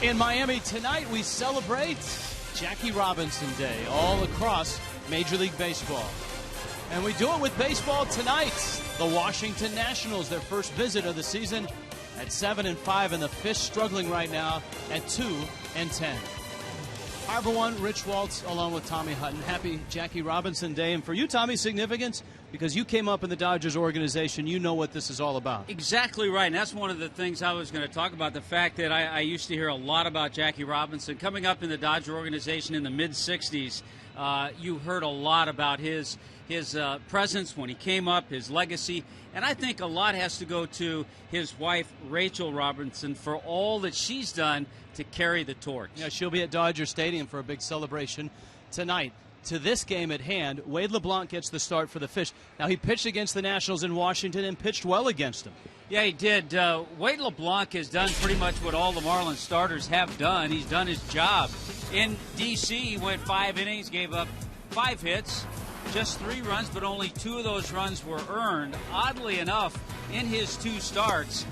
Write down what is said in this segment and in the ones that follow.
In Miami tonight, we celebrate Jackie Robinson Day all across Major League Baseball. And we do it with baseball tonight. The Washington Nationals, their first visit of the season at 7-5, and the Fish struggling right now at 2-10. Hi, everyone. Rich Waltz along with Tommy Hutton. Happy Jackie Robinson Day. And for you, Tommy, significance because you came up in the Dodgers organization. You know what this is all about. Exactly right. And that's one of the things I was going to talk about, the fact that I used to hear a lot about Jackie Robinson. Coming up in the Dodger organization in the mid-'60s, you heard a lot about his presence when he came up, his legacy. And I think a lot has to go to his wife, Rachel Robinson, for all that she's done to carry the torch. Yeah, she'll be at Dodger Stadium for a big celebration tonight. To this game at hand, Wade LeBlanc gets the start for the Fish. Now, he pitched against the Nationals in Washington and pitched well against them. Yeah, he did. Wade LeBlanc has done pretty much what all the Marlins starters have done. He's done his job. In D.C., he went 5 innings, gave up 5 hits, just 3 runs, but only 2 of those runs were earned. Oddly enough, in his 2 starts,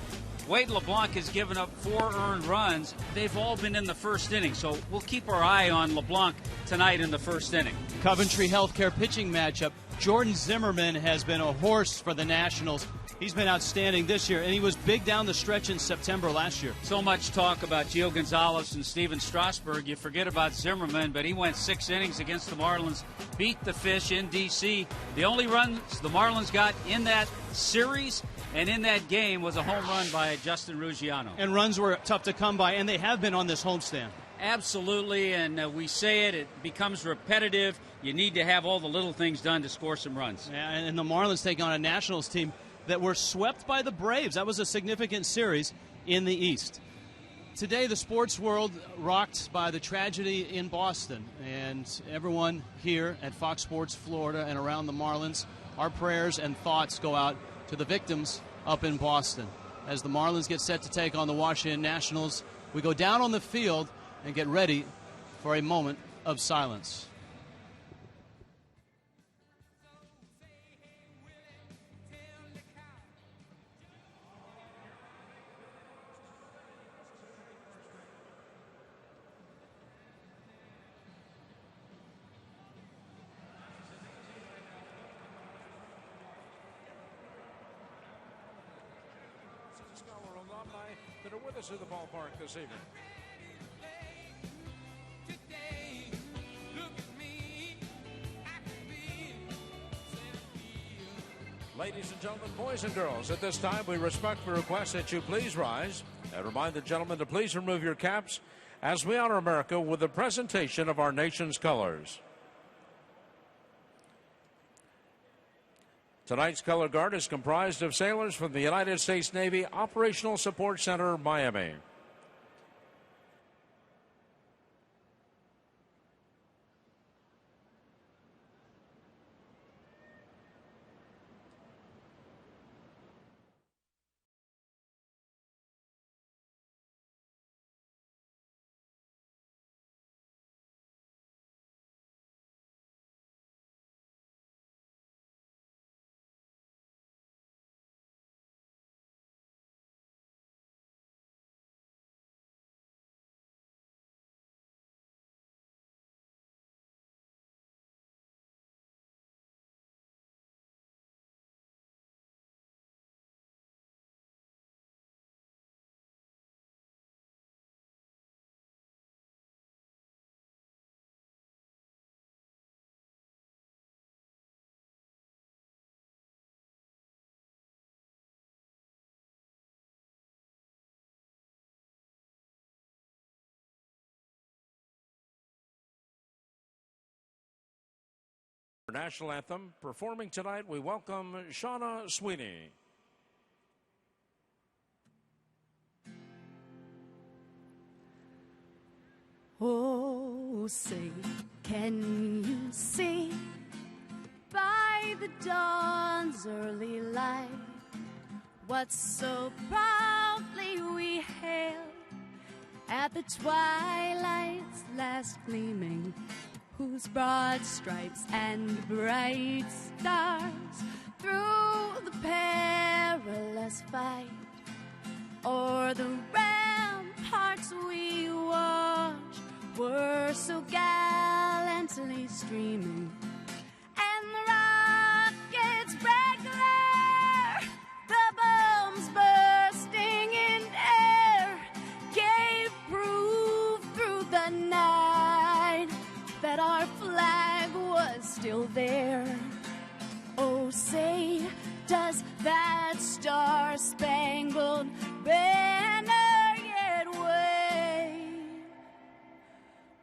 Wade LeBlanc has given up 4 earned runs. They've all been in the first inning, so we'll keep our eye on LeBlanc tonight in the first inning. Coventry Healthcare pitching matchup. Jordan Zimmerman has been a horse for the Nationals. He's been outstanding this year, and he was big down the stretch in September last year. So much talk about Gio Gonzalez and Steven Strasburg. You forget about Zimmerman, but he went 6 innings against the Marlins, beat the Fish in D.C. The only runs the Marlins got in that series and in that game was a home run by Justin Ruggiano. And runs were tough to come by, and they have been on this homestand. Absolutely, and we say it becomes repetitive. You need to have all the little things done to score some runs. Yeah, and the Marlins take on a Nationals team that were swept by the Braves. That was a significant series in the East. Today, the sports world rocked by the tragedy in Boston, and everyone here at Fox Sports Florida and around the Marlins, our prayers and thoughts go out to the victims up in Boston. As the Marlins get set to take on the Washington Nationals, we go down on the field and get ready for a moment of silence. That are with us at the ballpark this evening. Ladies and gentlemen, boys and girls, at this time we respectfully request that you please rise and remind the gentlemen to please remove your caps as we honor America with the presentation of our nation's colors. Tonight's color guard is comprised of sailors from the United States Navy Operational Support Center, Miami. National anthem. Performing tonight, we welcome Shauna Sweeney. Oh, say, can you see by the dawn's early light what so proudly we hailed at the twilight's last gleaming, whose broad stripes and bright stars through the perilous fight o'er the ramparts we streaming and the rockets regular, the bombs bursting in air gave proof through the night that our flag was still there. Oh, say, does that star-spangled banner yet wave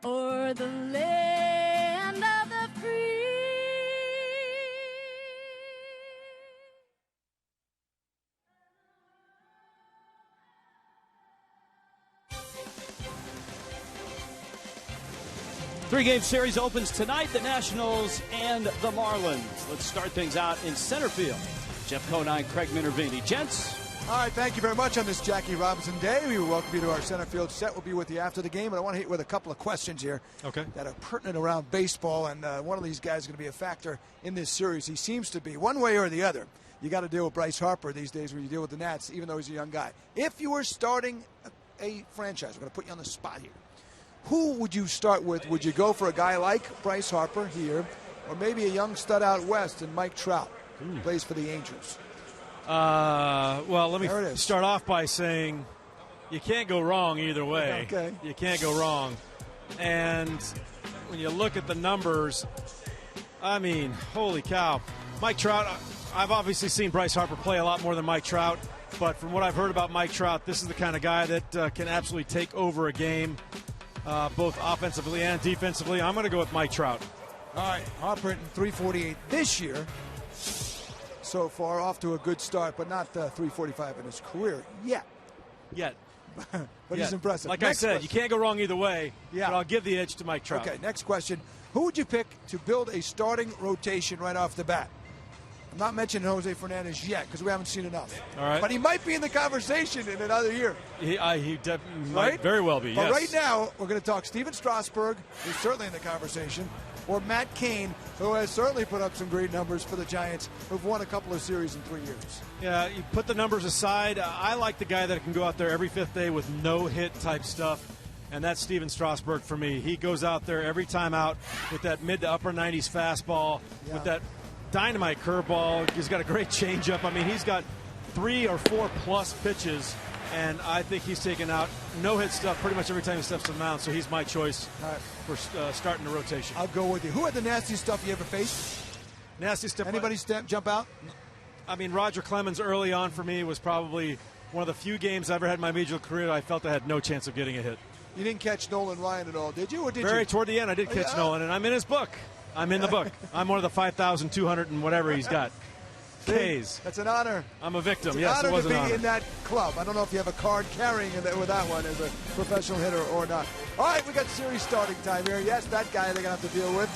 o'er the land of the free? Three-game series opens tonight, the Nationals and the Marlins. Let's start things out in center field. Jeff Conine, Craig Minervini. Gents. All right, thank you very much on this Jackie Robinson Day. We welcome you to our center field set. We'll be with you after the game, but I want to hit you with a couple of questions here that are pertinent around baseball, and one of these guys is going to be a factor in this series. He seems to be, one way or the other. You got to deal with Bryce Harper these days when you deal with the Nats, even though he's a young guy. If you were starting a franchise, we're going to put you on the spot here. Who would you start with? Would you go for a guy like Bryce Harper here, or maybe a young stud out west in Mike Trout, who plays for the Angels? Well, let me start off by saying you can't go wrong either way. Okay. You can't go wrong. And when you look at the numbers, I mean, holy cow. Mike Trout, I've obviously seen Bryce Harper play a lot more than Mike Trout, but from what I've heard about Mike Trout, this is the kind of guy that can absolutely take over a game, both offensively and defensively. I'm going to go with Mike Trout. All right, Harper hitting .348 this year. So far, off to a good start, but not .345 in his career yet. But he's impressive. Like next I said, question. you can't go wrong either way, but I'll give the edge to Mike Trout. Okay, next question. Who would you pick to build a starting rotation right off the bat? I'm not mentioning Jose Fernandez yet because we haven't seen enough. All right. But he might be in the conversation in another year. He might very well be, But yes. right now, we're going to talk Steven Strasburg, who's certainly in the conversation, or Matt Cain, who has certainly put up some great numbers for the Giants, who've won a couple of series in 3 years. Yeah, you put the numbers aside. I like the guy that can go out there every fifth day with no-hit type stuff, and that's Steven Strasburg for me. He goes out there every time out with that mid to upper 90s fastball, with that dynamite curveball. He's got a great changeup. I mean, he's got 3 or 4 plus pitches, and I think he's taken out no-hit stuff pretty much every time he steps to the mound, so he's my choice for starting the rotation. I'll go with you. Who had the nasty stuff you ever faced? Nasty stuff. Anybody jump out? I mean, Roger Clemens early on for me was probably one of the few games I ever had in my major league career I felt I had no chance of getting a hit. You didn't catch Nolan Ryan at all, did you? Or did Very you? toward the end, I did catch Nolan, and I'm in his book. I'm in the book. I'm one of the 5,200 and whatever he's got. K's. That's an honor. I'm a victim. It's Yes, an it honor was to an be honor. in that club. I don't know if you have a card carrying with that one as a professional hitter or not. All right, we got series starting time here. Yes, that guy they're going to have to deal with.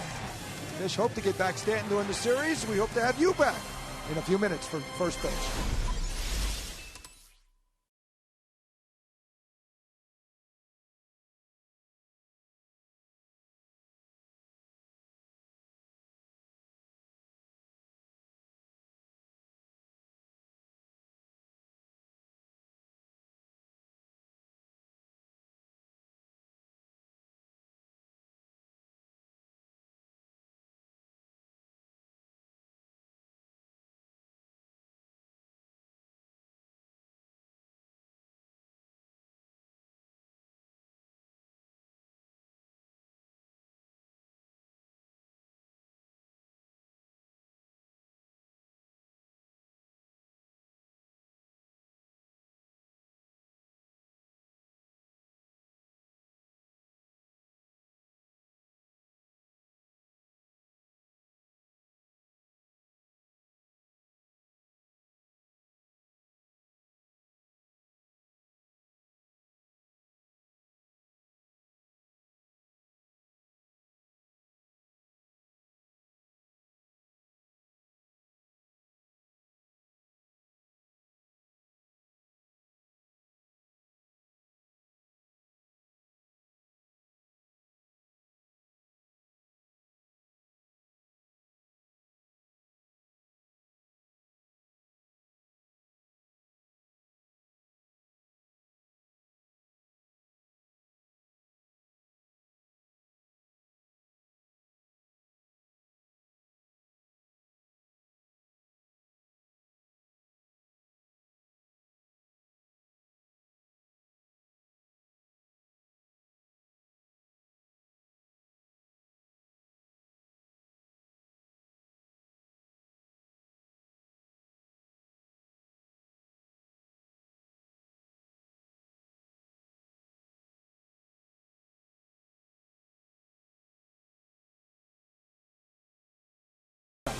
Fish hope to get back Stanton during the series. We hope to have you back in a few minutes for first pitch.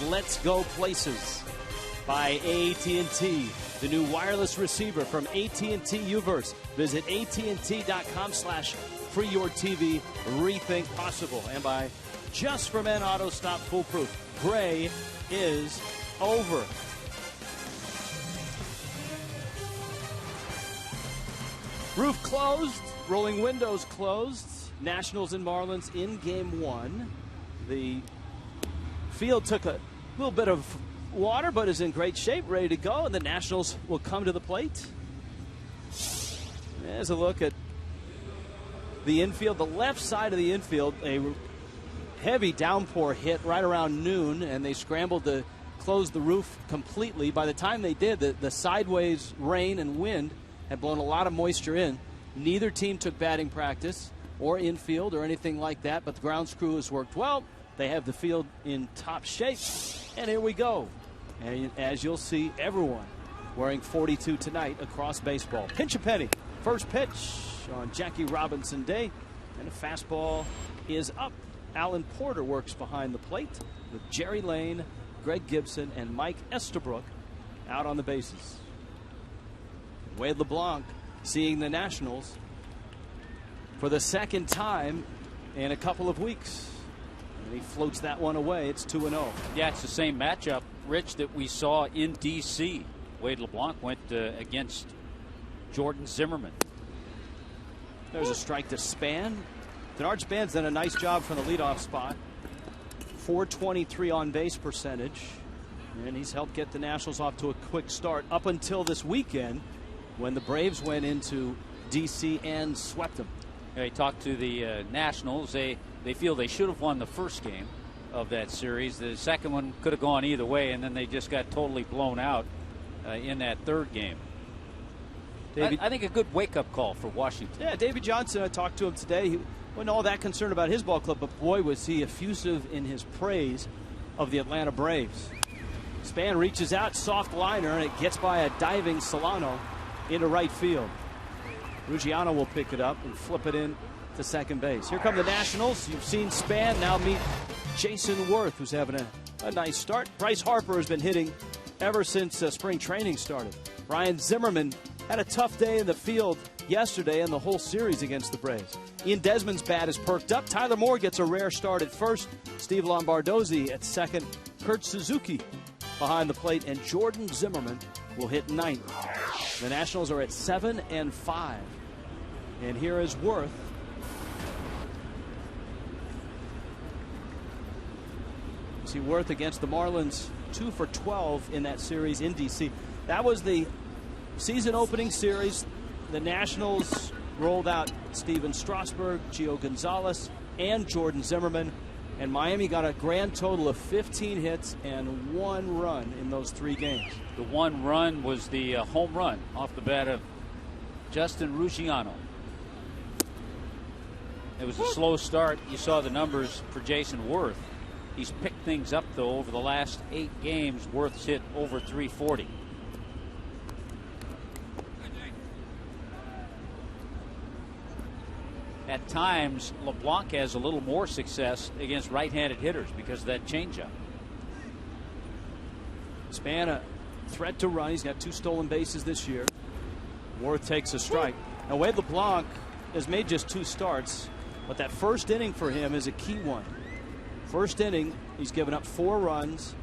Let's Go Places by AT&T, the new wireless receiver from AT&T Uverse. Visit AT&T.com/freeyourtv. Rethink possible. And by Just for Men Auto Stop Foolproof. Gray is over. Roof closed, rolling windows closed. Nationals and Marlins in Game 1. The field took a little bit of water, but is in great shape, ready to go, and the Nationals will come to the plate. There's a look at the infield. The left side of the infield, a heavy downpour hit right around noon, and they scrambled to close the roof completely. By the time they did, the sideways rain and wind had blown a lot of moisture in. Neither team took batting practice or infield or anything like that, but the grounds crew has worked well. They have the field in top shape, and here we go. And as you'll see, everyone wearing 42 tonight across baseball. Pinch a penny. First pitch on Jackie Robinson Day, and a fastball is up. Alan Porter works behind the plate with Jerry Lane, Greg Gibson, and Mike Estabrook out on the bases. Wade LeBlanc seeing the Nationals for the second time in a couple of weeks. And he floats that one away. It's 2-0. Yeah, it's the same matchup, Rich, that we saw in D.C. Wade LeBlanc went against Jordan Zimmerman. There's a strike to Span. Denard Span's done a nice job from the leadoff spot. .423 on base percentage. And he's helped get the Nationals off to a quick start up until this weekend when the Braves went into D.C. and swept them. Yeah, he talked to the Nationals. They feel they should have won the first game of that series. The second one could have gone either way, and then they just got totally blown out in that third game. I think a good wake-up call for Washington. Yeah, David Johnson, I talked to him today. He wasn't all that concerned about his ball club, but boy, was he effusive in his praise of the Atlanta Braves. Span reaches out, soft liner, and it gets by a diving Solano into right field. Ruggiano will pick it up and flip it in to second base. Here come the Nationals. You've seen Span. Now meet Jason Worth, who's having a nice start. Bryce Harper has been hitting ever since spring training started. Ryan Zimmerman had a tough day in the field yesterday and the whole series against the Braves. Ian Desmond's bat is perked up. Tyler Moore gets a rare start at first. Steve Lombardozzi at second. Kurt Suzuki behind the plate, and Jordan Zimmerman will hit ninth. The Nationals are at 7-5. And here is Worth. You see Worth against the Marlins, 2 for 12 in that series in D.C. That was the season opening series. The Nationals rolled out Steven Strasburg, Gio Gonzalez, and Jordan Zimmerman. And Miami got a grand total of 15 hits and 1 run in those 3 games. The 1 run was the home run off the bat of Justin Ruggiano. It was a slow start. You saw the numbers for Jason Worth. He's picked things up, though, over the last 8 games. Worth's hit over 340. At times, LeBlanc has a little more success against right-handed hitters because of that changeup. Span a threat to run. He's got 2 stolen bases this year. Worth takes a strike. Now, Wade LeBlanc has made just 2 starts, but that first inning for him is a key one. First inning, he's given up 4 runs,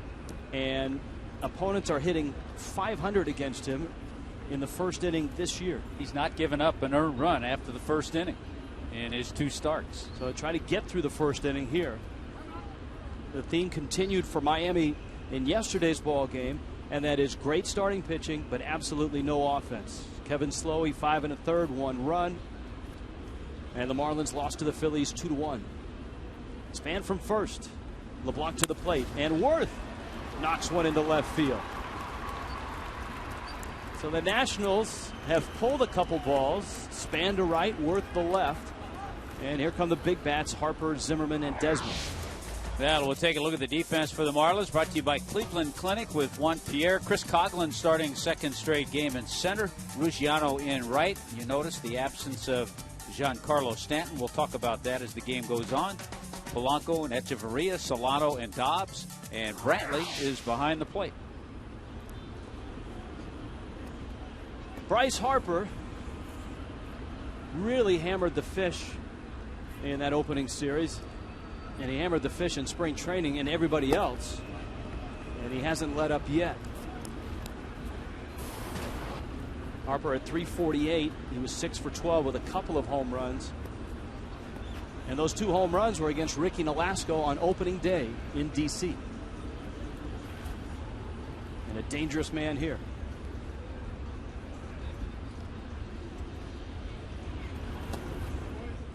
and opponents are hitting .500 against him in the first inning this year. He's not given up an earned run after the first inning in his 2 starts. So try to get through the first inning here. The theme continued for Miami in yesterday's ball game, and that is great starting pitching, but absolutely no offense. Kevin Slowey, 5 1/3, 1 run. And the Marlins lost to the Phillies 2-1. Span from first. LeBlanc to the plate. And Worth knocks one into left field. So the Nationals have pulled a couple balls. Span to right, Worth to left. And here come the big bats, Harper, Zimmerman, and Desmond. Well, we'll take a look at the defense for the Marlins, brought to you by Cleveland Clinic with Juan Pierre. Chris Coughlin starting second straight game in center. Ruggiano in right. You notice the absence of Giancarlo Stanton. We'll talk about that as the game goes on. Polanco and Echeverria, Solano and Dobbs, and Brantley is behind the plate. Bryce Harper really hammered the fish in that opening series, and he hammered the fish in spring training and everybody else, and he hasn't let up yet. Harper at 348. He was 6 for 12 with a couple of home runs. And those 2 home runs were against Ricky Nolasco on opening day in D.C. And a dangerous man here.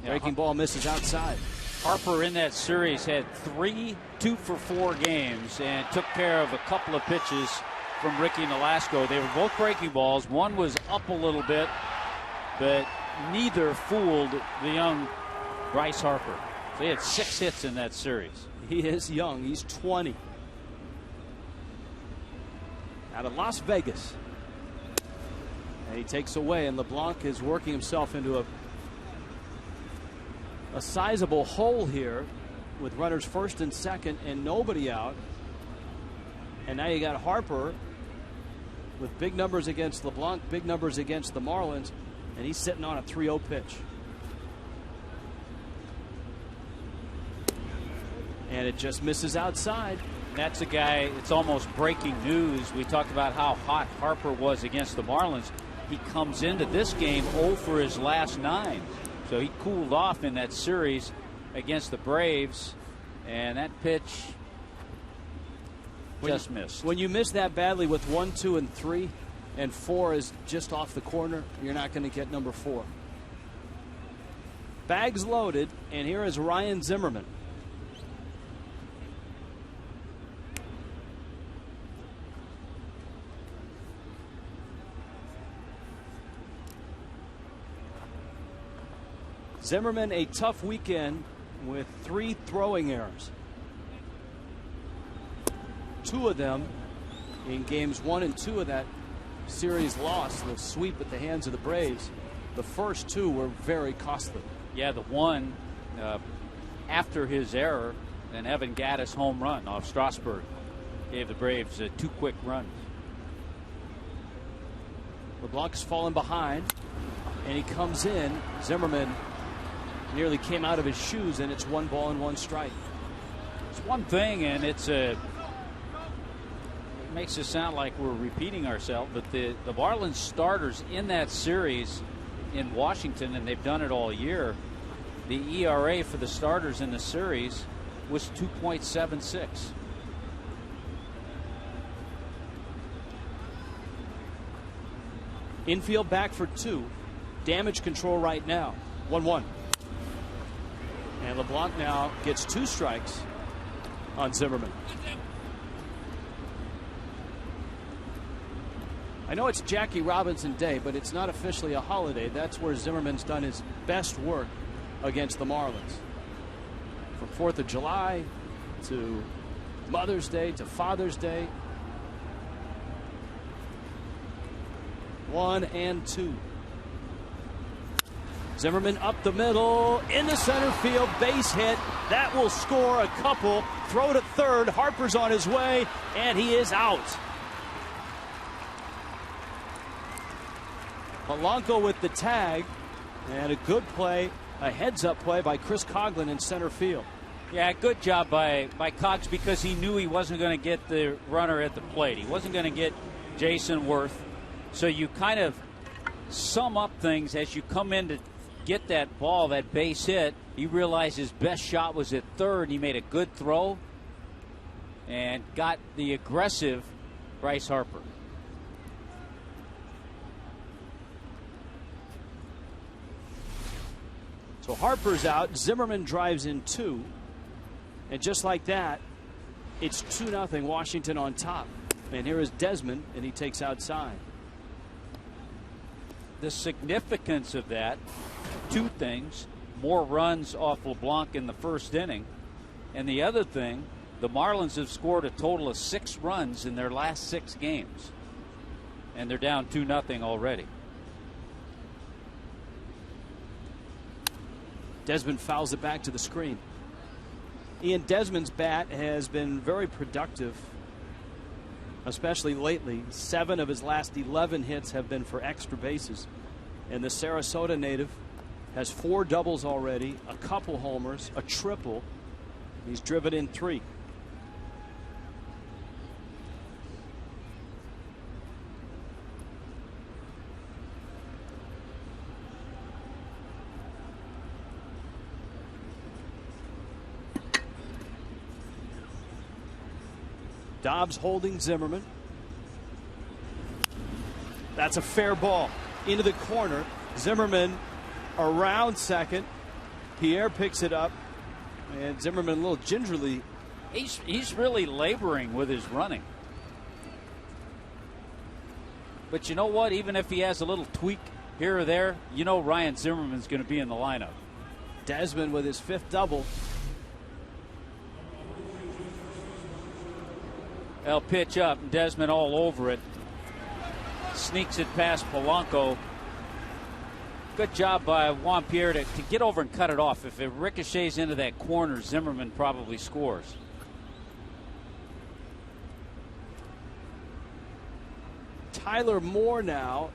Breaking ball misses outside. Harper in that series had 3 2-for-4 games and took care of a couple of pitches from Ricky Nolasco. They were both breaking balls. One was up a little bit, but neither fooled the young Bryce Harper. So he had 6 hits in that series. He is young. He's 20. Out of Las Vegas. And he takes away, and LeBlanc is working himself into a sizable hole here with runners first and second and nobody out. And now you got Harper with big numbers against LeBlanc, big numbers against the Marlins, and he's sitting on a 3-0 pitch. And it just misses outside. That's a guy, it's almost breaking news. We talked about how hot Harper was against the Marlins. He comes into this game 0 for his last 9. So he cooled off in that series against the Braves, and that pitch just missed. When you miss that badly with 1, 2, and 3, and 4 is just off the corner, you're not going to get number 4. Bags loaded, and here is Ryan Zimmerman. Zimmerman, a tough weekend with 3 throwing errors. 2 of them in games 1 and 2 of that series loss, the sweep at the hands of the Braves. The first 2 were very costly. Yeah, the one after his error, and Evan Gattis home run off Strasburg gave the Braves 2 quick runs. LeBlanc's fallen behind, and he comes in. Zimmerman nearly came out of his shoes, and it's 1 ball and 1 strike. It's one thing, and it makes it sound like we're repeating ourselves, but the Marlins starters in that series in Washington, and they've done it all year, the ERA for the starters in the series was 2.76. Infield back for 2. Damage control right now. 1-1. And LeBlanc now gets 2 strikes on Zimmerman. I know it's Jackie Robinson Day, but it's not officially a holiday. That's where Zimmerman's done his best work against the Marlins. From 4th of July to Mother's Day to Father's Day. 1 and 2. Zimmerman up the middle, into center field, base hit. That will score a couple. Throw to third. Harper's on his way, and he is out. Polanco with the tag, and a good play, a heads-up play by Chris Coghlan in center field. Yeah, good job by Cox, because he knew he wasn't going to get the runner at the plate. He wasn't going to get Jason Worth. So you kind of sum up things as you come in to get that ball, that base hit. He realized his best shot was at third. He made a good throw and got the aggressive Bryce Harper. So Harper's out. Zimmerman drives in 2. And just like that, it's 2-0 Washington on top. And here is Desmond, and he takes outside. The significance of that, 2 things: more runs off LeBlanc in the first inning, and the other thing, the Marlins have scored a total of 6 runs in their last 6 games, and they're down 2-0 already. Desmond fouls it back to the screen. Ian Desmond's bat has been very productive, especially lately. 7 of his last 11 hits have been for extra bases. And the Sarasota native has 4 doubles already, a couple homers, a triple. He's driven in 3. Dobbs holding Zimmerman. That's a fair ball into the corner. Zimmerman around second. Pierre picks it up, and Zimmerman a little gingerly. He's really laboring with his running. But you know what? Even if he has a little tweak here or there, you know Ryan Zimmerman's going to be in the lineup. Desmond with his 5th double. They'll pitch up, and Desmond all over it. Sneaks it past Polanco. Good job by Juan Pierre to get over and cut it off. If it ricochets into that corner, Zimmerman probably scores. Tyler Moore now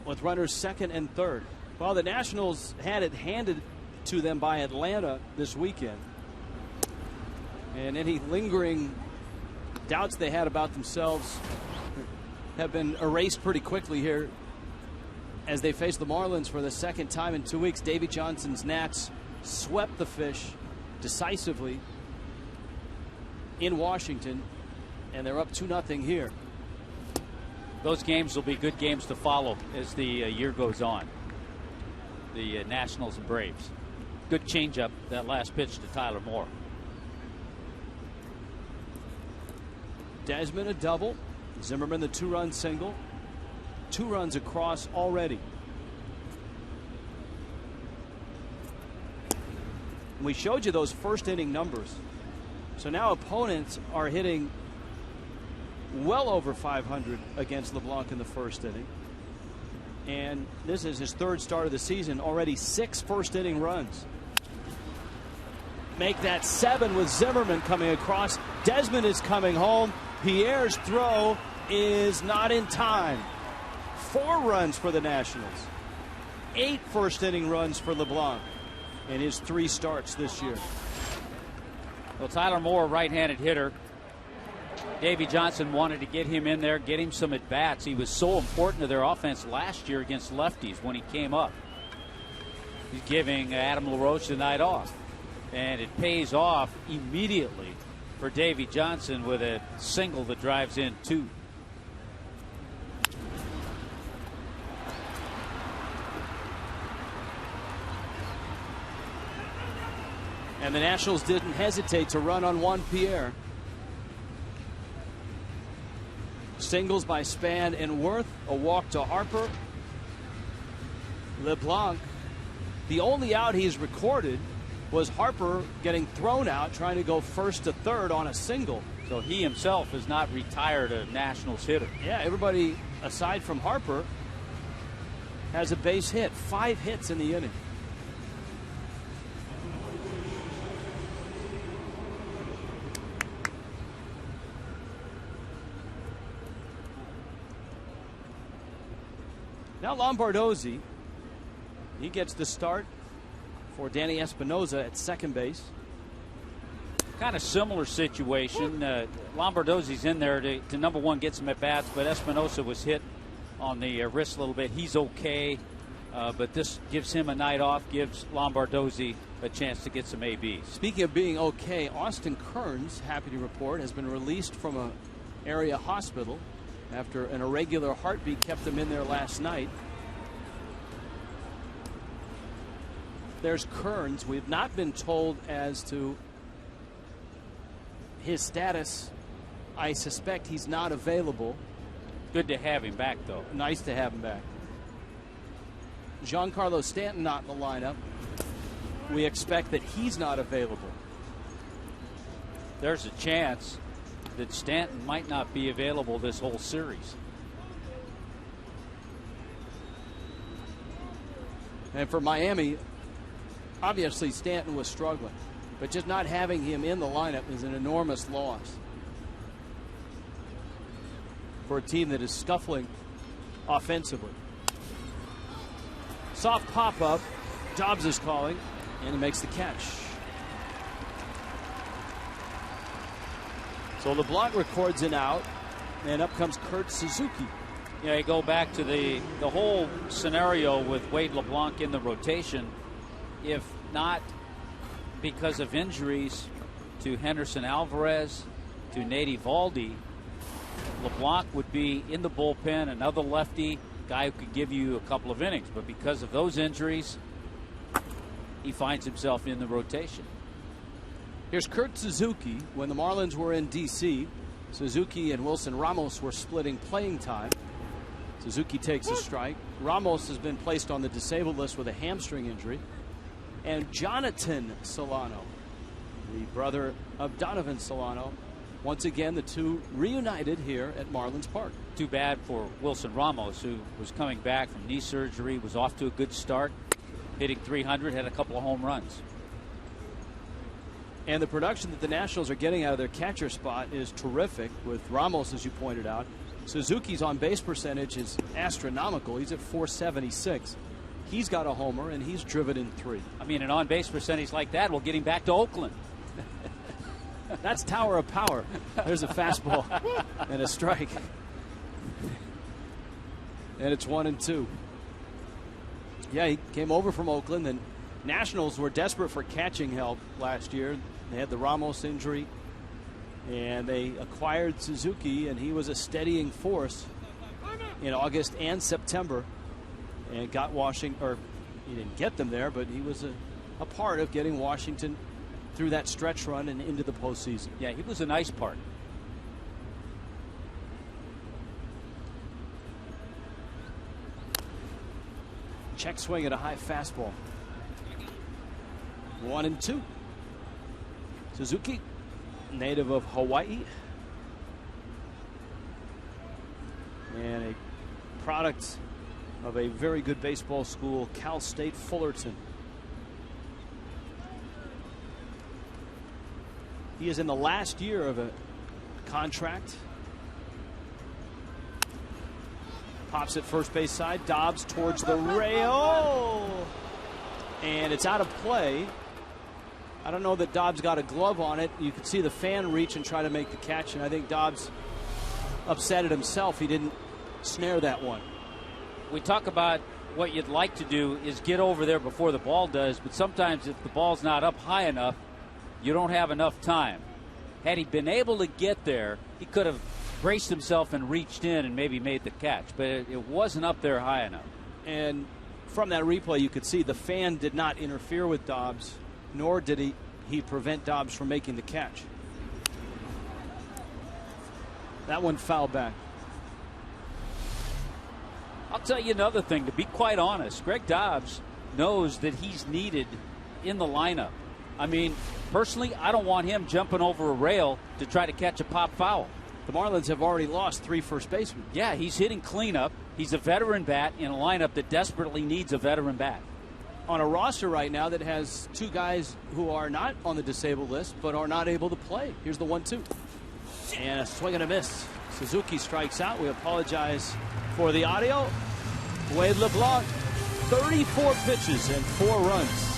with runners 2nd and 3rd. Well, the Nationals had it handed to them by Atlanta this weekend. And any lingering doubts they had about themselves have been erased pretty quickly here as they face the Marlins for the 2nd time in 2 weeks. Davey Johnson's Nats swept the Fish decisively in Washington, and they're up 2-0 here. Those games will be good games to follow as the year goes on. The Nationals and Braves. Good changeup, that last pitch to Tyler Moore. Desmond a double. Zimmerman the 2-run single. 2 runs across already. We showed you those first inning numbers. So now opponents are hitting well over 500 against LeBlanc in the first inning. And this is his 3rd start of the season. Already 6 first inning runs. Make that 7 with Zimmerman coming across. Desmond is coming home. Pierre's throw is not in time. 4 runs for the Nationals. 8 first inning runs for LeBlanc in his 3 starts this year. Well, Tyler Moore, right-handed hitter. Davey Johnson wanted to get him in there, get him some at-bats. He was so important to their offense last year against lefties when he came up. He's giving Adam LaRoche the night off. And it pays off immediately for Davey Johnson with a single that drives in 2. And the Nationals didn't hesitate to run on Juan Pierre. Singles by Span and Worth. A walk to Harper. LeBlanc, the only out he's recorded was Harper getting thrown out trying to go 1st to 3rd on a single. So he himself is not retired a Nationals hitter. Yeah, everybody aside from Harper has a base hit. 5 hits in the inning. Now Lombardozzi, he gets the start for Danny Espinosa at second base. Kind of similar situation. Lombardozzi's in there to number one get some at bats, but Espinosa was hit on the wrist a little bit. He's okay, but this gives him a night off, gives Lombardozzi a chance to get some ABs. Speaking of being okay, Austin Kearns, happy to report, has been released from an area hospital after an irregular heartbeat kept him in there last night. There's Kearns. We've not been told as to his status. I suspect he's not available. Good to have him back, though. Nice to have him back. Giancarlo Stanton not in the lineup. We expect that he's not available. There's a chance that Stanton might not be available this whole series. And for Miami, obviously Stanton was struggling. But just not having him in the lineup is an enormous loss for a team that is scuffling offensively. Soft pop-up. Dobbs is calling, and he makes the catch. So LeBlanc records an out, and up comes Kurt Suzuki. Yeah, you go back to the whole scenario with Wade LeBlanc in the rotation. If not because of injuries to Henderson Alvarez, to Nate Eovaldi, LeBlanc would be in the bullpen, another lefty, guy who could give you a couple of innings. But because of those injuries, he finds himself in the rotation. Here's Kurt Suzuki. When the Marlins were in D.C., Suzuki and Wilson Ramos were splitting playing time. Suzuki takes a strike. Ramos has been placed on the disabled list with a hamstring injury. And Jonathan Solano, the brother of Donovan Solano, once again the two reunited here at Marlins Park. Too bad for Wilson Ramos, who was coming back from knee surgery, was off to a good start, hitting .300, had a couple of home runs. And the production that the Nationals are getting out of their catcher spot is terrific with Ramos, as you pointed out. Suzuki's on-base percentage is astronomical. He's at .476. He's got a homer, and he's driven in 3. I mean, an on-base percentage like that will get him back to Oakland. That's Tower of Power. There's a fastball and a strike. And it's 1-2. Yeah, he came over from Oakland, and Nationals were desperate for catching help last year. They had the Ramos injury, and they acquired Suzuki, and he was a steadying force in August and September, and got Washington, or he didn't get them there, but he was a part of getting Washington through that stretch run and into the postseason. Yeah, he was a nice part. Check swing at a high fastball. 1-2. Suzuki, native of Hawaii, and a product of a very good baseball school, Cal State Fullerton. He is in the last year of a contract. Pops at first base side. Dobbs towards the rail. And it's out of play. I don't know that Dobbs got a glove on it. You could see the fan reach and try to make the catch, and I think Dobbs upset at himself. He didn't snare that one. We talk about what you'd like to do is get over there before the ball does, but sometimes if the ball's not up high enough, you don't have enough time. Had he been able to get there, he could have braced himself and reached in and maybe made the catch, but it wasn't up there high enough. And from that replay, you could see the fan did not interfere with Dobbs, nor did he prevent Dobbs from making the catch. That one fouled back. I'll tell you another thing, to be quite honest, Greg Dobbs knows that he's needed in the lineup. I mean, personally, I don't want him jumping over a rail to try to catch a pop foul. The Marlins have already lost 3 first basemen. Yeah, he's hitting cleanup. He's a veteran bat in a lineup that desperately needs a veteran bat. On a roster right now that has 2 guys who are not on the disabled list but are not able to play. Here's the 1-2. And a swing and a miss. Suzuki strikes out. We apologize for the audio. Wade LeBlanc, 34 pitches and 4 runs.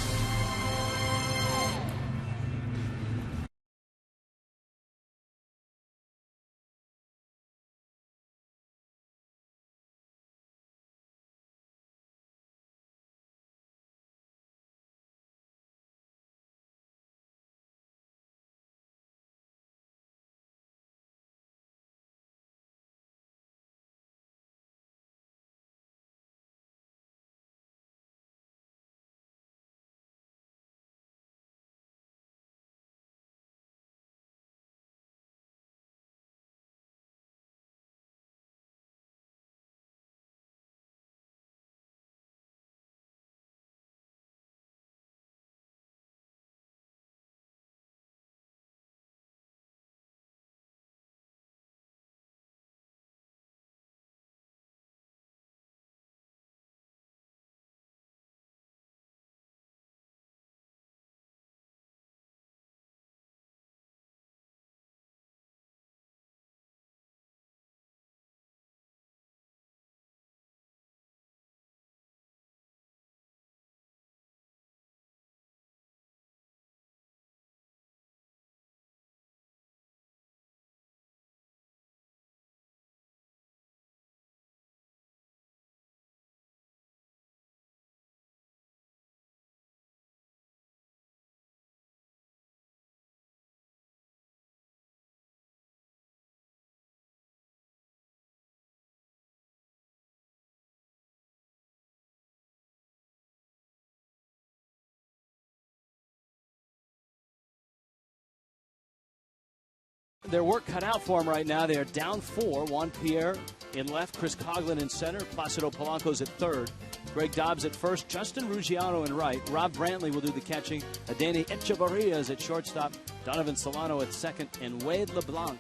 their work cut out for them right now. They are down 4. Juan Pierre in left, Chris Coughlin in center, Placido Polanco's at third, Greg Dobbs at first, Justin Ruggiano in right, Rob Brantley will do the catching, Adeni Echevarria is at shortstop, Donovan Solano at second, and Wade LeBlanc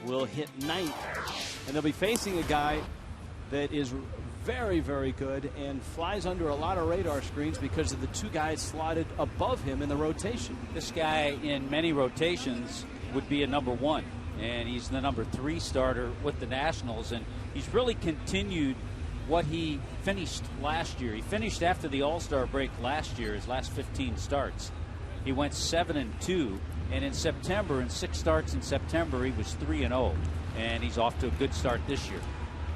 will hit ninth. And they'll be facing a guy that is very, very good and flies under a lot of radar screens because of the two guys slotted above him in the rotation. This guy in many rotations would be a number 1, and he's the number 3 starter with the Nationals, and he's really continued what he finished last year. He finished after the All-Star break last year, his last 15 starts. He went 7-2, and in September, in 6 starts in September, he was 3-0, and he's off to a good start this year.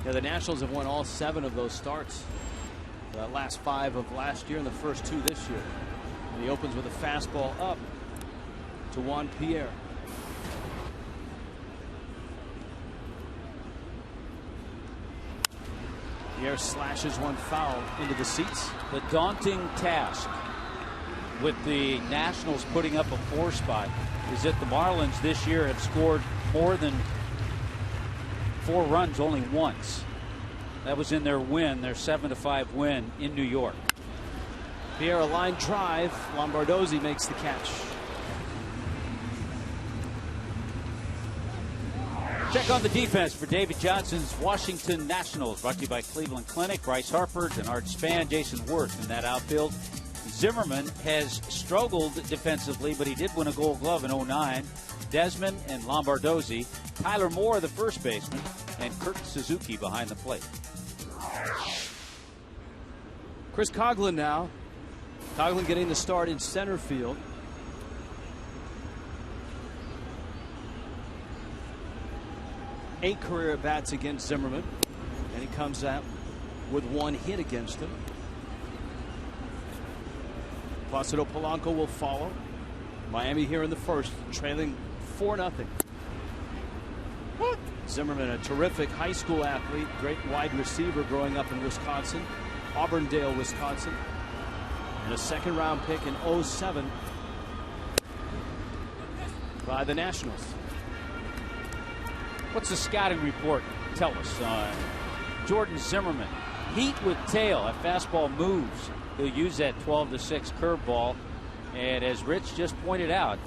Yeah, the Nationals have won all 7 of those starts. The last 5 of last year and the first 2 this year. And he opens with a fastball up to Juan Pierre. Pierre slashes one foul into the seats. The daunting task with the Nationals putting up a 4 spot is that the Marlins this year have scored more than 4 runs only once. That was in their win, their 7-5 win in New York. Pierre, a line drive. Lombardozzi makes the catch. Check on the defense for David Johnson's Washington Nationals. Brought to you by Cleveland Clinic. Bryce Harper, Denard Span, Jason Wirth in that outfield. Zimmerman has struggled defensively, but he did win a Gold Glove in 09. Desmond and Lombardozzi. Tyler Moore, the first baseman, and Kurt Suzuki behind the plate. Chris Coughlin now. Coughlin getting the start in center field. Eight career at-bats against Zimmerman, and he comes out with 1 hit against him. Placido Polanco will follow. Miami here in the first, trailing 4-0. Zimmerman, a terrific high school athlete, great wide receiver growing up in Wisconsin, Auburndale, Wisconsin, and a 2nd-round pick in 07 by the Nationals. What's the scouting report tell us on Jordan Zimmerman? Heat with tail. A fastball moves. He'll use that 12-6 curveball. And as Rich just pointed out,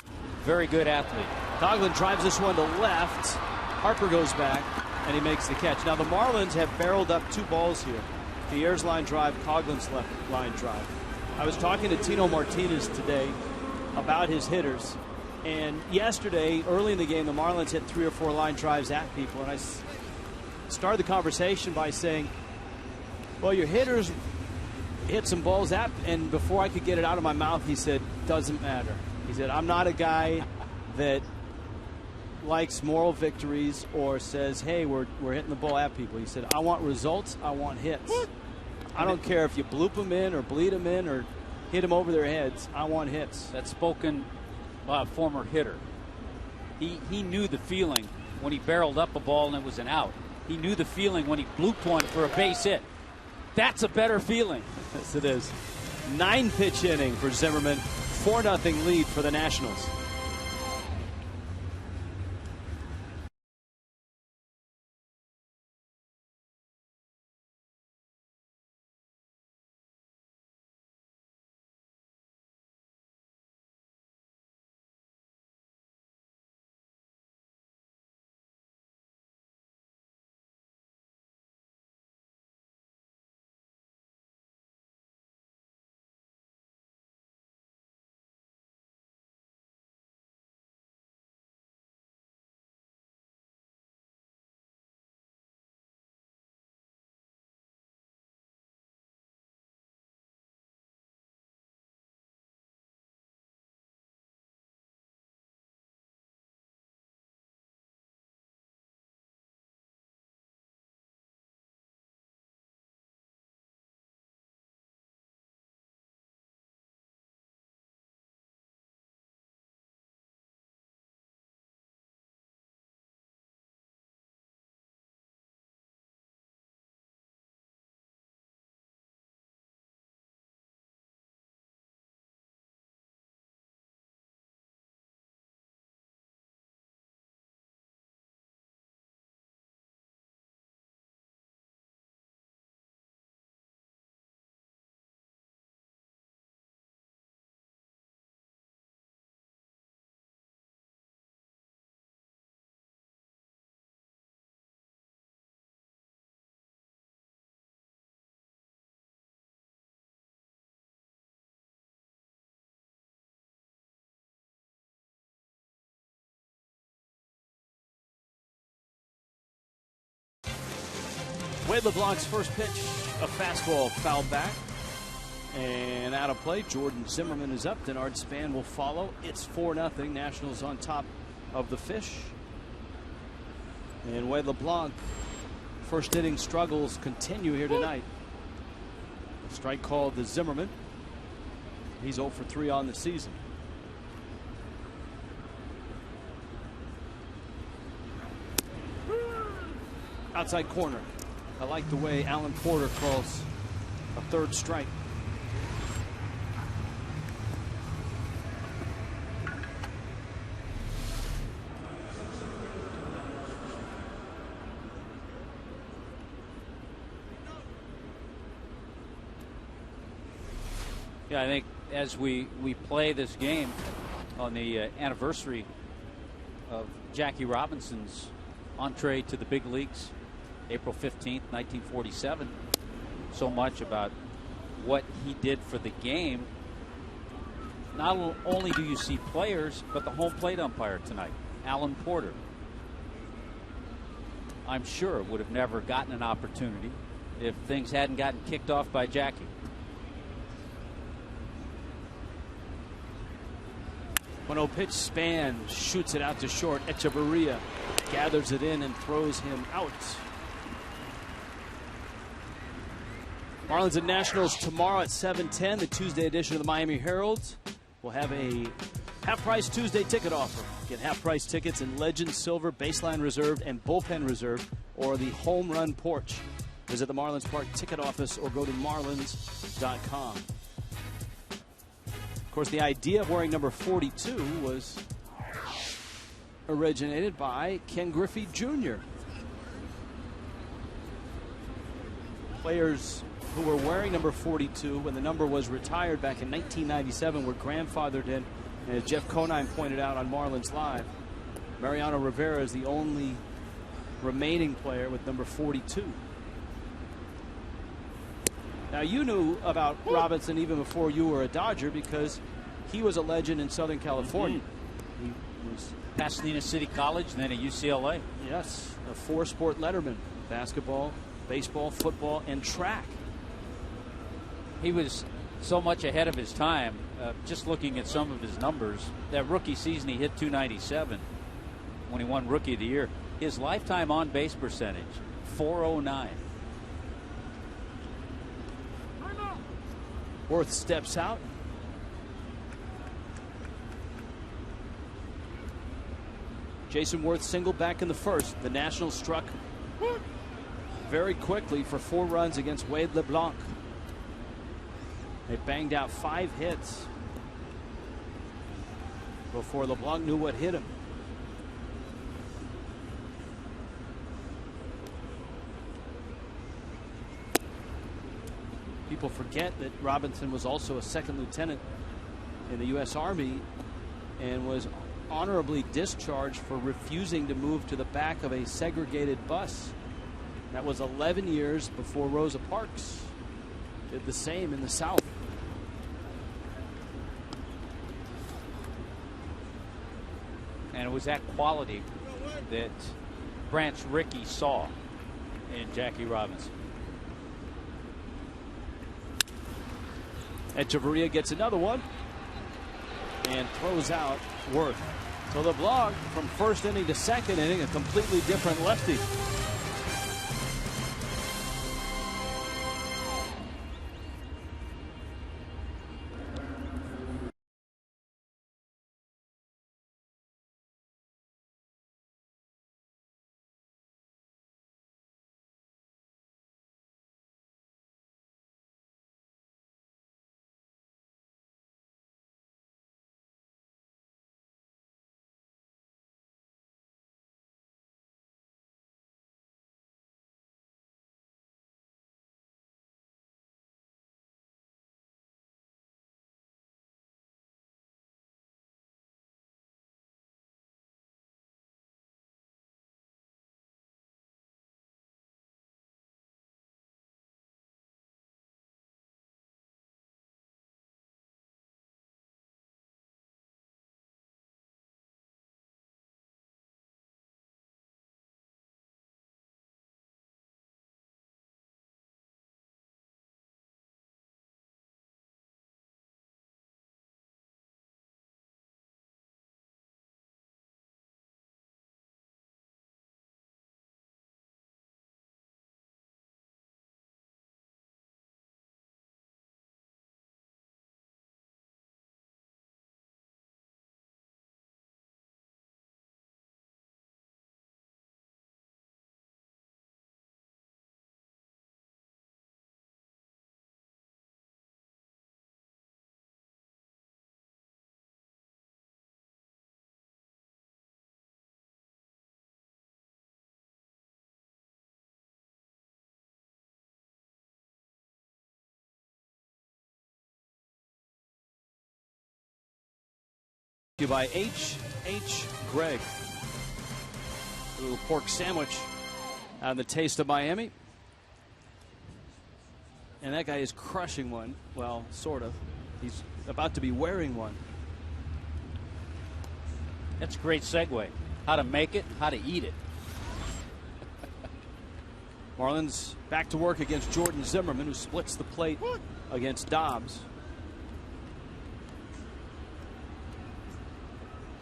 very good athlete. Coughlin drives this one to left. Harper goes back, and he makes the catch. Now, the Marlins have barreled up 2 balls here. Pierre's line drive, Coughlin's left line drive. I was talking to Tino Martinez today about his hitters. And yesterday, early in the game, the Marlins hit 3 or 4 line drives at people. And I started the conversation by saying, well, your hitters hit some balls at, and before I could get it out of my mouth, he said, doesn't matter. He said, I'm not a guy that likes moral victories or says, hey, we're hitting the ball at people. He said, I want results, I want hits. I don't care if you bloop them in or bleed them in or hit them over their heads. I want hits. That's spoken by a former hitter. He knew the feeling when he barreled up a ball and it was an out. He knew the feeling when he blooped one for a base hit. That's a better feeling. Yes, it is. 9-pitch inning for Zimmerman. 4-0 lead for the Nationals. Wade LeBlanc's first pitch, a fastball fouled back and out of play. Jordan Zimmerman is up. Denard Span will follow. It's 4-0. Nationals on top of the Fish. And Wade LeBlanc, first inning struggles continue here tonight. A strike called to Zimmerman. He's 0 for 3 on the season. Outside corner. I like the way Alan Porter calls a third strike. Yeah, I think as we play this game on the anniversary of Jackie Robinson's entree to the big leagues, April 15th, 1947, so much about what he did for the game. Not only do you see players, but the home plate umpire tonight, Alan Porter. I'm sure would have never gotten an opportunity if things hadn't gotten kicked off by Jackie. 1-0 pitch. Span shoots it out to short. Echeverria gathers it in and throws him out. Marlins and Nationals tomorrow at 7:10. The Tuesday edition of the Miami Herald will have a half-price Tuesday ticket offer. Get half-price tickets in Legend, Silver, Baseline Reserved, and Bullpen Reserved, or the Home Run Porch. Visit the Marlins Park ticket office or go to marlins.com. Of course, the idea of wearing number 42 was originated by Ken Griffey Jr. Players who were wearing number 42 when the number was retired back in 1997 were grandfathered in. And as Jeff Conine pointed out on Marlins Live, Mariano Rivera is the only remaining player with number 42. Now, you knew about Robinson even before you were a Dodger because he was a legend in Southern California. Mm-hmm. He was Pasadena City College and then at UCLA. Yes, a 4-sport letterman: basketball, baseball, football, and track. He was so much ahead of his time. Just looking at some of his numbers, that rookie season he hit .297 when he won Rookie of the Year. His lifetime on-base percentage, .409. Worth steps out. Jason Worth single back in the first. The Nationals struck very quickly for 4 runs against Wade LeBlanc. They banged out 5 hits before LeBlanc knew what hit him. People forget that Robinson was also a second lieutenant in the U.S. Army and was honorably discharged for refusing to move to the back of a segregated bus. That was 11 years before Rosa Parks did the same in the South. And it was that quality that Branch Rickey saw in Jackie Robinson. Echeverria gets another one and throws out Worth. So LeBlanc from first inning to second inning, a completely different lefty. You by H. Gregg. A little pork sandwich on the Taste of Miami. And that guy is crushing one. Well, sort of. He's about to be wearing one. That's a great segue. How to make it, how to eat it. Marlins back to work against Jordan Zimmermann, who splits the plate against Dobbs.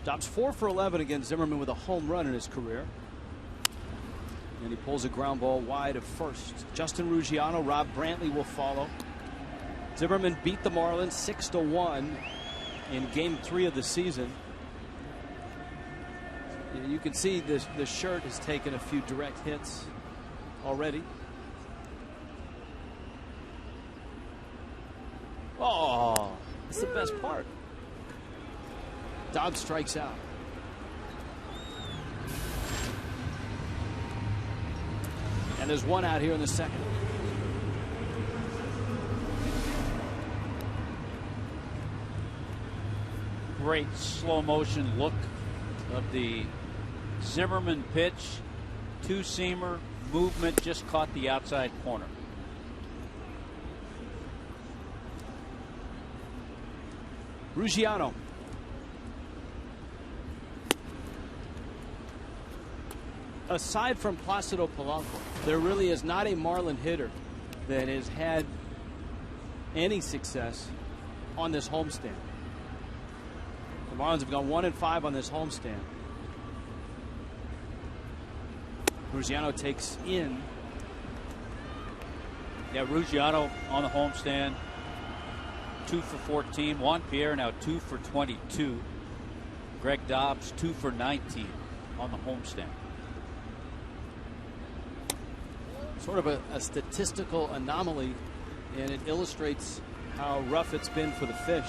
Dobbs 4 for 11 against Zimmermann with a home run in his career. And he pulls a ground ball wide of first. Justin Ruggiano, Rob Brantley will follow. Zimmermann beat the Marlins 6-1 in Game 3 of the season. You can see the shirt has taken a few direct hits already. Oh, that's the best part. Dobbs strikes out. And there's one out here in the second. Great slow motion look of the Zimmermann pitch. Two-seamer movement, just caught the outside corner. Ruggiano. Aside from Placido Polanco, there really is not a Marlin hitter that has had any success on this homestand. The Marlins have gone 1-5 on this homestand. Ruggiano takes in. Yeah, Ruggiano on the homestand. 2 for 14. Juan Pierre now 2 for 22. Greg Dobbs 2 for 19 on the homestand. Sort of a statistical anomaly, and it illustrates how rough it's been for the Fish.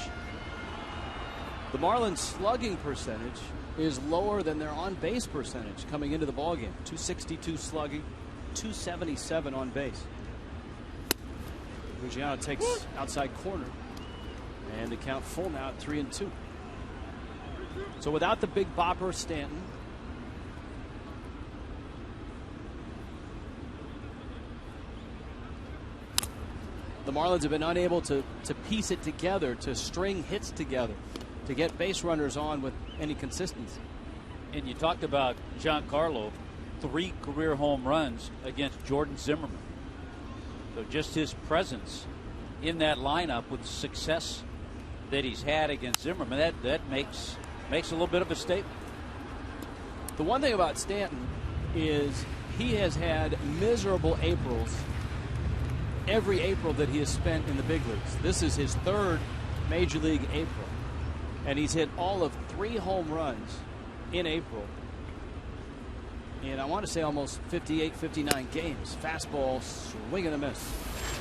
The Marlins' slugging percentage is lower than their on-base percentage coming into the ballgame. 262 slugging, 277 on base. Ruggiano takes outside corner, and the count full now at 3-2. So without the big bopper Stanton, the Marlins have been unable to piece it together, to string hits together, to get base runners on with any consistency. And you talked about Giancarlo, 3 career home runs against Jordan Zimmermann. So just his presence in that lineup with the success that he's had against Zimmermann, that makes a little bit of a statement. The one thing about Stanton is he has had miserable Aprils every April that he has spent in the big leagues. This is his 3rd Major League April. And he's hit all of 3 home runs in April. And I want to say almost 58, 59 games. Fastball, swing and a miss.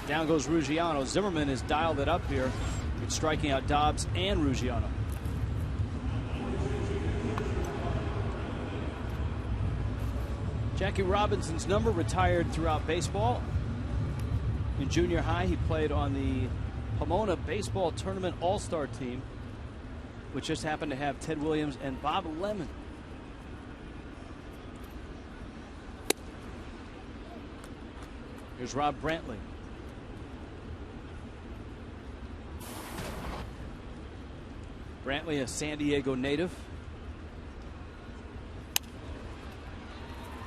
Down goes Ruggiano. Zimmermann has dialed it up here. It's striking out Dobbs and Ruggiano. Jackie Robinson's number retired throughout baseball. In junior high, he played on the Pomona Baseball Tournament All-Star team, which just happened to have Ted Williams and Bob Lemon. Here's Rob Brantley. Brantley, a San Diego native.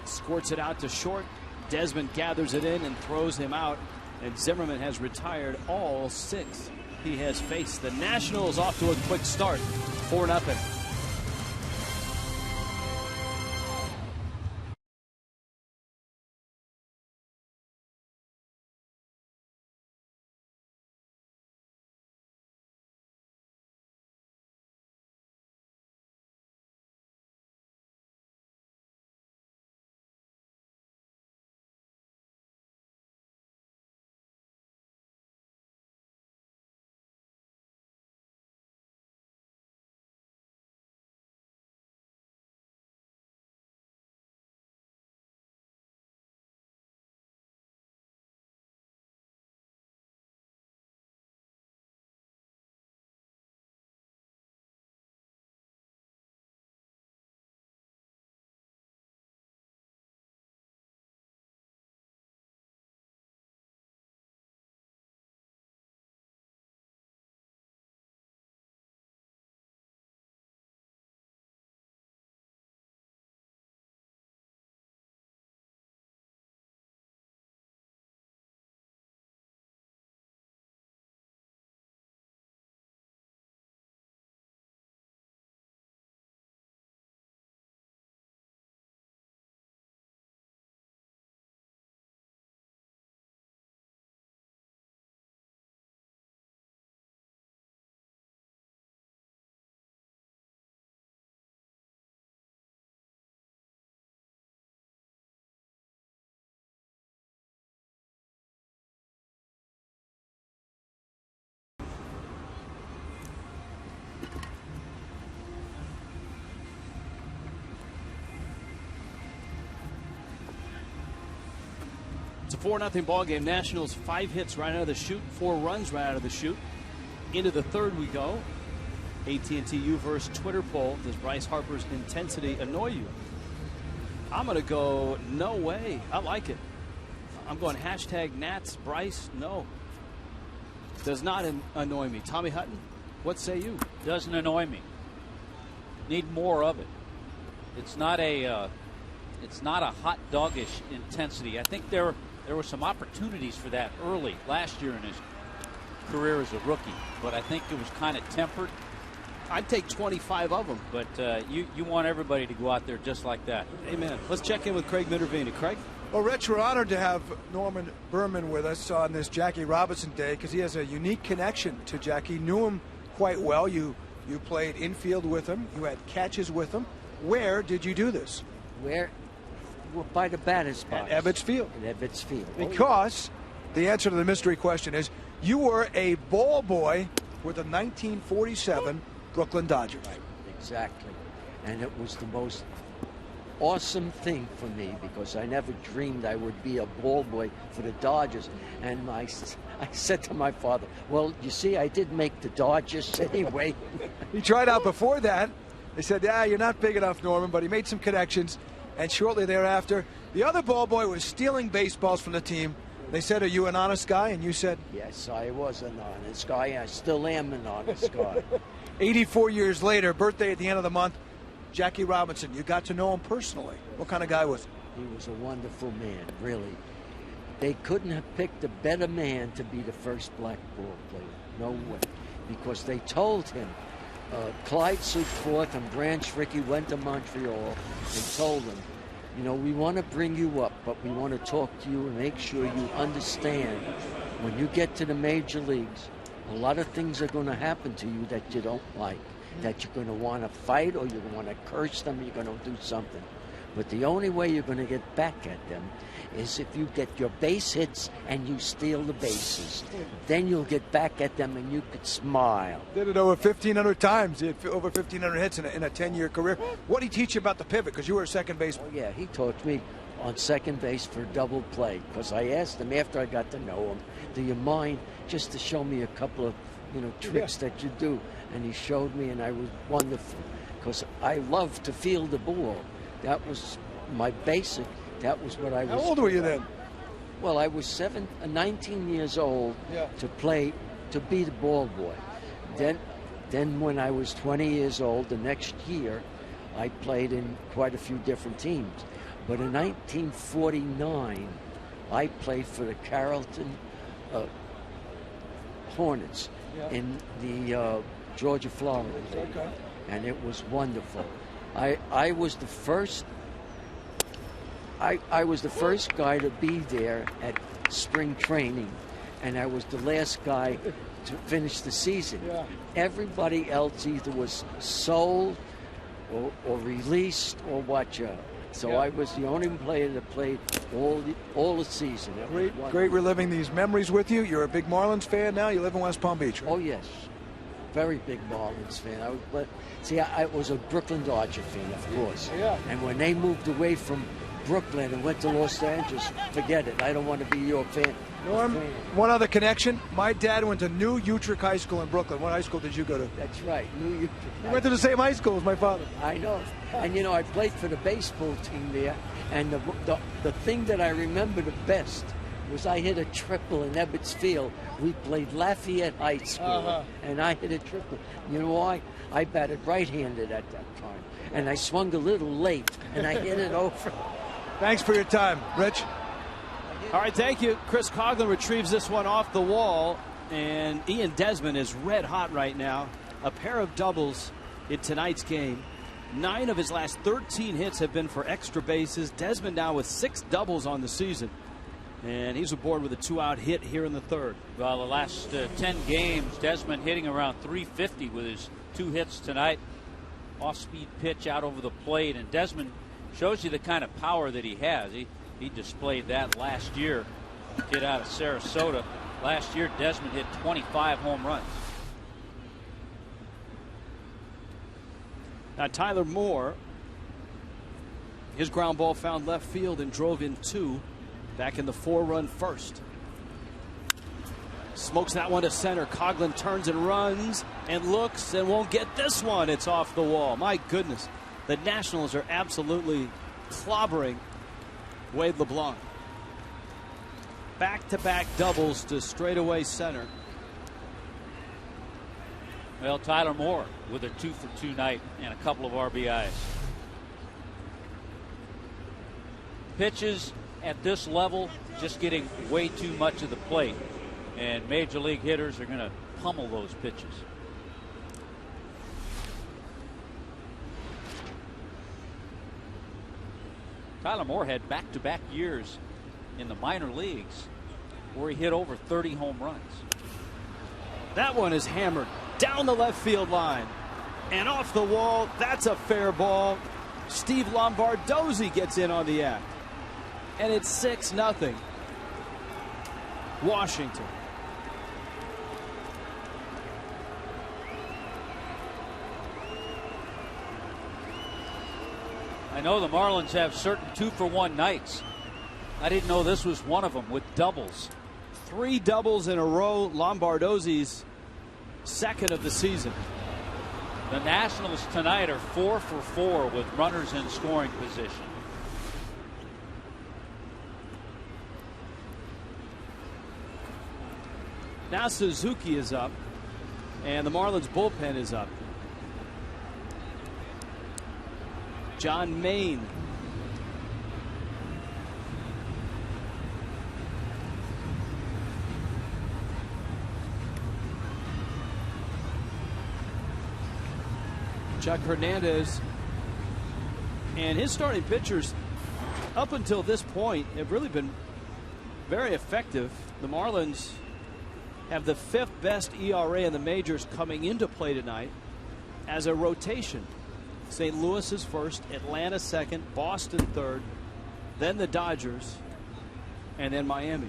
Squirts it out to short. Desmond gathers it in and throws him out. And Zimmermann has retired all 6 he has faced. The Nationals off to a quick start, 4-0. 4-0 ball game. Nationals 5 hits right out of the chute, 4 runs right out of the chute. Into the third we go. AT&T U-verse Twitter poll: does Bryce Harper's intensity annoy you? I'm going to go no way. I like it. I'm going hashtag Nats Bryce no. Does not annoy me. Tommy Hutton, what say you? Doesn't annoy me. Need more of it. It's not a hot doggish intensity. I think there were some opportunities for that early last year in his career as a rookie, but I think it was kind of tempered. I'd take 25 of them. But you want everybody to go out there just like that. Amen. Let's check in with Craig Minervini. Craig? Well, Rich, we're honored to have Norman Berman with us on this Jackie Robinson Day because he has a unique connection to Jackie. Knew him quite well. You played infield with him. You had catches with him. Where did you do this? Where? Well, by the batter's box. At Ebbets Field. At Ebbets Field. Because the answer to the mystery question is you were a ball boy with the 1947 Brooklyn Dodgers. Right, exactly. And it was the most awesome thing for me because I never dreamed I would be a ball boy for the Dodgers. And I said to my father, well, you see, I did make the Dodgers anyway. He tried out before that. They said, yeah, you're not big enough, Norman, but he made some connections. And shortly thereafter, the other ball boy was stealing baseballs from the team. They said, are you an honest guy? And you said, yes, I was an honest guy. I still am an honest guy. 84 years later, birthday at the end of the month, Jackie Robinson. You got to know him personally. What kind of guy was he? He was a wonderful man, really. They couldn't have picked a better man to be the first black ball player. No way. Because they told him, Clyde Sutforth and Branch Rickey went to Montreal and told him, you know, we want to bring you up, but we want to talk to you and make sure you understand when you get to the major leagues, a lot of things are going to happen to you that you don't like, that you're going to want to fight or you're going to want to curse them, you're going to do something. But the only way you're going to get back at them is if you get your base hits and you steal the bases. Then you'll get back at them and you could smile. Did it over 1,500 times. He had over 1,500 hits in a 10-year career. What did he teach you about the pivot? Because you were a second baseman. Oh, yeah, he taught me on second base for double play. Because I asked him after I got to know him, do you mind just to show me a couple of tricks that you do? And he showed me, and I was wonderful. Because I love to field the ball. That was my basic. That was what I was. How old were you then? Well, I was 19 years old to be the ball boy. Then when I was 20 years old, the next year, I played in quite a few different teams. But in 1949, I played for the Carrollton Hornets in the Georgia, Florida League. Okay. And it was wonderful. I was the first. I was the first guy to be there at spring training, and I was the last guy to finish the season. Yeah. Everybody else either was sold or released or whatever. So I was the only player that played all the season. Great reliving these memories with you. You're a big Marlins fan now. You live in West Palm Beach, right? Oh, yes. Very big Marlins fan. I was a Brooklyn Dodger fan, of course. Yeah. And when they moved away from Brooklyn and went to Los Angeles, forget it. I don't want to be your fan. Norm, one other connection. My dad went to New Utrecht High School in Brooklyn. What high school did you go to? That's right, New Utrecht. You went to the same high school as my father. I know. And, I played for the baseball team there. And the thing that I remember the best was I hit a triple in Ebbets Field. We played Lafayette High School, and I hit a triple. You know why? I batted right-handed at that time. And I swung a little late, and I hit it over. Thanks for your time, Rich. All right, thank you. Chris Coughlin retrieves this one off the wall, and Ian Desmond is red hot right now. A pair of doubles in tonight's game. 9 of his last 13 hits have been for extra bases. Desmond now with 6 doubles on the season, and he's aboard with a 2-out hit here in the third. Well, the last 10 games, Desmond hitting around 350 with his 2 hits tonight. Off-speed pitch out over the plate, and Desmond shows you the kind of power that he has. He displayed that last year. Kid out of Sarasota. Last year, Desmond hit 25 home runs. Now, Tyler Moore, his ground ball found left field and drove in 2. back in the 4-run first. Smokes that one to center. Coghlan turns and runs and looks and won't get this one. It's off the wall. My goodness. The Nationals are absolutely clobbering Wade LeBlanc. Back-to-back doubles to straightaway center. Well, Tyler Moore with a 2-for-2 night and a couple of RBIs. Pitches at this level just getting way too much of the plate, and major league hitters are going to pummel those pitches. Tyler Moore had back-to-back years in the minor leagues where he hit over 30 home runs. That one is hammered down the left field line and off the wall. That's a fair ball. Steve Lombardozzi gets in on the act, and it's 6-0 Washington. I know the Marlins have certain 2-for-1 nights. I didn't know this was one of them with doubles. 3 doubles in a row. Lombardozzi's second of the season. The Nationals tonight are 4-for-4 with runners in scoring position. Now Suzuki is up, and the Marlins bullpen is up. John Maine. Chuck Hernandez and his starting pitchers up until this point have really been very effective. The Marlins have the 5th best ERA in the majors coming into play tonight as a rotation. St. Louis is first, Atlanta second, Boston third, then the Dodgers, and then Miami.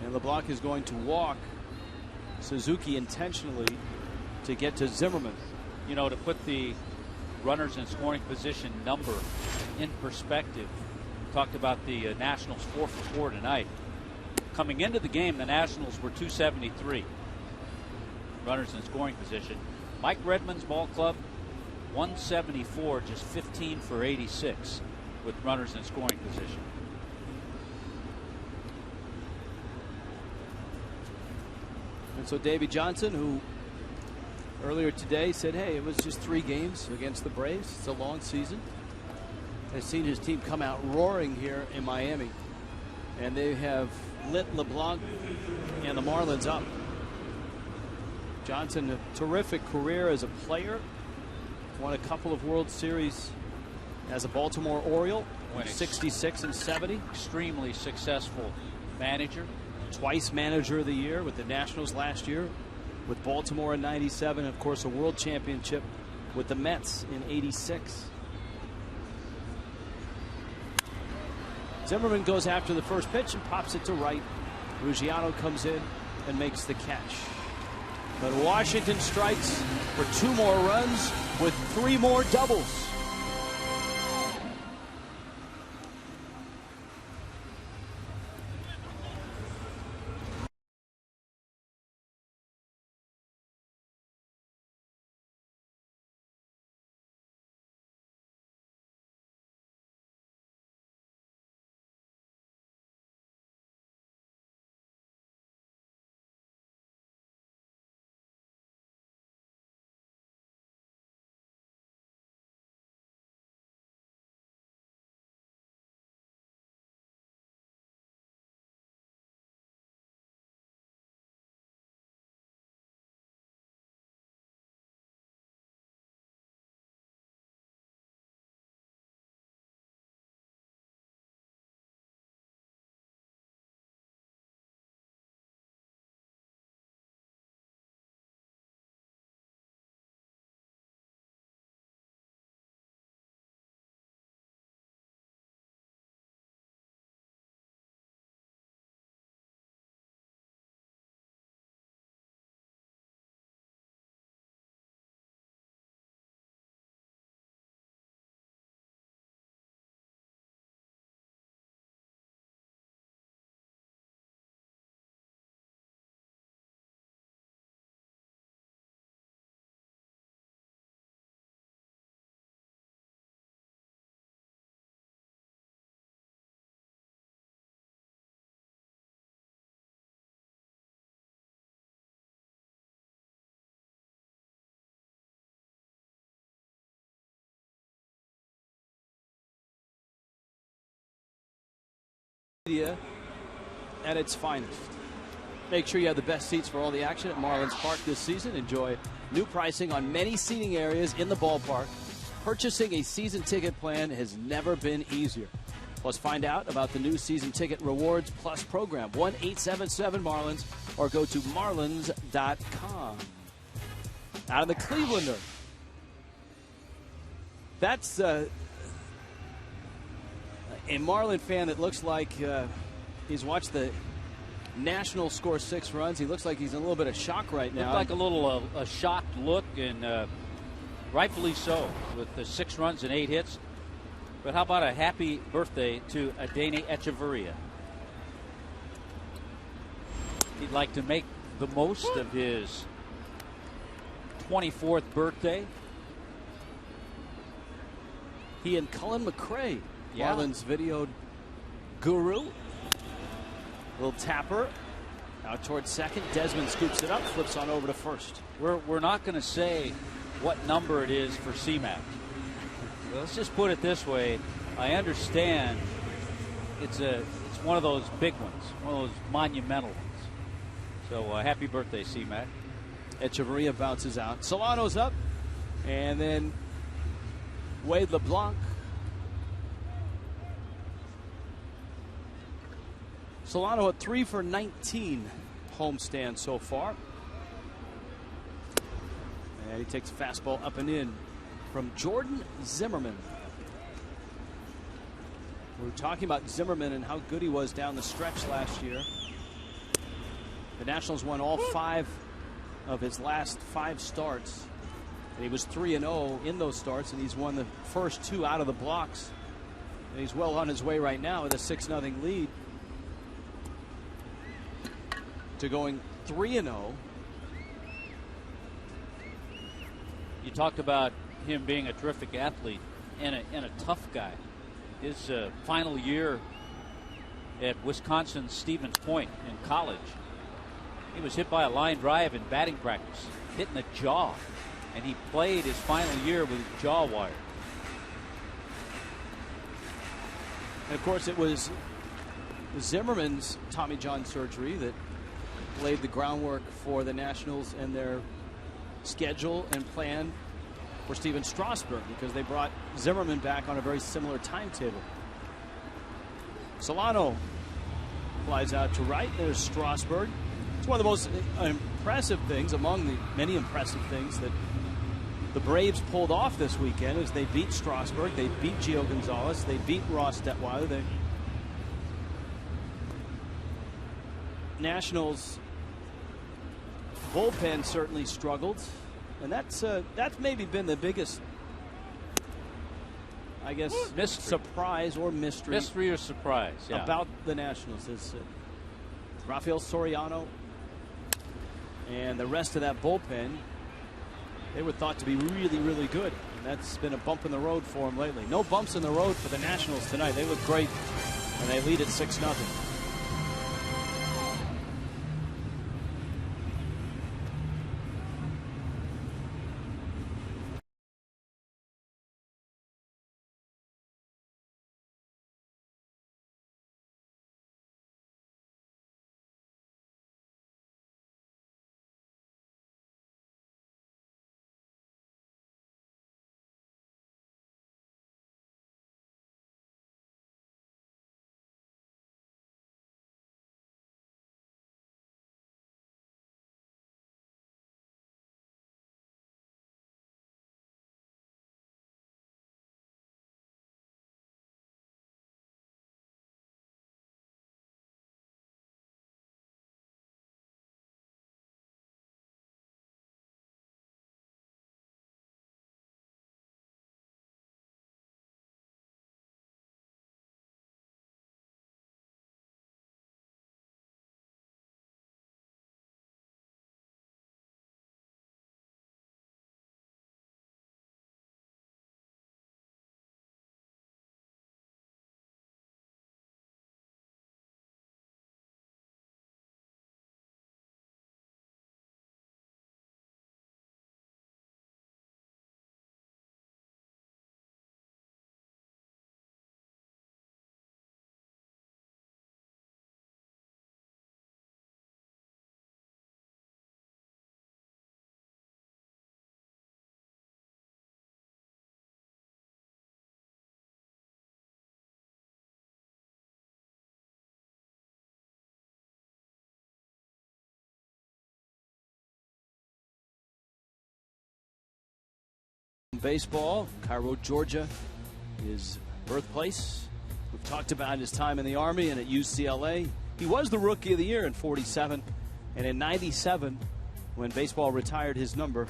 And LeBlanc is going to walk Suzuki intentionally to get to Zimmerman. You know, to put the runners in scoring position number in perspective, talked about the Nationals 4-for-4 tonight. Coming into the game, the Nationals were 273 runners in scoring position. Mike Redmond's ball club 174, just 15 for 86 with runners in scoring position. And so Davey Johnson, who earlier today said, hey, it was just 3 games against the Braves. It's a long season. Has seen his team come out roaring here in Miami. And they have lit LeBlanc and the Marlins up. Johnson, a terrific career as a player. Won a couple of World Series as a Baltimore Oriole. 66 and 70. Extremely successful manager. Twice manager of the year with the Nationals last year. With Baltimore in 97, of course, a world championship with the Mets in 86. Zimmerman goes after the first pitch and pops it to right. Ruggiano comes in and makes the catch. But Washington strikes for 2 more runs with 3 more doubles. Media at its finest. Make sure you have the best seats for all the action at Marlins Park this season. Enjoy new pricing on many seating areas in the ballpark. Purchasing a season ticket plan has never been easier. Plus, find out about the new season ticket rewards plus program. 1-877-MARLINS or go to marlins.com. Out of the Clevelander. That's a Marlin fan that looks like he's watched the Nationals score 6 runs. He looks like he's in a little bit of shock right now. Looked like a little a shocked look, and rightfully so, with the 6 runs and 8 hits. But how about a happy birthday to Adeiny Hechavarria? He'd like to make the most of his 24th birthday. He and Cullen McRae, Marlins video guru. Little tapper out towards second. Desmond scoops it up, flips on over to first. We're not going to say what number it is for CMAC. Let's just put it this way. I understand it's one of those big ones, one of those monumental ones. So happy birthday, CMAC. Hechavarria bounces out. Solano's up, and then Wade LeBlanc. Solano at 3 for 19 homestand so far. And he takes a fastball up and in from Jordan Zimmerman. We were talking about Zimmerman and how good he was down the stretch last year. The Nationals won all 5 of his last 5 starts. And he was 3-0 in those starts, and he's won the first 2 out of the blocks. And he's well on his way right now with a 6-0 lead to going 3-0. You talked about him being a terrific athlete and a tough guy. His final year at Wisconsin Stevens Point in college, he was hit by a line drive in batting practice, hit in the jaw, and he played his final year with his jaw wired. And of course, it was Zimmerman's Tommy John surgery that laid the groundwork for the Nationals and their schedule and plan for Steven Strasburg, because they brought Zimmerman back on a very similar timetable. Solano flies out to right. There's Strasburg. It's one of the most impressive things, among the many impressive things, that the Braves pulled off this weekend is they beat Strasburg, they beat Gio Gonzalez, they beat Ross Detweiler. The Nationals bullpen certainly struggled, and that's maybe been the biggest, I guess, surprise or mystery. Mystery or surprise, yeah, about the Nationals is Rafael Soriano and the rest of that bullpen. They were thought to be really, really good, and that's been a bump in the road for them lately. No bumps in the road for the Nationals tonight. They look great, and they lead at 6-0. Baseball, Cairo, Georgia, his birthplace. We've talked about his time in the Army and at UCLA. He was the Rookie of the Year in '47, and in '97, when baseball retired his number,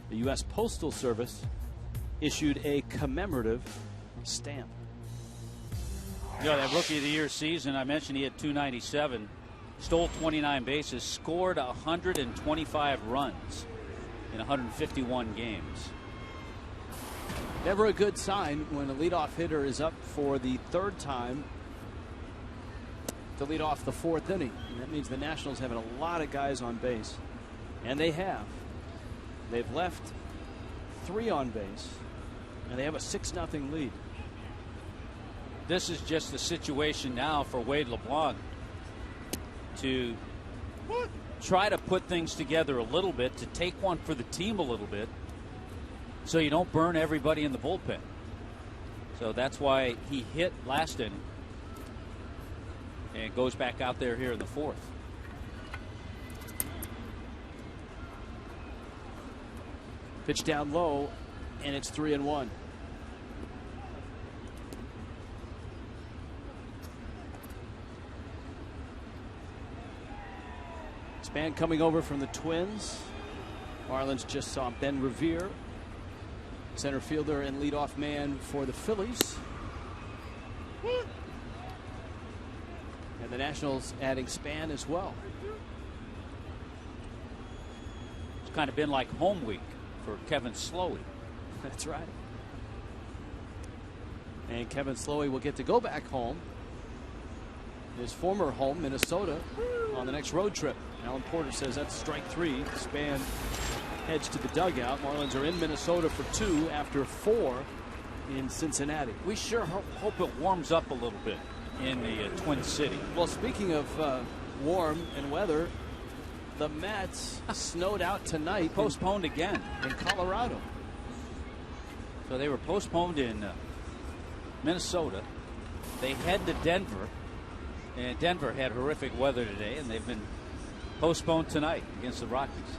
the U.S. Postal Service issued a commemorative stamp. You know, that Rookie of the Year season, I mentioned he had 297, stole 29 bases, scored 125 runs in 151 games. Never a good sign when a leadoff hitter is up for the third time to lead off the fourth inning. And that means the Nationals having a lot of guys on base. And they have. They've left 3 on base. And they have a 6-0 lead. This is just the situation now for Wade LeBlanc to try to put things together a little bit, to take one for the team a little bit, so you don't burn everybody in the bullpen. So that's why he hit last inning and goes back out there here in the fourth. Pitch down low, and it's 3-1. Span coming over from the Twins. Marlins just saw Ben Revere, center fielder and leadoff man for the Phillies. And the Nationals adding Span as well. It's kind of been like home week for Kevin Slowey. That's right. And Kevin Slowey will get to go back home, his former home, Minnesota, on the next road trip. Alan Porter says that's strike 3. Span heads to the dugout. Marlins are in Minnesota for 2 after 4 in Cincinnati. We sure hope it warms up a little bit in the Twin City. Well, speaking of warm and weather, the Mets snowed out tonight. Postponed again in Colorado. So they were postponed in Minnesota. They head to Denver, and Denver had horrific weather today, and they've been postponed tonight against the Rockies.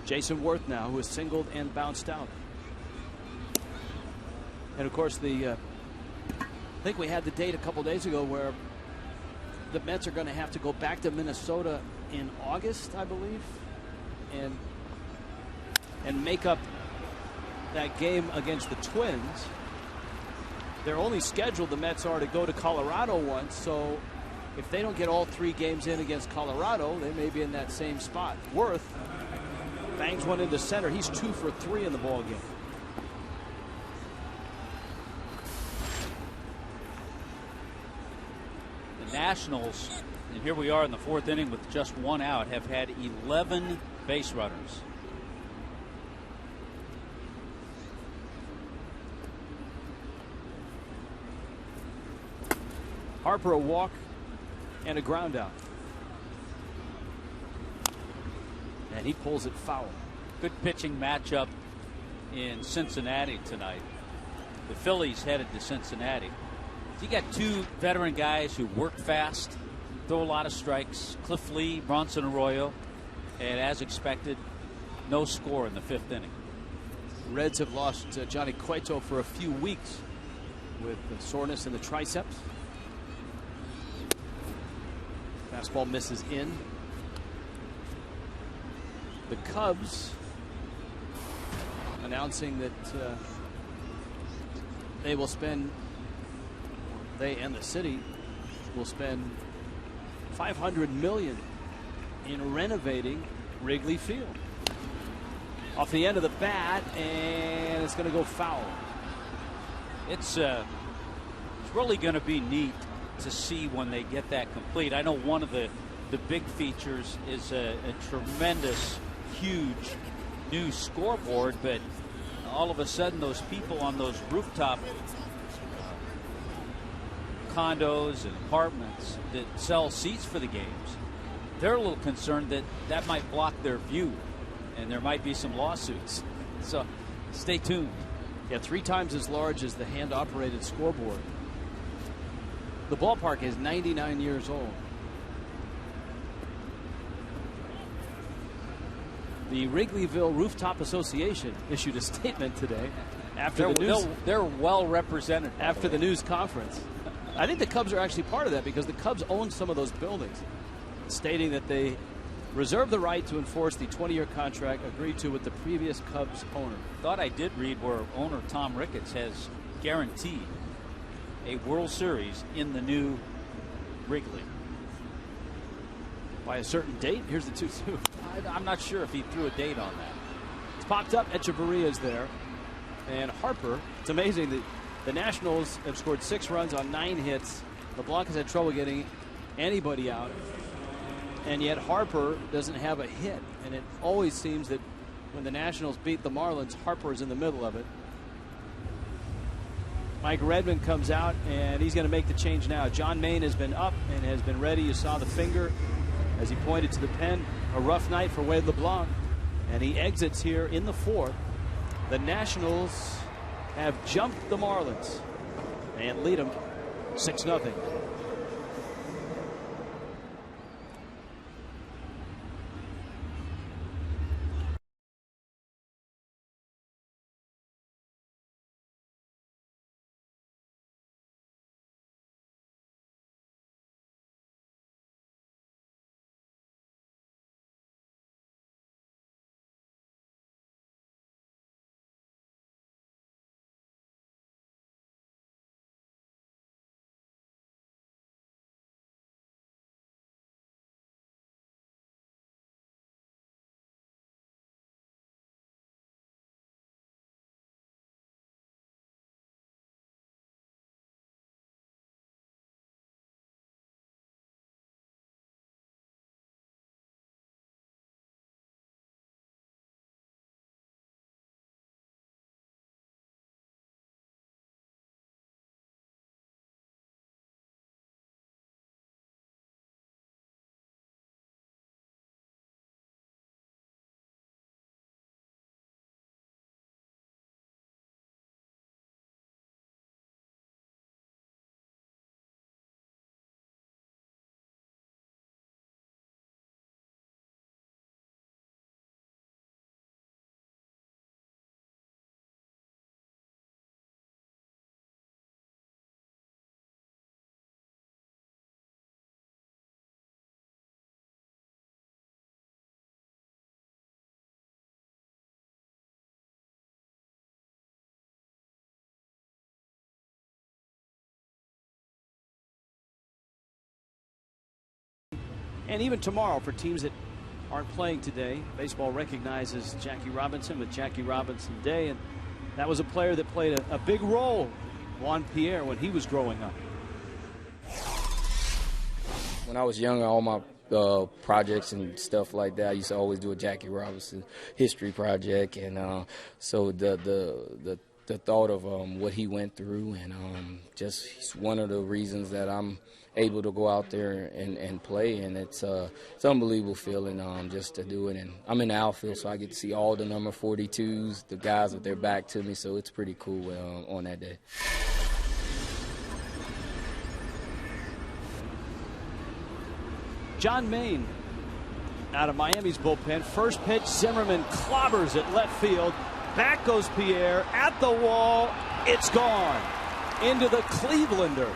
Jason Worth now, who is singled and bounced out. And of course, I think we had the date a couple days ago where the Mets are going to have to go back to Minnesota in August, I believe, and make up that game against the Twins. They're only scheduled, the Mets are, to go to Colorado once, so if they don't get all 3 games in against Colorado, they may be in that same spot. Worth bangs one into center. He's 2 for 3 in the ball game. The Nationals, and here we are in the 4th inning with just 1 out, have had 11 base runners. Harper a walk and a ground out. And he pulls it foul. Good pitching matchup in Cincinnati tonight. The Phillies headed to Cincinnati. You got 2 veteran guys who work fast, throw a lot of strikes. Cliff Lee, Bronson Arroyo, and as expected, no score in the 5th inning. Reds have lost Johnny Cueto for a few weeks with the soreness in the triceps. Fastball misses in. The Cubs announcing that they will spend, they and the city will spend $500 million in renovating Wrigley Field. Off the end of the bat, and it's going to go foul. It's really going to be neat to see when they get that complete. I know one of the big features is a tremendous, huge new scoreboard, but all of a sudden those people on those rooftop condos and apartments that sell seats for the games, they're a little concerned that that might block their view, and there might be some lawsuits. So stay tuned. Yeah, 3 times as large as the hand-operated scoreboard. The ballpark is 99 years old. The Wrigleyville Rooftop Association issued a statement today after the news. They're well represented after the news conference. I think the Cubs are actually part of that because the Cubs own some of those buildings, stating that they reserve the right to enforce the 20-year contract agreed to with the previous Cubs owner. Thought I did read where owner Tom Ricketts has guaranteed a World Series in the new Wrigley. By a certain date? Here's the 2-2. I'm not sure if he threw a date on that. It's popped up. Echeverria's there. And Harper, it's amazing that the Nationals have scored 6 runs on 9 hits. LeBlanc has had trouble getting anybody out. And yet Harper doesn't have a hit. And it always seems that when the Nationals beat the Marlins, Harper is in the middle of it. Mike Redmond comes out, and he's going to make the change now. John Maine has been up and has been ready. You saw the finger as he pointed to the pen. A rough night for Wade LeBlanc. And he exits here in the 4th. The Nationals have jumped the Marlins and lead them 6-0. And even tomorrow for teams that aren't playing today, baseball recognizes Jackie Robinson with Jackie Robinson Day. And that was a player that played a big role, Juan Pierre, when he was growing up. When I was younger, all my projects and stuff like that, I used to always do a Jackie Robinson history project. And so the thought of what he went through and just he's one of the reasons that I'm able to go out there and play, and it's an unbelievable feeling just to do it. And I'm in the outfield, so I get to see all the number 42s, the guys with their back to me, so it's pretty cool on that day. John Maine out of Miami's bullpen. First pitch, Zimmerman clobbers at left field. Back goes Pierre at the wall. It's gone into the Clevelander.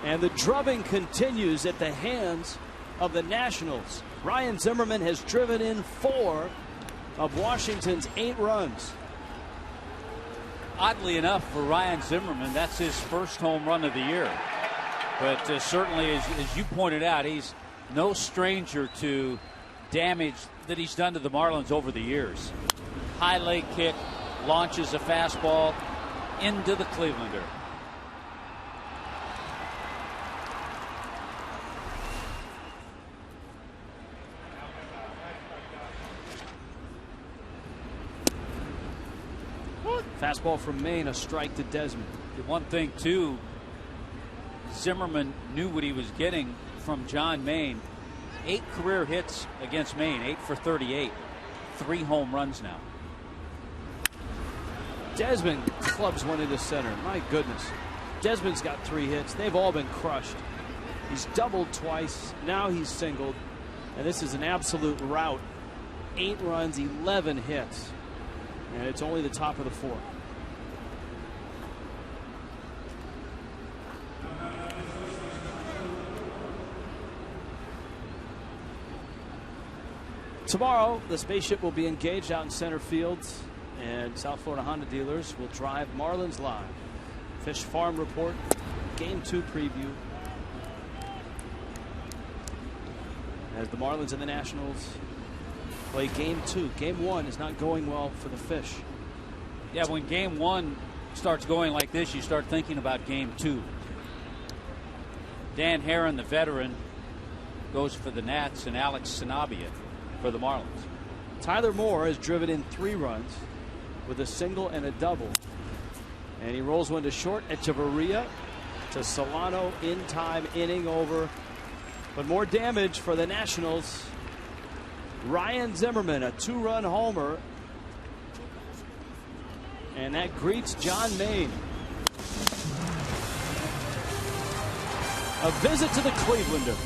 And the drubbing continues at the hands of the Nationals. Ryan Zimmerman has driven in 4 of Washington's 8 runs. Oddly enough, for Ryan Zimmerman, that's his first home run of the year. But certainly, as you pointed out, he's no stranger to damage that he's done to the Marlins over the years. High leg kick, launches a fastball into the Clevelander. Fastball from Maine, a strike to Desmond. The one thing, too, Zimmerman knew what he was getting from John Maine. 8 career hits against Maine, 8 for 38. 3 home runs now. Desmond clubs one into center. My goodness. Desmond's got 3 hits. They've all been crushed. He's doubled twice. Now he's singled. And this is an absolute rout. 8 runs, 11 hits. And it's only the top of the 4th. Tomorrow, the spaceship will be engaged out in center field, and South Florida Honda dealers will drive Marlins live. Fish Farm Report, Game 2 preview. As the Marlins and the Nationals play Game 2. Game 1 is not going well for the Fish. Yeah, when Game 1 starts going like this, you start thinking about Game 2. Dan Herron, the veteran, goes for the Nats, and Alex Sanabia for the Marlins. Tyler Moore has driven in 3 runs with a single and a double. And he rolls one to short. Echeverria to Solano in time, inning over. But more damage for the Nationals. Ryan Zimmerman, a 2-run homer. And that greets John Maine. A visit to the Clevelander.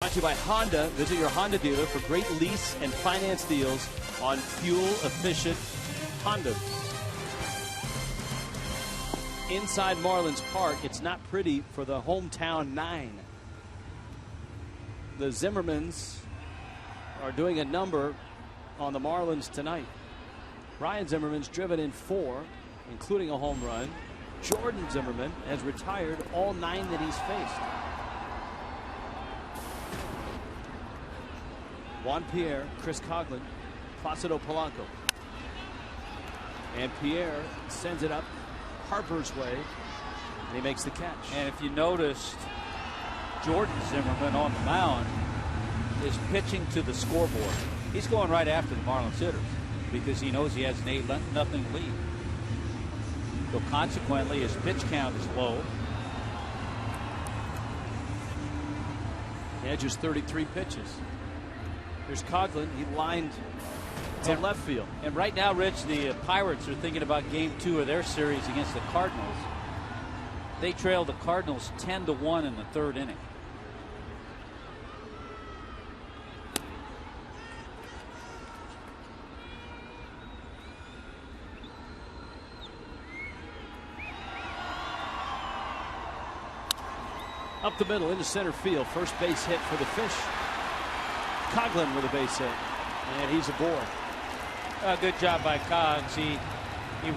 Brought to you by Honda. Visit your Honda dealer for great lease and finance deals on fuel-efficient Hondas. Inside Marlins Park, it's not pretty for the hometown 9. The Zimmermans are doing a number on the Marlins tonight. Ryan Zimmerman's driven in 4, including a home run. Jordan Zimmerman has retired all 9 that he's faced. Juan Pierre, Chris Coghlan, Placido Polanco. And Pierre sends it up Harper's way, and he makes the catch. And if you noticed, Jordan Zimmerman on the mound is pitching to the scoreboard. He's going right after the Marlins hitters because he knows he has an 8-0 lead. So consequently, his pitch count is low. He edges 33 pitches. Here's Coghlan. He lined to left field. And right now, Rich, the Pirates are thinking about Game 2 of their series against the Cardinals. They trailed the Cardinals 10-1 in the 3rd inning. Up the middle into center field. First base hit for the Fish. Coghlan with a base hit. And he's aboard. Good job by Cogs. He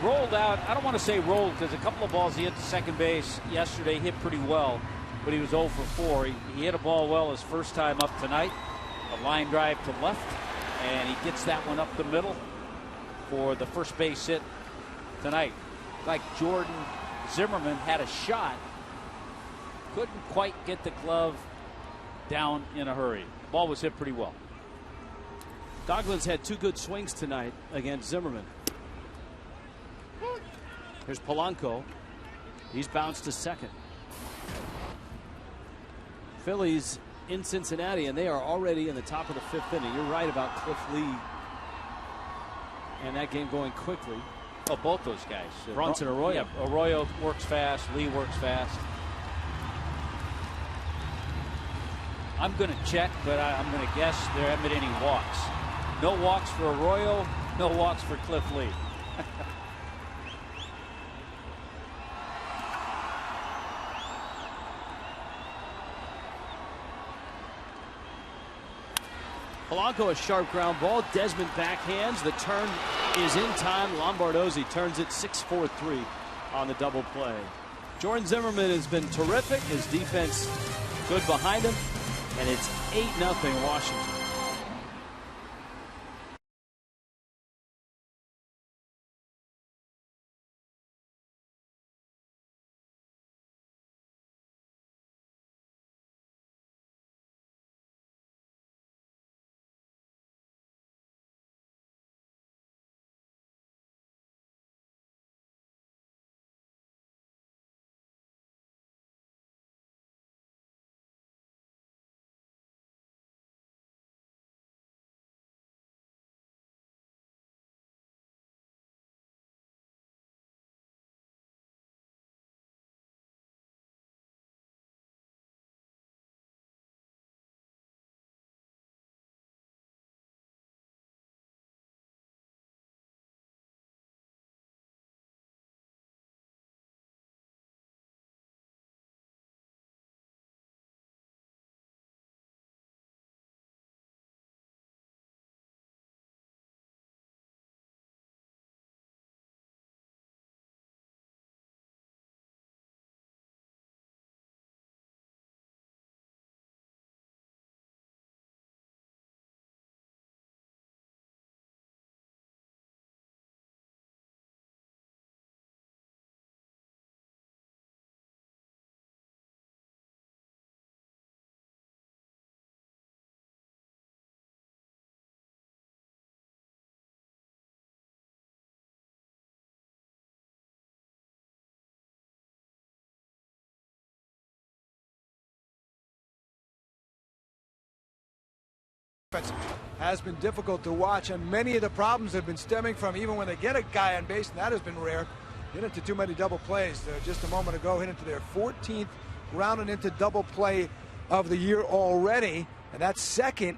rolled out. I don't want to say rolled because a couple of balls he hit to second base yesterday hit pretty well, but he was 0 for 4. He hit a ball well his first time up tonight. A line drive to left, and he gets that one up the middle for the first base hit tonight. Like Jordan Zimmerman had a shot. Couldn't quite get the glove down in a hurry. The ball was hit pretty well. Coghlan's had 2 good swings tonight against Zimmerman. Here's Polanco. He's bounced to second. Phillies in Cincinnati, and they are already in the top of the 5th inning. You're right about Cliff Lee and that game going quickly. Oh, both those guys. Bronson Arroyo. Yeah, Arroyo works fast. Lee works fast. I'm going to check, but I'm going to guess there haven't been any walks. No walks for Arroyo, no walks for Cliff Lee. Polanco, a sharp ground ball. Desmond backhands. The turn is in time. Lombardozzi turns it 6-4-3 on the double play. Jordan Zimmerman has been terrific. His defense good behind him. And it's 8-0 Washington. Has been difficult to watch, and many of the problems have been stemming from even when they get a guy on base, and that has been rare. Hit into too many double plays. Just a moment ago, hit into their 14th grounded into double play of the year already, and that's second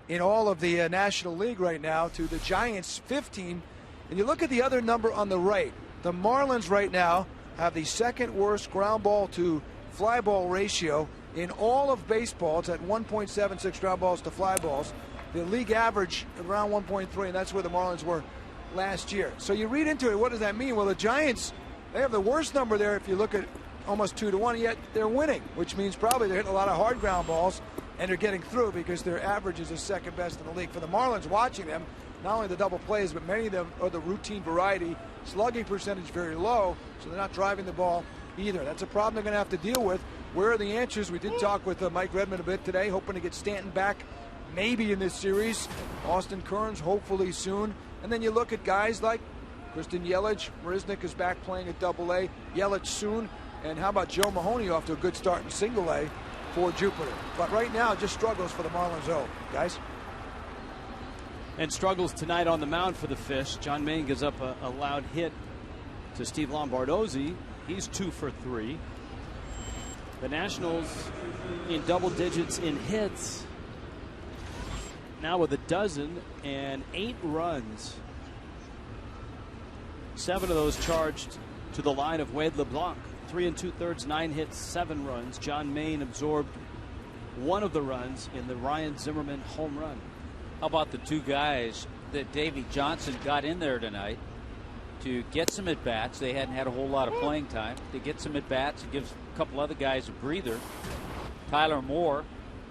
in all of the National League right now to the Giants' 15. And you look at the other number on the right. The Marlins right now have the second worst ground ball to fly ball ratio in all of baseball. It's at 1.76 ground balls to fly balls. The league average around 1.3, and that's where the Marlins were last year. So you read into it, what does that mean? Well, the Giants, they have the worst number there if you look at almost 2-1, yet they're winning, which means probably they're hitting a lot of hard ground balls and they're getting through because their average is the second best in the league. For the Marlins, watching them, not only the double plays, but many of them are the routine variety. Slugging percentage very low, so they're not driving the ball either. That's a problem they're going to have to deal with. Where are the answers? We did talk with Mike Redmond a bit today, hoping to get Stanton back maybe in this series. Austin Kearns hopefully soon. And then you look at guys like Christian Yelich. Marisnick is back playing at Double-A. Yelich soon. And how about Joe Mahoney off to a good start in Single-A for Jupiter. But right now, just struggles for the Marlins, guys. And struggles tonight on the mound for the Fish. John Maine gives up a loud hit to Steve Lombardozzi. He's 2 for 3. The Nationals in double digits in hits. Now with a dozen and 8 runs. 7 of those charged to the line of Wade LeBlanc. 3 2/3, 9 hits, 7 runs. John Maine absorbed 1 of the runs in the Ryan Zimmerman home run. How about the 2 guys that Davey Johnson got in there tonight to get some at-bats? They hadn't had a whole lot of playing time. To get some at-bats and gives a couple other guys a breather. Tyler Moore,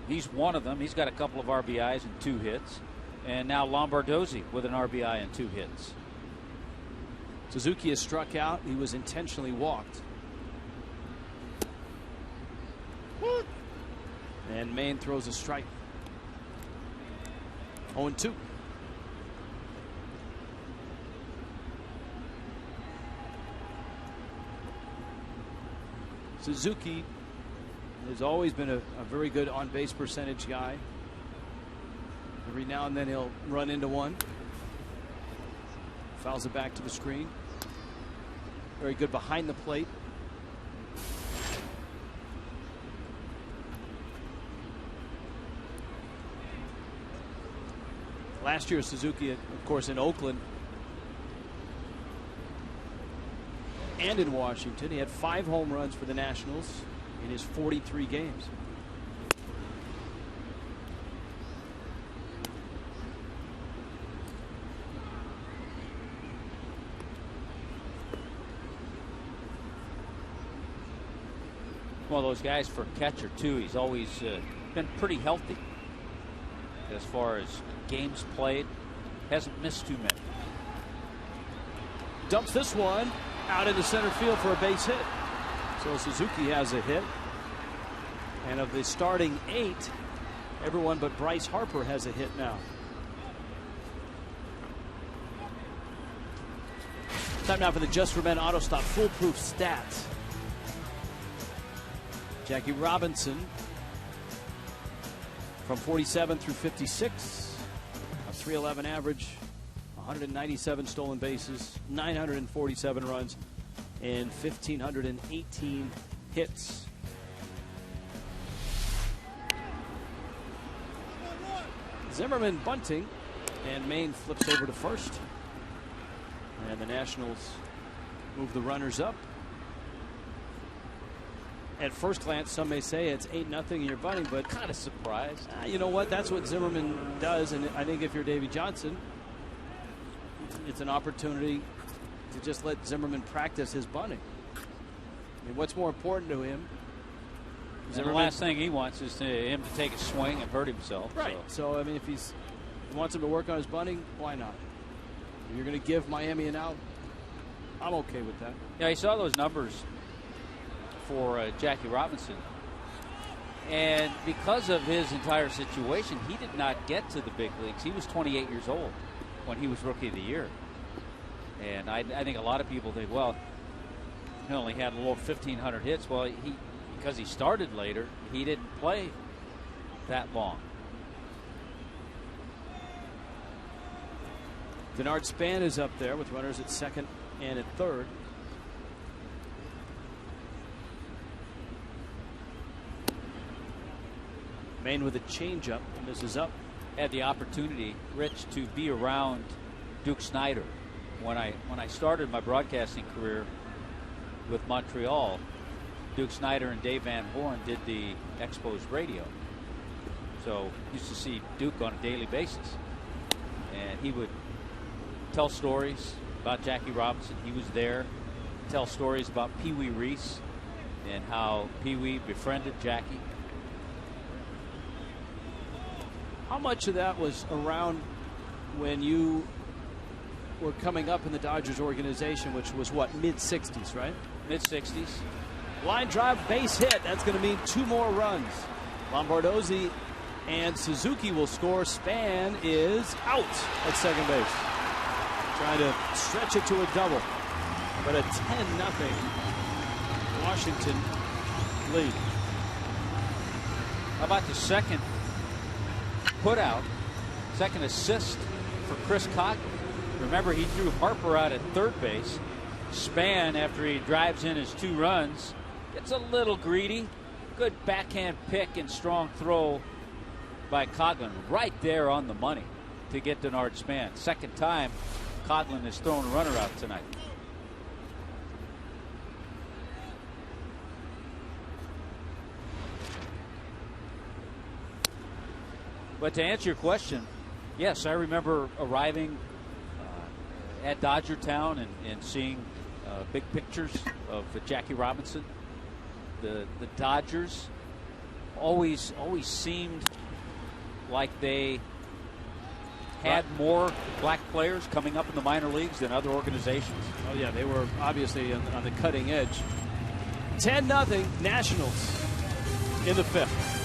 he's one of them. He's got a couple of RBIs and 2 hits. And now Lombardozzi with an RBI and 2 hits. Suzuki has struck out. He was intentionally walked. And Maine throws a strike. 0-2. Suzuki has always been a very good on-base percentage guy. Every now and then he'll run into one. Fouls it back to the screen. Very good behind the plate. Last year, Suzuki, of course, in Oakland and in Washington, he had 5 home runs for the Nationals in his 43 games. One of those guys for catcher, too. He's always been pretty healthy as far as games played. Hasn't missed too many. Dumps this one out into center field for a base hit. So Suzuki has a hit. And of the starting 8, everyone but Bryce Harper has a hit now. Time now for the Just for Men Auto Stop Foolproof Stats. Jackie Robinson from 47 through 56, a 311 average, 197 stolen bases, 947 runs, and 1,518 hits. Zimmerman bunting, and Maine flips over to first. And the Nationals move the runners up. At first glance, some may say it's 8-0 and you're bunting, but kind of surprised. You know what? That's what Zimmerman does, and I think if you're Davey Johnson, it's an opportunity to just let Zimmerman practice his bunting. I mean, what's more important to him? The last thing he wants is him to take a swing and hurt himself. Right. So I mean, if he wants him to work on his bunting, why not? If you're going to give Miami an out, I'm okay with that. Yeah, he saw those numbers for Jackie Robinson, and because of his entire situation, he did not get to the big leagues. He was 28 years old when he was Rookie of the Year, and I think a lot of people think, well, he only had a little 1,500 hits. Well, because he started later, he didn't play that long. Denard Span is up there with runners at second and at third. Maine with a changeup, and this is up. Had the opportunity, Rich, to be around Duke Snider. When I started my broadcasting career with Montreal, Duke Snider and Dave Van Horn did the Expos radio. So used to see Duke on a daily basis. And he would tell stories about Jackie Robinson. He was there. Tell stories about Pee Wee Reese and how Pee Wee befriended Jackie. How much of that was around when you were coming up in the Dodgers organization, which was what, mid-60s, right? Mid-60s. Line drive, base hit. That's going to mean 2 more runs. Lombardozzi and Suzuki will score. Span is out at second base. Trying to stretch it to a double. But a 10-0 Washington lead. How about the second put out, second assist for Chris Coglin? Remember, he threw Harper out at third base. Span, after he drives in his 2 runs, gets a little greedy. Good backhand pick and strong throw by Coglin right there on the money to get Denard Span. Second time Coglin has thrown a runner out tonight. But to answer your question, yes, I remember arriving at Dodger Town and seeing big pictures of Jackie Robinson. The Dodgers always seemed like they had more black players coming up in the minor leagues than other organizations. Oh, yeah, they were obviously on the cutting edge. 10-0 Nationals in the 5th.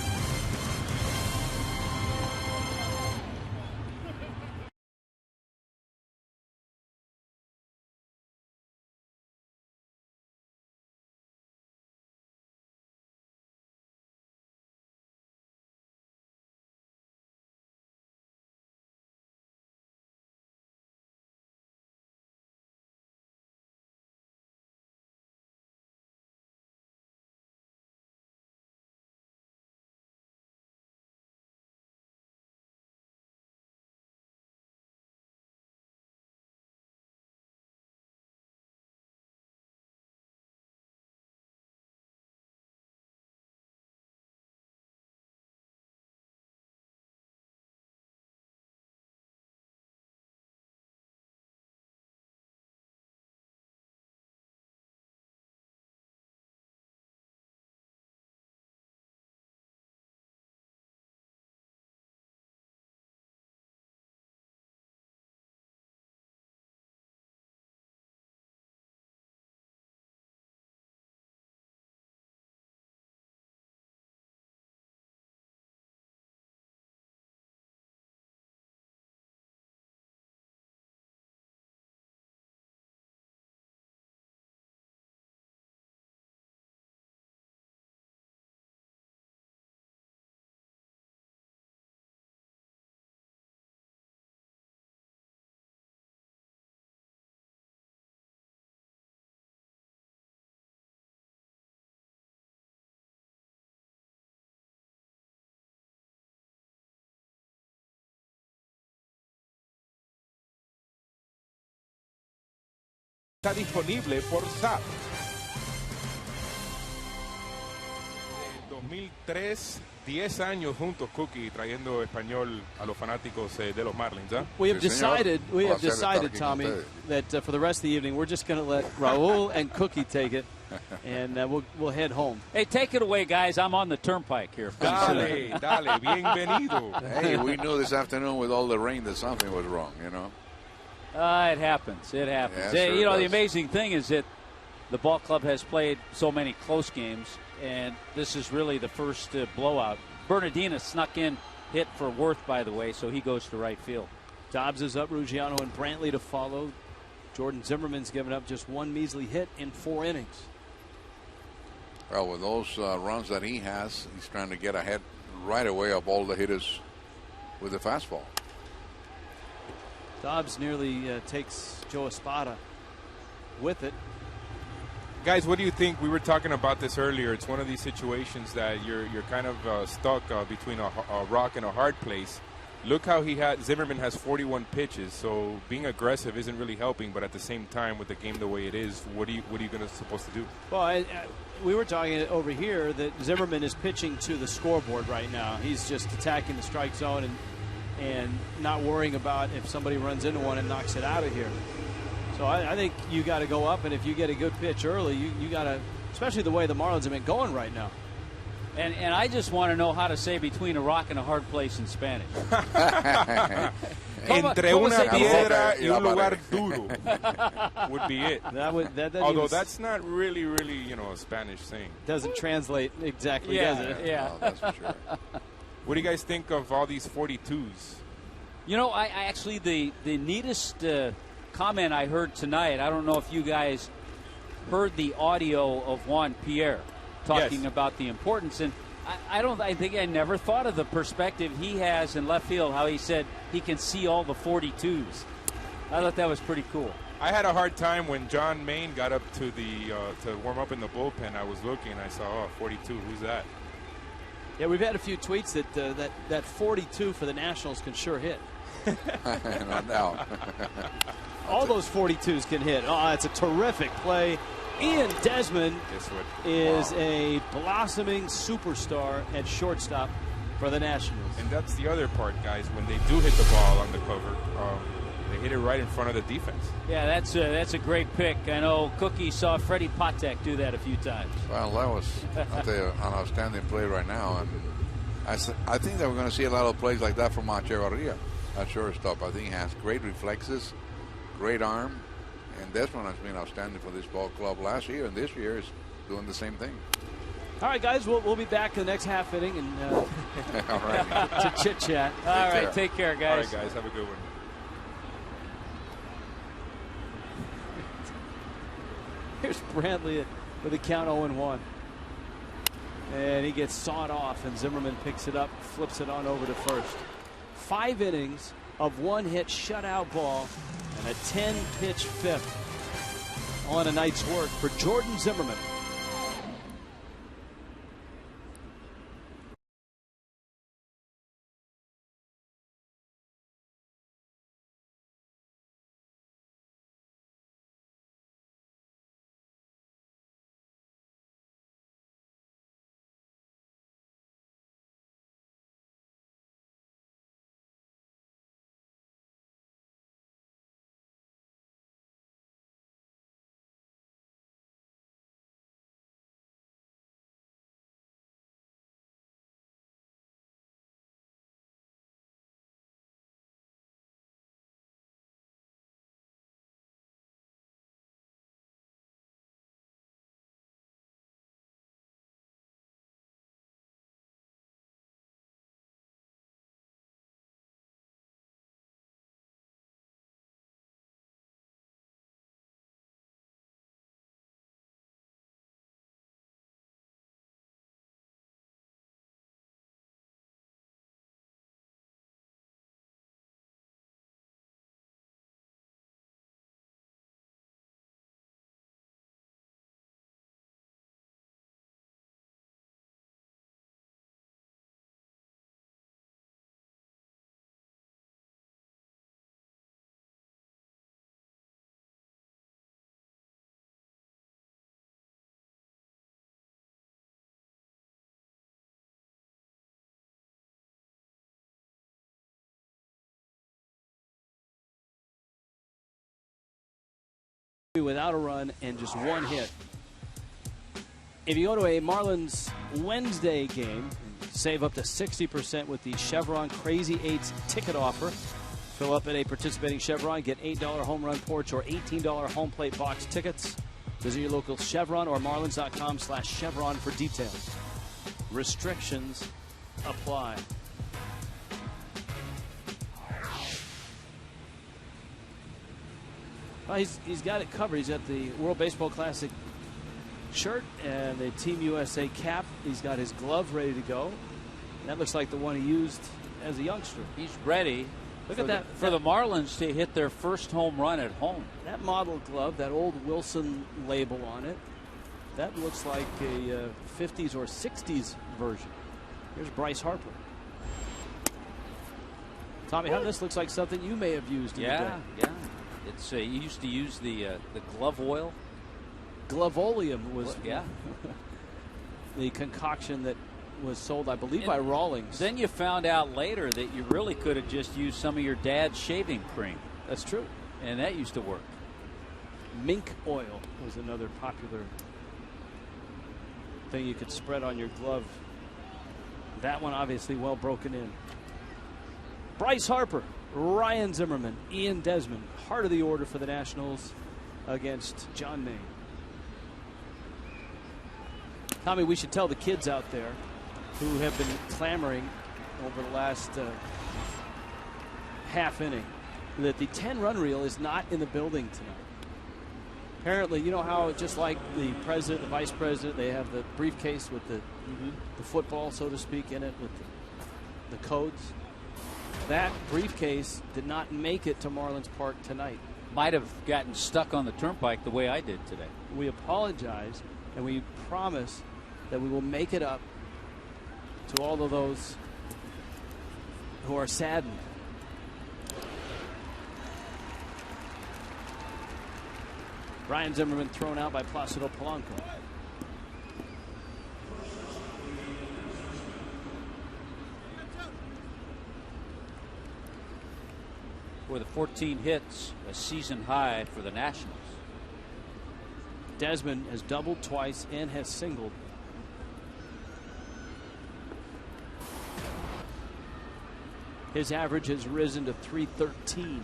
Está disponible por Zap. 2003, 10 años juntos, Cookie, trayendo español a los fanáticos de los Marlins. ¿Eh? We have decided, Tommy, that for the rest of the evening, we're just going to let Raul and Cookie take it, and we'll head home. Hey, take it away, guys. I'm on the turnpike here. Dale, bienvenido. Hey, we knew this afternoon with all the rain that something was wrong, you know. It happens. It happens. Yeah, sure the amazing thing is that the ball club has played so many close games, and this is really the first blowout. Bernardina snuck in, hit for Worth, by the way, so he goes to right field. Dobbs is up, Ruggiano and Brantley to follow. Jordan Zimmerman's given up just one measly hit in 4 innings. Well, with those runs that he has, he's trying to get ahead right away of all the hitters with the fastball. Dobbs nearly takes Joe Espada with it. Guys, what do you think? We were talking about this earlier. It's one of these situations that you're kind of stuck between a rock and a hard place. Look how Zimmerman has 41 pitches, so being aggressive isn't really helping. But at the same time, with the game the way it is, what are you supposed to do? Well, we were talking over here that Zimmerman is pitching to the scoreboard right now. He's just attacking the strike zone and not worrying about if somebody runs into one and knocks it out of here. So I think you got to go up, and if you get a good pitch early, you got to, especially the way the Marlins have been going right now. And I just want to know how to say between a rock and a hard place in Spanish. Entre una piedra y un lugar duro would be it. Although that's not really, a Spanish thing. Doesn't translate exactly, does it? Yeah. No, that's for sure. What do you guys think of all these 42s? I actually, the neatest comment I heard tonight, I don't know if you guys heard the audio of Juan Pierre talking about the importance, and I think I never thought of the perspective he has in left field, how he said he can see all the 42s. I thought that was pretty cool. I had a hard time when John Maine got up to to warm up in the bullpen. I was looking, I saw 42. Who's that? Yeah, we've had a few tweets that 42 for the Nationals can sure hit. No doubt. All those 42s can hit. Oh, that's a terrific play. Ian Desmond is a blossoming superstar at shortstop for the Nationals. And that's the other part, guys. When they do hit the ball on the cover, they hit it right in front of the defense. Yeah, that's a great pick. I know Cookie saw Freddie Patek do that a few times. Well, that was, I'll tell you, an outstanding play right now. And I think that we're going to see a lot of plays like that from Echevarria at shortstop. I think he has great reflexes, great arm. And Desmond has been outstanding for this ball club last year, and this year is doing the same thing. All right, guys, we'll be back in the next half inning and all right. to chit chat. All right, take care, guys. All right, guys, have a good one. Here's Brantley with a count 0-1, and he gets sawed off, and Zimmerman picks it up, flips it on over to first. 5 innings of 1-hit shutout ball and a 10-pitch fifth on a night's work for Jordan Zimmerman. without a run and just one hit. If you go to a Marlins Wednesday game, save up to 60% with the Chevron Crazy 8s ticket offer. Fill up at a participating Chevron, get $8 home run porch or $18 home plate box tickets. Visit your local Chevron or marlins.com/Chevron for details. Restrictions apply. Well, he's got it covered. He's got the World Baseball Classic shirt and the Team USA cap. He's got his glove ready to go. And that looks like the one he used as a youngster. He's ready. Look at that. For the Marlins to hit their first home run at home. That model glove, that old Wilson label on it, that looks like a 50s or 60s version. Here's Bryce Harper. Tommy, how this looks like something you may have used in the day. Yeah. It's you used to use the glove oil. Glovoleum was the concoction that was sold, I believe, by Rawlings. Then you found out later that you really could have just used some of your dad's shaving cream. That's true. And that used to work. Mink oil was another popular thing you could spread on your glove. That one obviously well broken in. Bryce Harper, Ryan Zimmerman, Ian Desmond, heart of the order for the Nationals against John Maine. Tommy, we should tell the kids out there who have been clamoring over the last half inning that the 10-run reel is not in the building tonight. Apparently, you know how just like the president, the vice president, they have the briefcase with the football, so to speak, in it with the codes. That briefcase did not make it to Marlins Park tonight. Might have gotten stuck on the turnpike the way I did today. We apologize, and we promise that we will make it up to all of those who are saddened. Ryan Zimmerman thrown out by Placido Polanco. With 14 hits, a season high for the Nationals. Desmond has doubled twice and has singled. His average has risen to .313.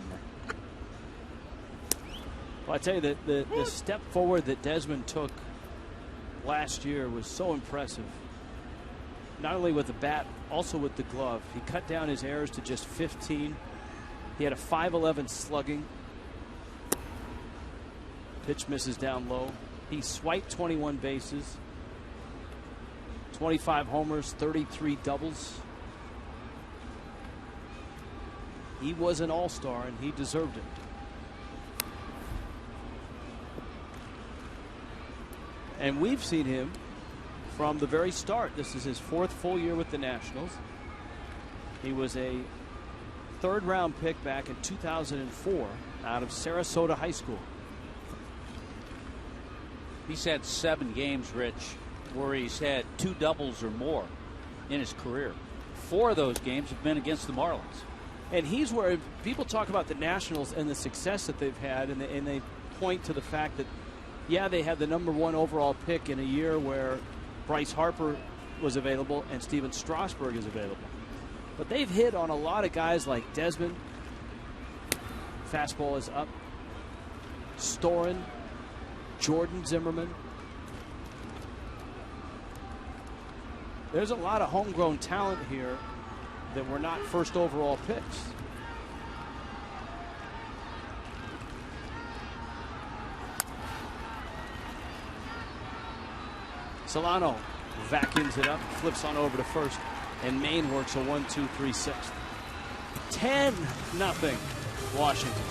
Well, I tell you that the step forward that Desmond took last year was so impressive. Not only with the bat, also with the glove. He cut down his errors to just 15. He had a .511 slugging. Pitch misses down low. He swiped 21 bases, 25 homers, 33 doubles. He was an all-star, and he deserved it. And we've seen him from the very start. This is his 4th full year with the Nationals. He was a 3rd-round pick back in 2004 out of Sarasota High School. He's had 7 games, Rich, where he's had 2 doubles or more in his career. 4 of those games have been against the Marlins. And he's where people talk about the Nationals and the success that they've had, and they point to the fact that, yeah, they had the #1 overall pick in a year where Bryce Harper was available and Steven Strasburg is available. But they've hit on a lot of guys like Desmond. Fastball is up. Storen, Jordan Zimmerman. There's a lot of homegrown talent here that were not first overall picks. Solano vacuums it up, flips on over to first, and Maine works a 1-2-3-6. 10-0 Washington.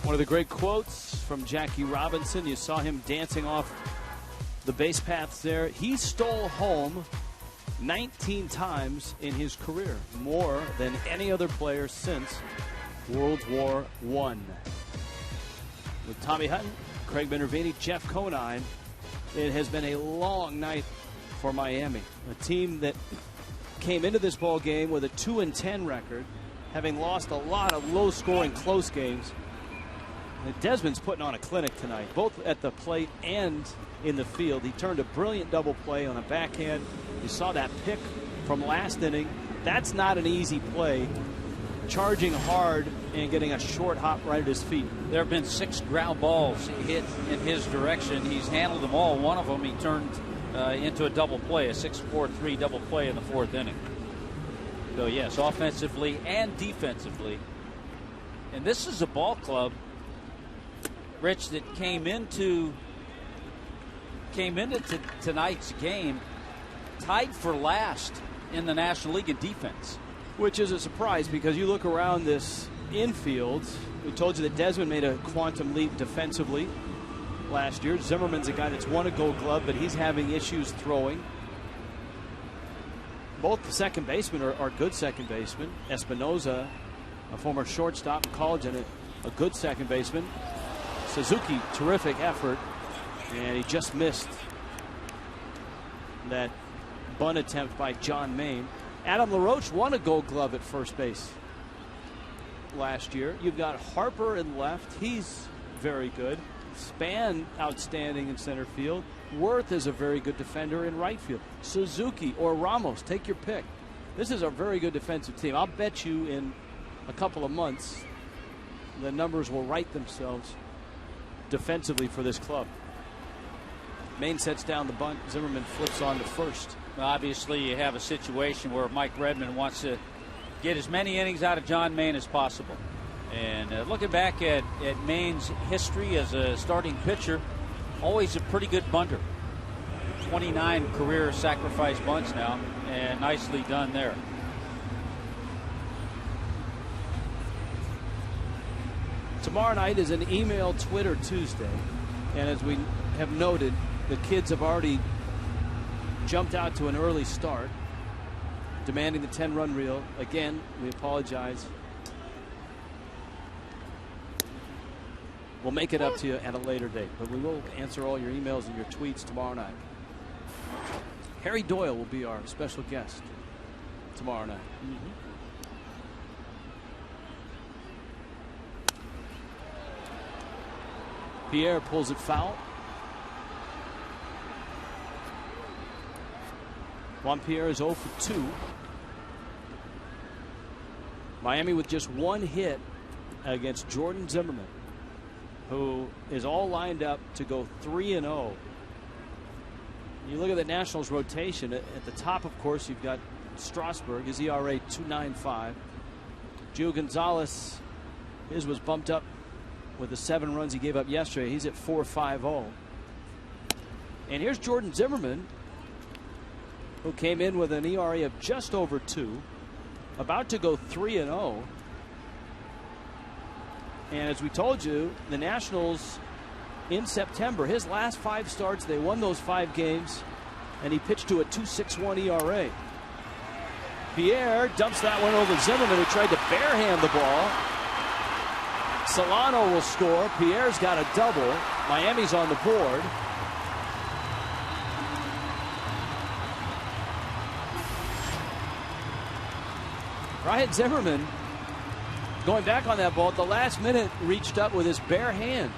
One of the great quotes from Jackie Robinson. You saw him dancing off the base paths there. He stole home 19 times in his career, more than any other player since World War I. With Tommy Hutton, Craig Minervini, Jeff Conine, it has been a long night for Miami. A team that came into this ball game with a 2-10 record, having lost a lot of low-scoring close games. And Desmond's putting on a clinic tonight, both at the plate and in the field. He turned a brilliant double play on a backhand. You saw that pick from last inning. That's not an easy play. Charging hard and getting a short hop right at his feet. There have been 6 ground balls hit in his direction. He's handled them all. One of them he turned into a double play, a 6-4-3 double play in the 4th inning. So, yes, offensively and defensively. And this is a ball club, Rich, that came into tonight's game tied for last in the National League in defense. Which is a surprise because you look around this infield. We told you that Desmond made a quantum leap defensively last year. Zimmerman's a guy that's won a Gold Glove, but he's having issues throwing. Both the second basemen are good second basemen. Espinoza, a former shortstop in college, and a good second baseman. Suzuki, terrific effort, and he just missed that bunt attempt by John Mayne. Adam LaRoche won a Gold Glove at first base last year. You've got Harper in left. He's very good. Span, outstanding in center field. Worth is a very good defender in right field. Suzuki or Ramos, take your pick. This is a very good defensive team. I'll bet you in a couple of months the numbers will right themselves defensively for this club. Mayne sets down the bunt. Zimmerman flips on to first. Well, obviously, you have a situation where Mike Redmond wants to get as many innings out of John Mayne as possible. And looking back at Mayne's history as a starting pitcher, always a pretty good bunter. 29 career sacrifice bunts now, and nicely done there. Tomorrow night is an email Twitter Tuesday, and as we have noted, the kids have already jumped out to an early start, demanding the 10-run reel. Again, we apologize. We'll make it up to you at a later date, but we will answer all your emails and your tweets tomorrow night. Harry Doyle will be our special guest tomorrow night. Pierre pulls it foul. Juan Pierre is 0 for 2. Miami with just one hit against Jordan Zimmerman, who is all lined up to go 3-0. You look at the Nationals rotation. At the top, of course, you've got Strasburg, his ERA 2.95. Gio Gonzalez, his was bumped up with the 7 runs he gave up yesterday. He's at 4.50. And here's Jordan Zimmerman, who came in with an ERA of just over 2, about to go 3-0. And as we told you, the Nationals in September, his last 5 starts, they won those 5 games, and he pitched to a 2.61 ERA. Pierre dumps that one over Zimmerman, who tried to barehand the ball. Solano will score. Pierre's got a double. Miami's on the board. Ryan Zimmerman, going back on that ball at the last minute, reached up with his bare hand.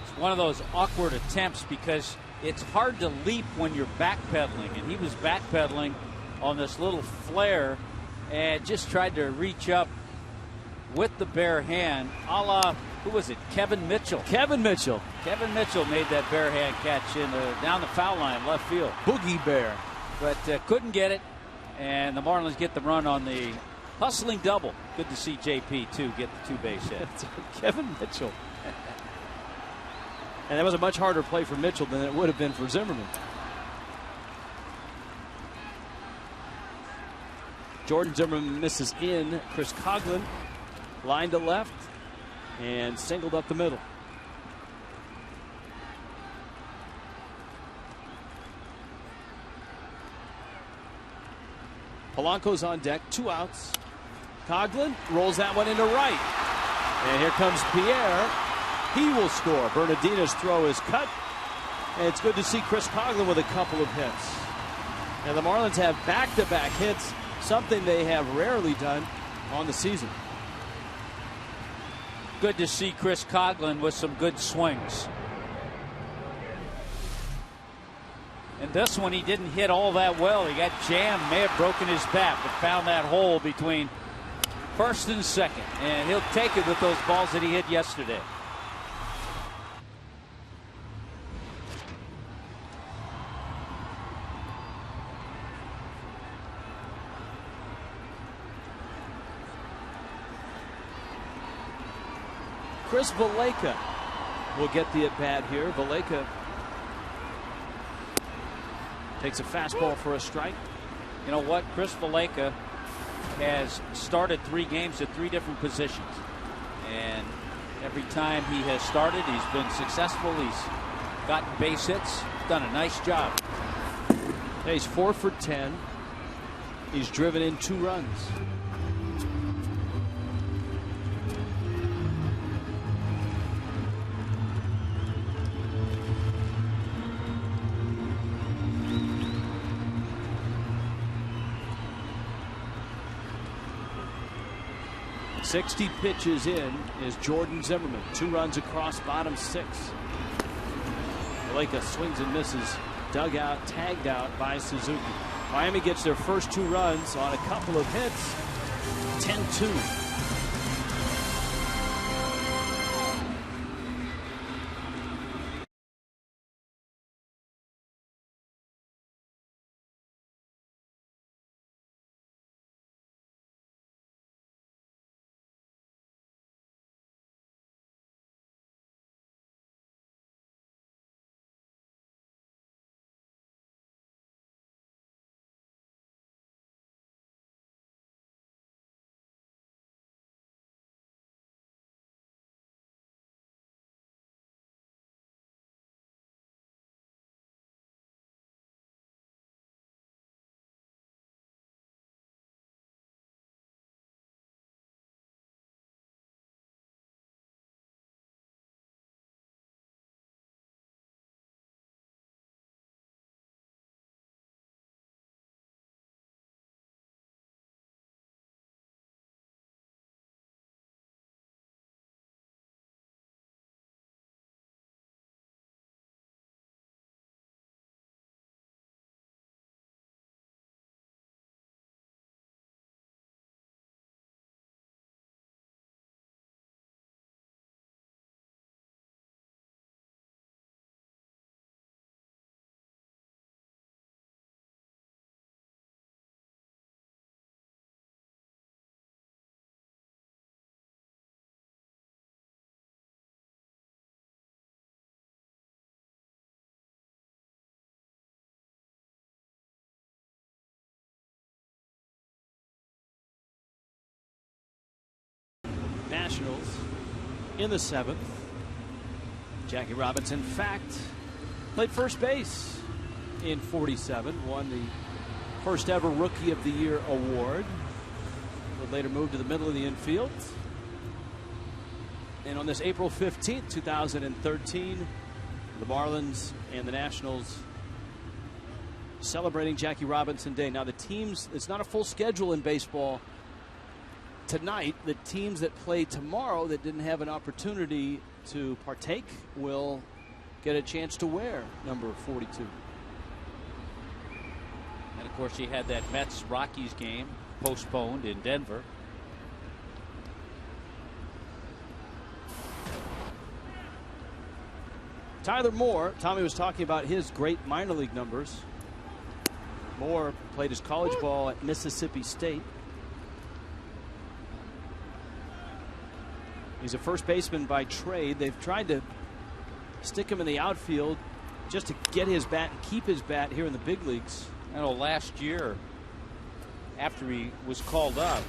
It's one of those awkward attempts because it's hard to leap when you're backpedaling, and he was backpedaling on this little flare and just tried to reach up with the bare hand, a la, who was it, Kevin Mitchell. Kevin Mitchell made that bare hand catch in down the foul line, left field. Boogie Bear. But couldn't get it, and the Marlins get the run on the hustling double. Good to see JP, too, get the 2-base hit. Kevin Mitchell. And that was a much harder play for Mitchell than it would have been for Zimmerman. Jordan Zimmerman misses in. Chris Coughlin line to left, and singled up the middle. Polanco's on deck, 2 outs. Coghlan rolls that one into right. And here comes Pierre. He will score. Bernardina's throw is cut. And it's good to see Chris Coghlan with a couple of hits. And the Marlins have back-to-back hits, something they have rarely done on the season. Good to see Chris Coghlan with some good swings. And this one he didn't hit all that well. He got jammed, may have broken his bat, but found that hole between first and second. And he'll take it with those balls that he hit yesterday. Chris Valaika will get the at-bat here. Valaika takes a fastball for a strike. You know what? Chris Valaika has started 3 games at 3 different positions. And every time he has started, he's been successful. He's gotten base hits, done a nice job. He's 4 for 10. He's driven in 2 runs. "60 pitches in is Jordan Zimmerman. 2 runs across, bottom 6. Valaika swings and misses. Dug out, tagged out by Suzuki. Miami gets their first 2 runs on a couple of hits. 10-2. Nationals in the 7th. Jackie Robinson, in fact, played first base in 47, won the first ever Rookie of the Year award. Would later move to the middle of the infield. And on this April 15th, 2013, the Marlins and the Nationals celebrating Jackie Robinson Day. Now the teams, it's not a full schedule in baseball. Tonight, the teams that play tomorrow that didn't have an opportunity to partake will get a chance to wear number 42. And of course, you had that Mets-Rockies game postponed in Denver. Tyler Moore, Tommy was talking about his great minor league numbers. Moore played his college ball at Mississippi State. He's a first baseman by trade. They've tried to stick him in the outfield just to get his bat and keep his bat here in the big leagues. I know last year, after he was called up,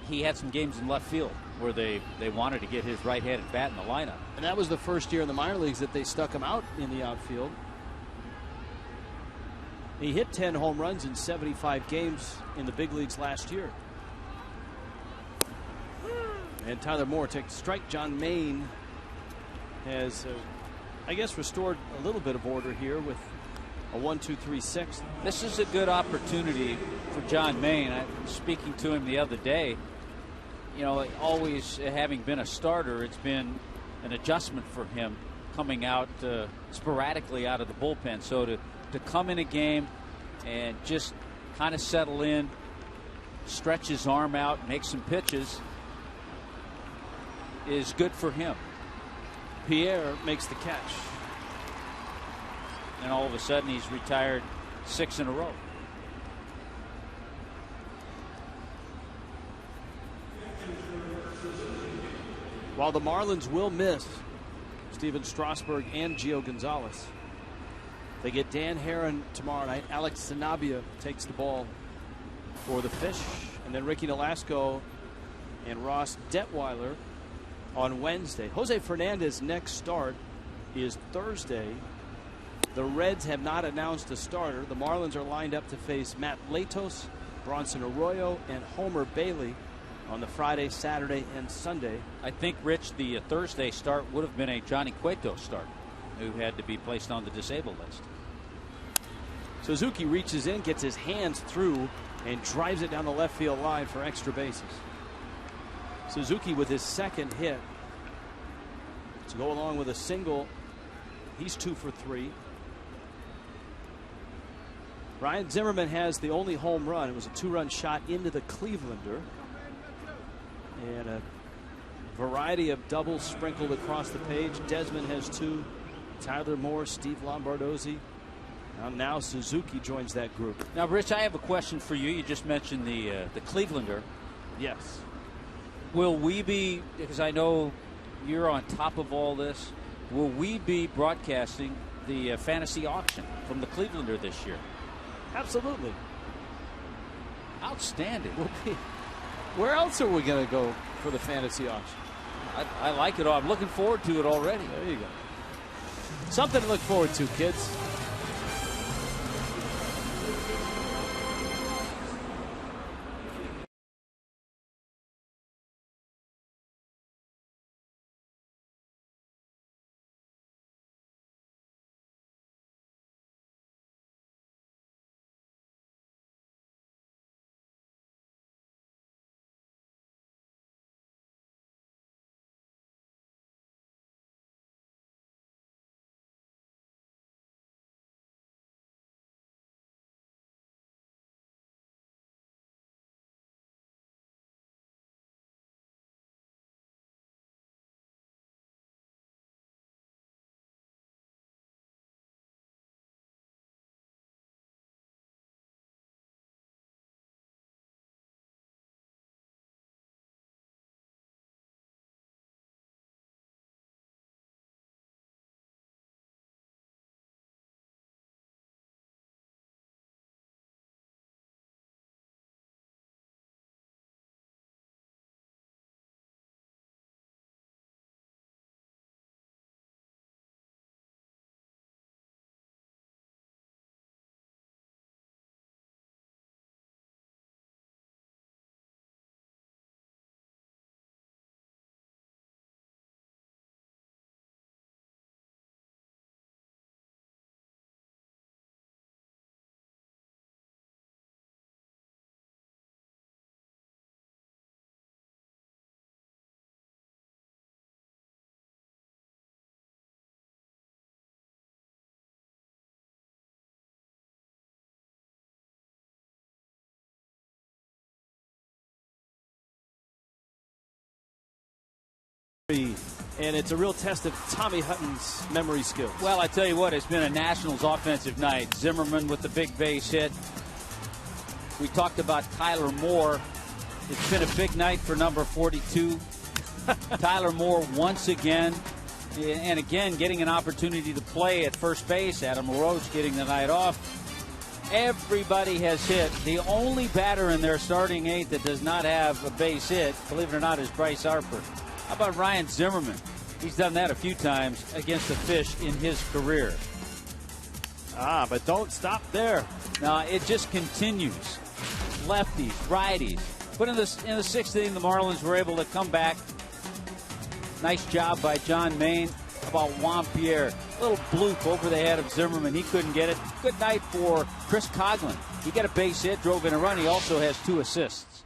he had some games in left field. where they wanted to get his right-handed bat in the lineup. And that was the first year in the minor leagues that they stuck him out in the outfield. He hit 10 home runs in 75 games in the big leagues last year. And Tyler Moore takes a strike. John Maine has, I guess, restored a little bit of order here with a 1-2-3-6. This is a good opportunity for John Maine. I was speaking to him the other day. You know, always having been a starter, it's been an adjustment for him coming out sporadically out of the bullpen. So to come in a game and just kind of settle in, stretch his arm out, make some pitches is good for him. Pierre makes the catch. And all of a sudden he's retired 6 in a row. While the Marlins will miss Steven Strasburg and Gio Gonzalez, they get Dan Herron tomorrow night. Alex Sanabia takes the ball for the Fish. And then Ricky Nolasco and Ross Detweiler on Wednesday. Jose Fernandez's next start is Thursday. The Reds have not announced a starter. The Marlins are lined up to face Matt Latos, Bronson Arroyo, and Homer Bailey on the Friday, Saturday, and Sunday. I think, Rich, the Thursday start would have been a Johnny Cueto start, who had to be placed on the disabled list. Suzuki reaches in, gets his hands through, and drives it down the left field line for extra bases. Suzuki with his second hit to go along with a single. He's 2 for 3. Ryan Zimmerman has the only home run. It was a 2-run shot into the Clevelander. And a variety of doubles sprinkled across the page. Desmond has 2. Tyler Moore, Steve Lombardozzi. Now Suzuki joins that group. Now, Rich, I have a question for you. You just mentioned the Clevelander. Yes. Will we be, because I know you're on top of all this, will we be broadcasting the fantasy auction from the Clevelander this year? Absolutely. Outstanding. Where else are we going to go for the fantasy auction? I like it all. I'm looking forward to it already. There you go. Something to look forward to, kids. And it's a real test of Tommy Hutton's memory skills. Well, I tell you what, it's been a Nationals offensive night. Zimmerman with the big base hit. We talked about Tyler Moore. It's been a big night for number 42. Tyler Moore once again, and again getting an opportunity to play at first base. Adam LaRoche getting the night off. Everybody has hit. The only batter in their starting 8 that does not have a base hit, believe it or not, is Bryce Harper. How about Ryan Zimmerman? He's done that a few times against the Fish in his career. But don't stop there. Now, it just continues. Lefties, righties. But in the 6th inning, the Marlins were able to come back. Nice job by John Maine. About Juan Pierre. A little bloop over the head of Zimmerman. He couldn't get it. Good night for Chris Coghlan. He got a base hit, drove in a run. He also has 2 assists.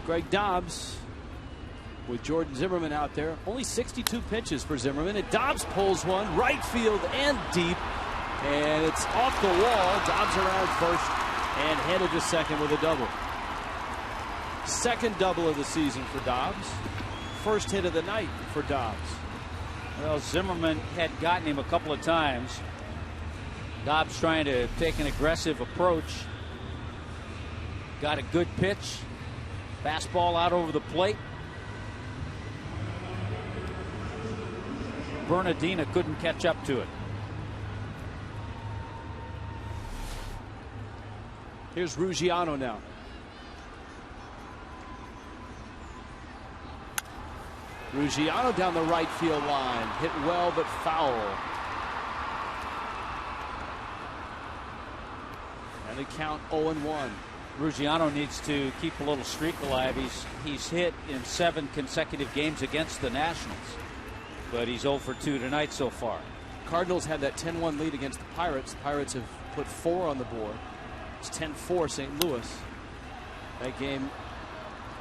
Greg Dobbs with Jordan Zimmerman out there. Only 62 pitches for Zimmerman. And Dobbs pulls one right field and deep. And it's off the wall. Dobbs around first and headed to second with a double. Second double of the season for Dobbs. First hit of the night for Dobbs. Well, Zimmerman had gotten him a couple of times. Dobbs trying to take an aggressive approach. Got a good pitch. Fastball out over the plate. Bernardina couldn't catch up to it. Here's Ruggiano now. Ruggiano down the right field line. Hit well but foul. And the count 0-1. Ruggiano needs to keep a little streak alive. He's hit in 7 consecutive games against the Nationals. But he's 0 for 2 tonight so far. Cardinals had that 10-1 lead against the Pirates. The Pirates have put 4 on the board. It's 10-4 St. Louis. That game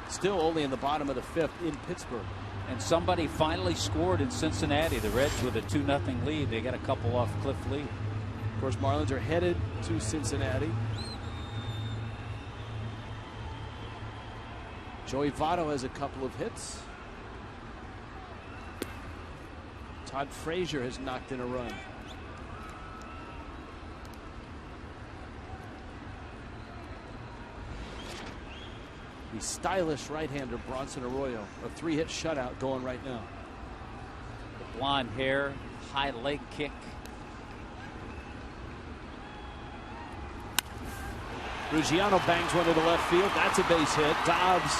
still only in the bottom of the 5th in Pittsburgh. And somebody finally scored in Cincinnati. The Reds with a 2-0 lead. They got a couple off Cliff Lee. Of course, Marlins are headed to Cincinnati. Joey Votto has a couple of hits. Todd Frazier has knocked in a run. The stylish right-hander Bronson Arroyo, a 3-hit shutout going right now. The blonde hair, high leg kick. Ruggiano bangs one to the left field. That's a base hit. Dobbs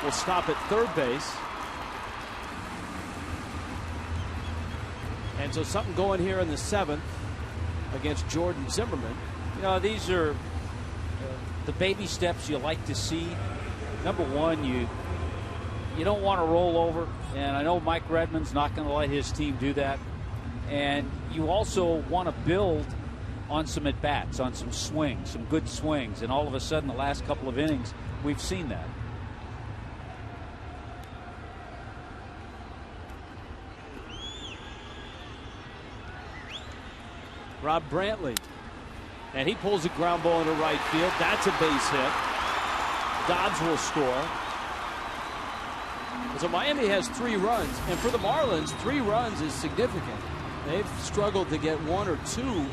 will stop at third base. And so something going here in the 7th against Jordan Zimmerman. You know, these are the baby steps you like to see. Number one, you don't want to roll over, and I know Mike Redmond's not going to let his team do that. And you also want to build on some at-bats, on some swings, some good swings, and all of a sudden the last couple of innings, we've seen that. Rob Brantley, and he pulls a ground ball into right field. That's a base hit. Dobbs will score. So Miami has 3 runs, and for the Marlins, 3 runs is significant. They've struggled to get 1 or 2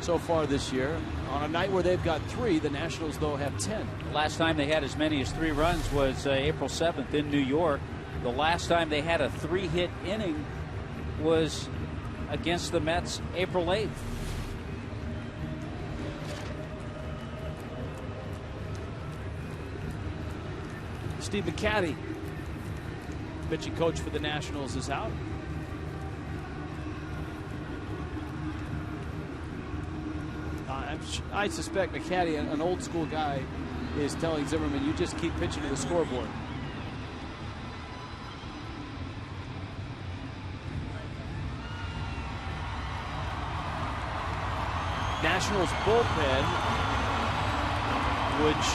so far this year. On a night where they've got 3, the Nationals, though, have 10. Last time they had as many as 3 runs was April 7th in New York. The last time they had a 3-hit inning was against the Mets April 8th. Steve McCatty, pitching coach for the Nationals, is out. I suspect McCatty, an old school guy, is telling Zimmerman, you just keep pitching to the scoreboard. Nationals bullpen, which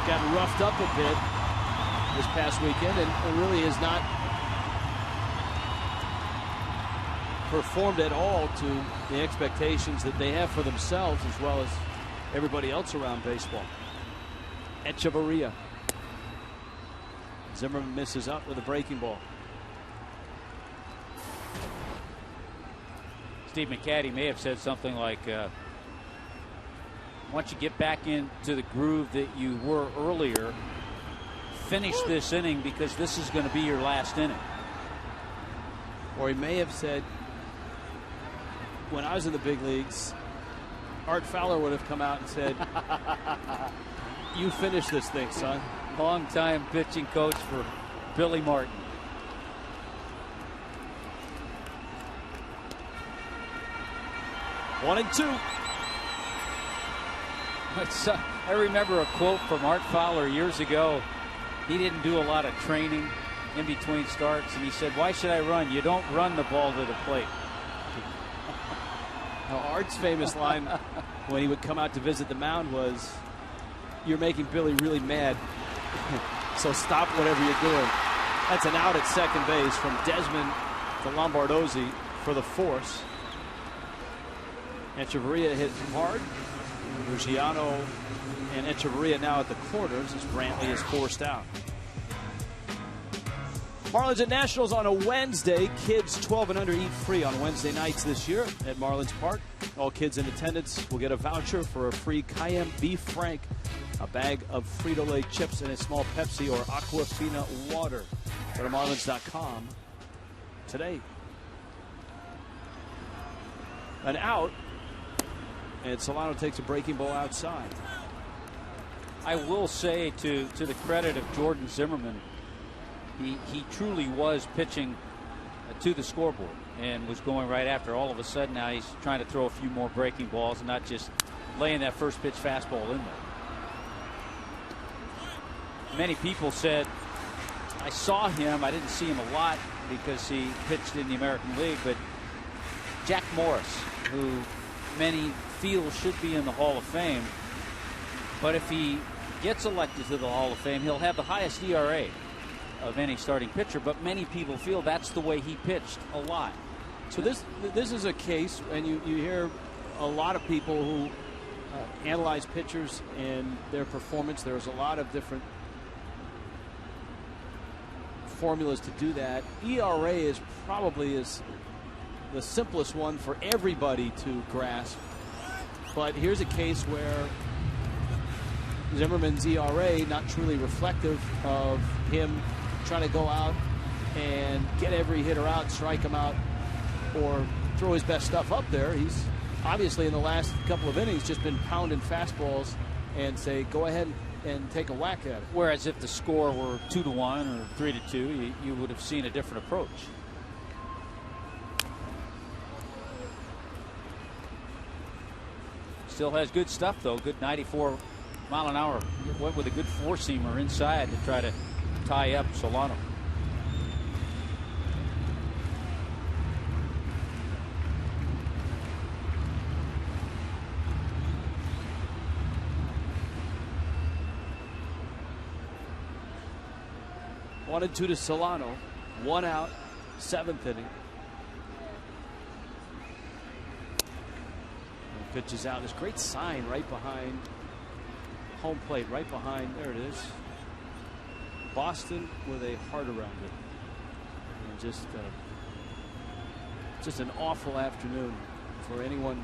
got roughed up a bit this past weekend and really has not performed at all to the expectations that they have for themselves as well as everybody else around baseball. Echeverria. Zimmerman misses up with a breaking ball. Steve McCatty may have said something like, once you get back into the groove that you were earlier, finish this inning because this is going to be your last inning. Or he may have said, when I was in the big leagues, Art Fowler would have come out and said, "You finish this thing, son." Long-time pitching coach for Billy Martin. One and two. I remember a quote from Art Fowler years ago. He didn't do a lot of training in between starts, and he said, "Why should I run? You don't run the ball to the plate." Now, Art's famous line when he would come out to visit the mound was, "You're making Billy really mad, so stop whatever you're doing." That's an out at second base from Desmond to Lombardozzi for the force. Echeverria hit hard. Ruggiano and Echeverria now at the corners as Brantley is forced out. Marlins at Nationals on a Wednesday. Kids 12 and under eat free on Wednesday nights this year at Marlins Park. All kids in attendance will get a voucher for a free Cayenne Beef Frank, a bag of Frito-Lay chips, and a small Pepsi or Aquafina water. Go to Marlins.com today. An out, and Solano takes a breaking ball outside. I will say to the credit of Jordan Zimmerman, he truly was pitching to the scoreboard and was going right after. All of a sudden now he's trying to throw a few more breaking balls and not just laying that first pitch fastball in there. Many people said, I saw him, I didn't see him a lot because he pitched in the American League, but Jack Morris, who many feel should be in the Hall of Fame, but if he gets elected to the Hall of Fame, he'll have the highest ERA of any starting pitcher, but many people feel that's the way he pitched a lot. So this is a case, and you hear a lot of people who analyze pitchers and their performance. There's a lot of different formulas to do that. ERA is probably the simplest one for everybody to grasp, but here's a case where Zimmerman's ERA not truly reflective of him trying to go out and get every hitter out, strike him out, or throw his best stuff up there. He's obviously in the last couple of innings just been pounding fastballs and say, go ahead and take a whack at it. Whereas if the score were 2-1 or 3-2, you would have seen a different approach. Still has good stuff though, good 94 mile an hour. Went with a good four-seamer inside to try to tie up Solano. One and two to Solano. One out, seventh inning. And pitches out. This great sign right behind home plate, right behind. There it is. Boston with a heart around it. And just an awful afternoon for anyone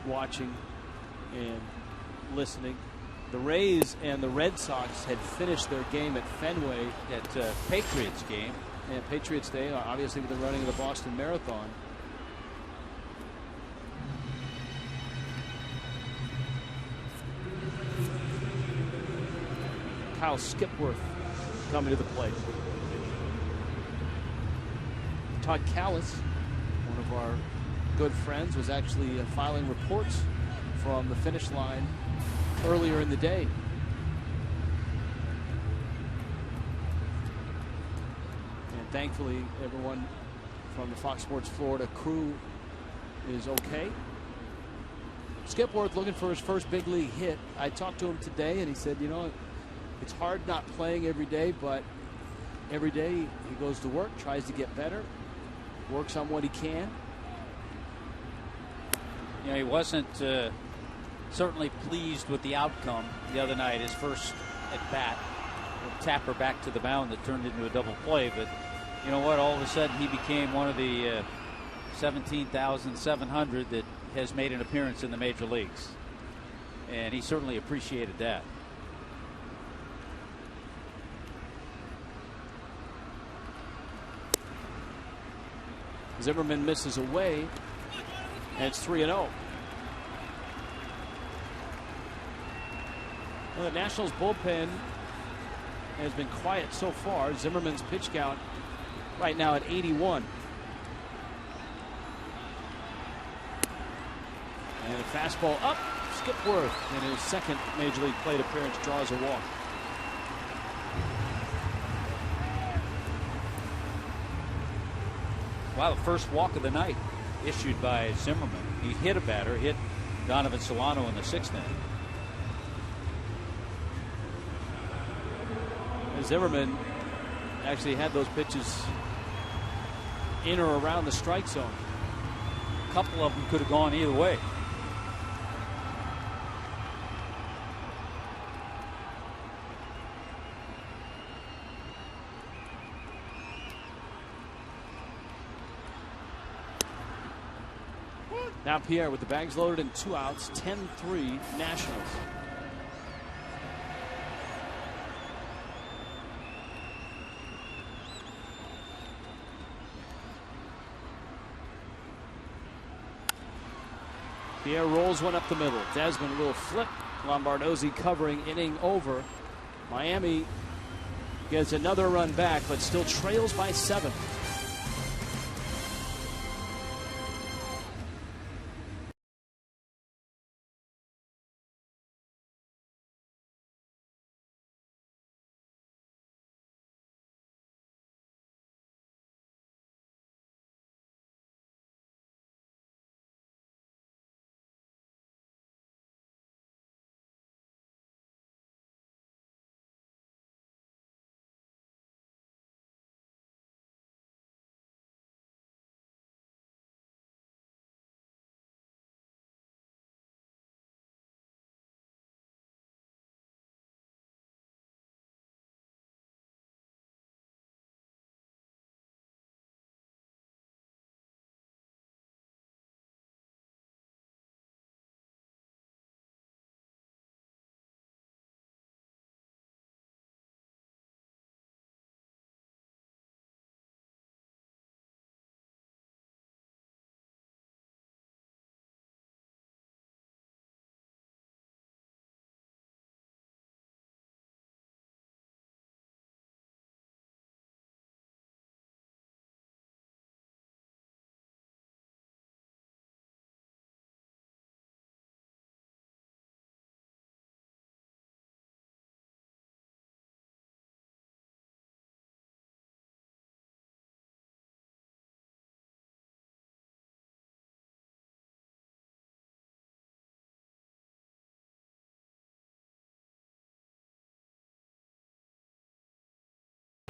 watching and listening. The Rays and the Red Sox had finished their game at Fenway. At Patriots game. And Patriots Day, obviously with the running of the Boston Marathon. Kyle Skipworth coming to the plate. Todd Callis, one of our good friends, was actually filing reports from the finish line earlier in the day. And thankfully, everyone from the Fox Sports Florida crew is okay. Skipworth looking for his first big league hit. I talked to him today, and he said, you know, it's hard not playing every day, but every day he goes to work, tries to get better, works on what he can. Yeah, he wasn't certainly pleased with the outcome the other night. His first at bat, a tapper back to the mound that turned into a double play. But you know what? All of a sudden, he became one of the 17,700 that has made an appearance in the major leagues, and he certainly appreciated that. Zimmerman misses away. And it's 3-0. Well, the Nationals bullpen has been quiet so far. Zimmerman's pitch count right now at 81. And a fastball up. Skip Worth in his second Major League Plate appearance draws a walk. Wow, the first walk of the night issued by Zimmerman. He hit a batter, hit Donovan Solano in the 6th inning. Zimmerman actually had those pitches in or around the strike zone. A couple of them could have gone either way. Now Pierre with the bags loaded and 2 outs, 10-3 Nationals. Pierre rolls one up the middle. Desmond will flip. Lombardozzi covering, inning over. Miami gets another run back, but still trails by 7.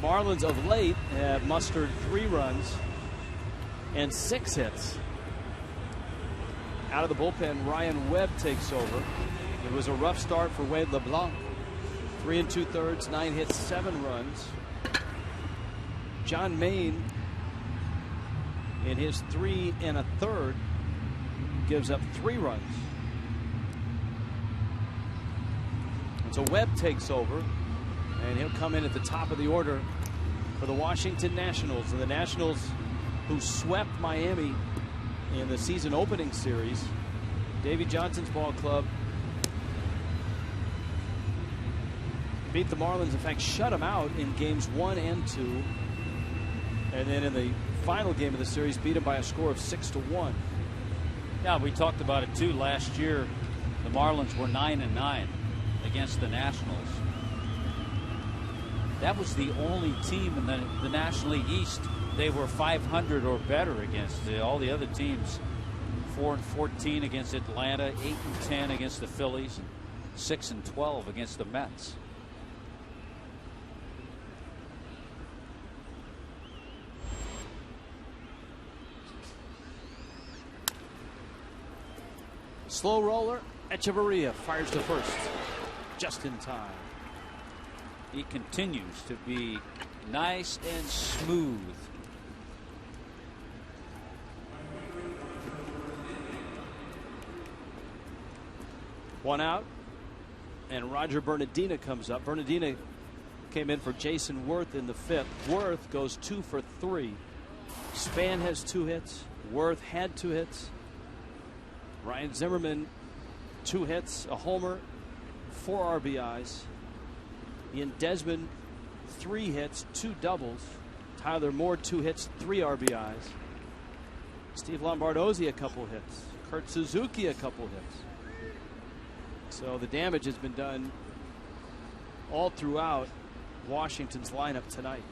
Marlins of late have mustered 3 runs and 6 hits. Out of the bullpen, Ryan Webb takes over. It was a rough start for Wade LeBlanc. 3 2/3, 9 hits, 7 runs. John Maine, in his 3 1/3, gives up 3 runs. And so Webb takes over, and he'll come in at the top of the order for the Washington Nationals. And the Nationals, who swept Miami in the season opening series, Davey Johnson's ball club, beat the Marlins. In fact, shut them out in games 1 and 2. And then in the final game of the series, beat them by a score of 6-1. Yeah, we talked about it too. Last year, the Marlins were 9-9 against the Nationals. That was the only team in the National League East they were 500 or better against. All the other teams, 4-14 against Atlanta, 8-10 against the Phillies, and 6-12 against the Mets. Slow roller, Echeverria fires to first, just in time. He continues to be nice and smooth. One out, and Roger Bernardina comes up. Bernardina came in for Jason Worth in the 5th. Worth goes 2 for 3. Span has 2 hits. Worth had 2 hits. Ryan Zimmerman, 2 hits, a homer, 4 RBIs. Ian Desmond, 3 hits, 2 doubles. Tyler Moore, 2 hits, 3 RBIs. Steve Lombardozzi, a couple hits. Kurt Suzuki, a couple hits. So the damage has been done all throughout Washington's lineup tonight.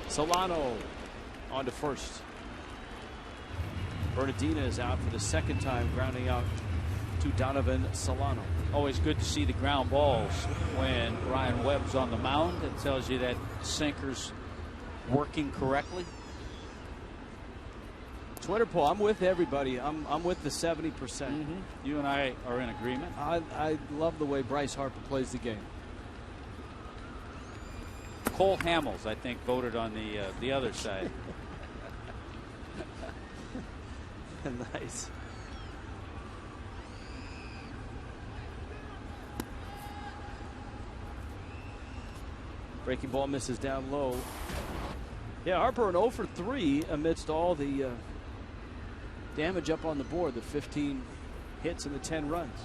Solano on to first. Bernardina is out for the second time, grounding out to Donovan Solano. Always good to see the ground balls when Ryan Webb's on the mound. It tells you that sinker's working correctly. Twitter poll, I'm with everybody. I'm with the 70%. You and I are in agreement. I love the way Bryce Harper plays the game. Cole Hamels, I think, voted on the other side. Nice. Breaking ball misses down low. Yeah, Harper an 0 for 3 amidst all the damage up on the board, the 15 hits and the 10 runs.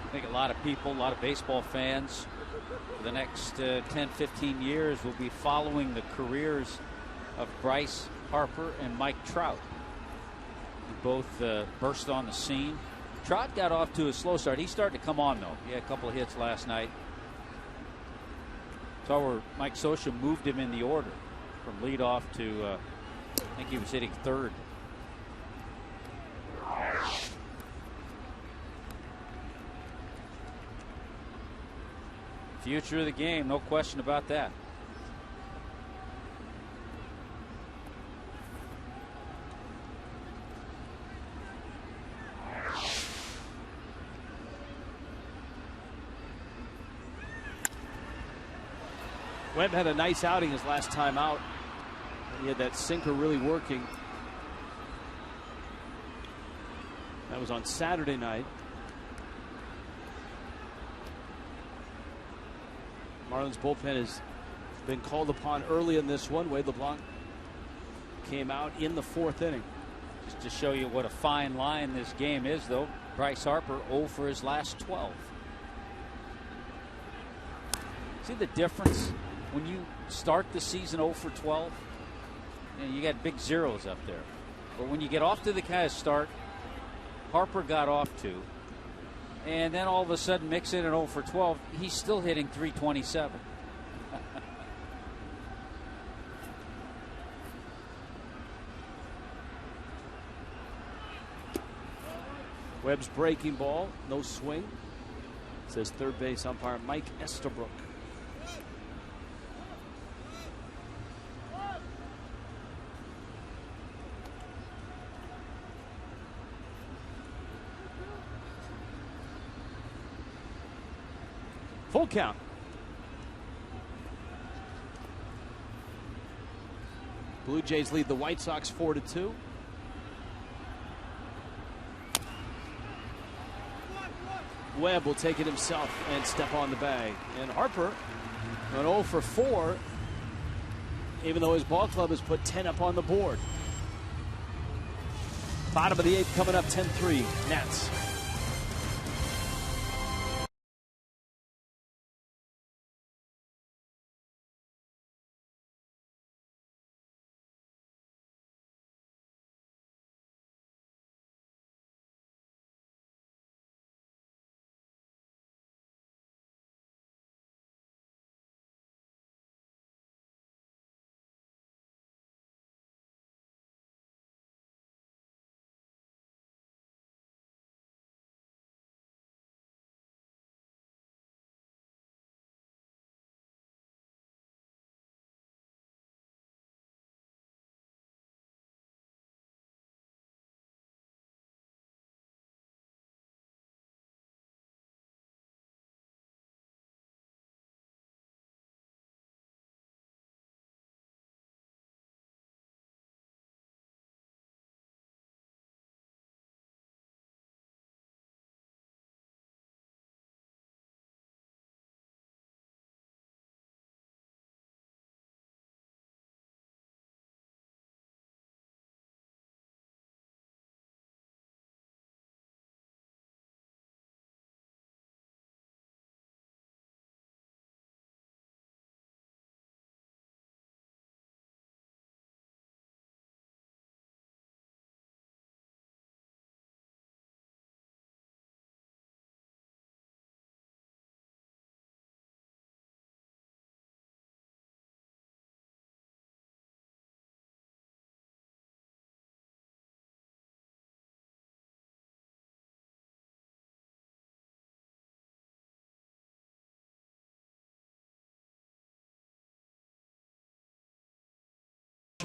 I think a lot of people, a lot of baseball fans for the next 10, 15 years will be following the careers of Bryce Harper and Mike Trout. Both burst on the scene. Trout got off to a slow start. He's starting to come on, though. He had a couple of hits last night. Saw where Mike Scioscia moved him in the order from leadoff to, I think he was hitting third. Future of the game, no question about that. Webb had a nice outing his last time out. He had that sinker really working. That was on Saturday night. Marlins bullpen has been called upon early in this one. Wade LeBlanc came out in the 4th inning. Just to show you what a fine line this game is, though, Bryce Harper 0 for his last 12. See the difference when you start the season 0 for 12? You got big zeros up there. But when you get off to the kind of start Harper got off to, and then all of a sudden mix in an 0 for 12, he's still hitting .327. Webb's breaking ball, no swing. Says third base umpire Mike Estabrook. Full count. Blue Jays lead the White Sox 4-2. Webb will take it himself and step on the bag. And Harper, an 0 for 4, even though his ball club has put 10 up on the board. Bottom of the 8th coming up, 10-3 Nats.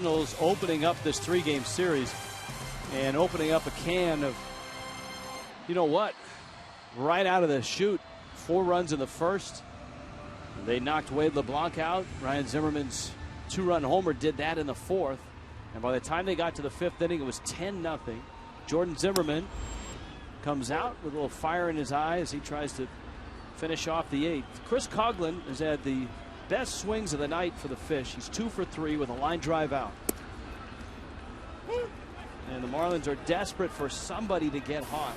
Nationals opening up this 3-game series and opening up a can of, you know what, right out of the chute. 4 runs in the first. They knocked Wade LeBlanc out. Ryan Zimmerman's 2-run homer did that in the 4th. And by the time they got to the 5th inning, it was 10-0. Jordan Zimmerman comes out with a little fire in his eye as he tries to finish off the 8th. Chris Coughlin has had the best swings of the night for the Fish. He's 2 for 3 with a line drive out. And the Marlins are desperate for somebody to get hot.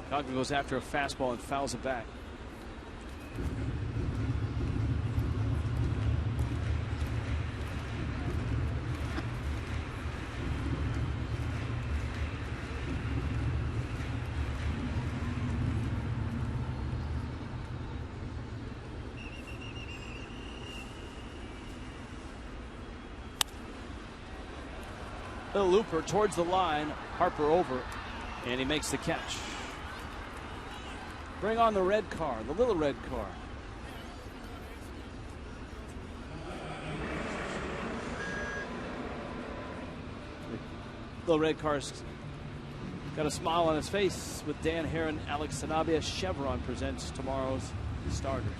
Coughlin goes after a fastball and fouls it back. Little looper towards the line, Harper over, and he makes the catch. Bring on the red car, the little red car. The little red car's got a smile on his face with Dan Herron. Alex Sanabia. Chevron presents tomorrow's starters.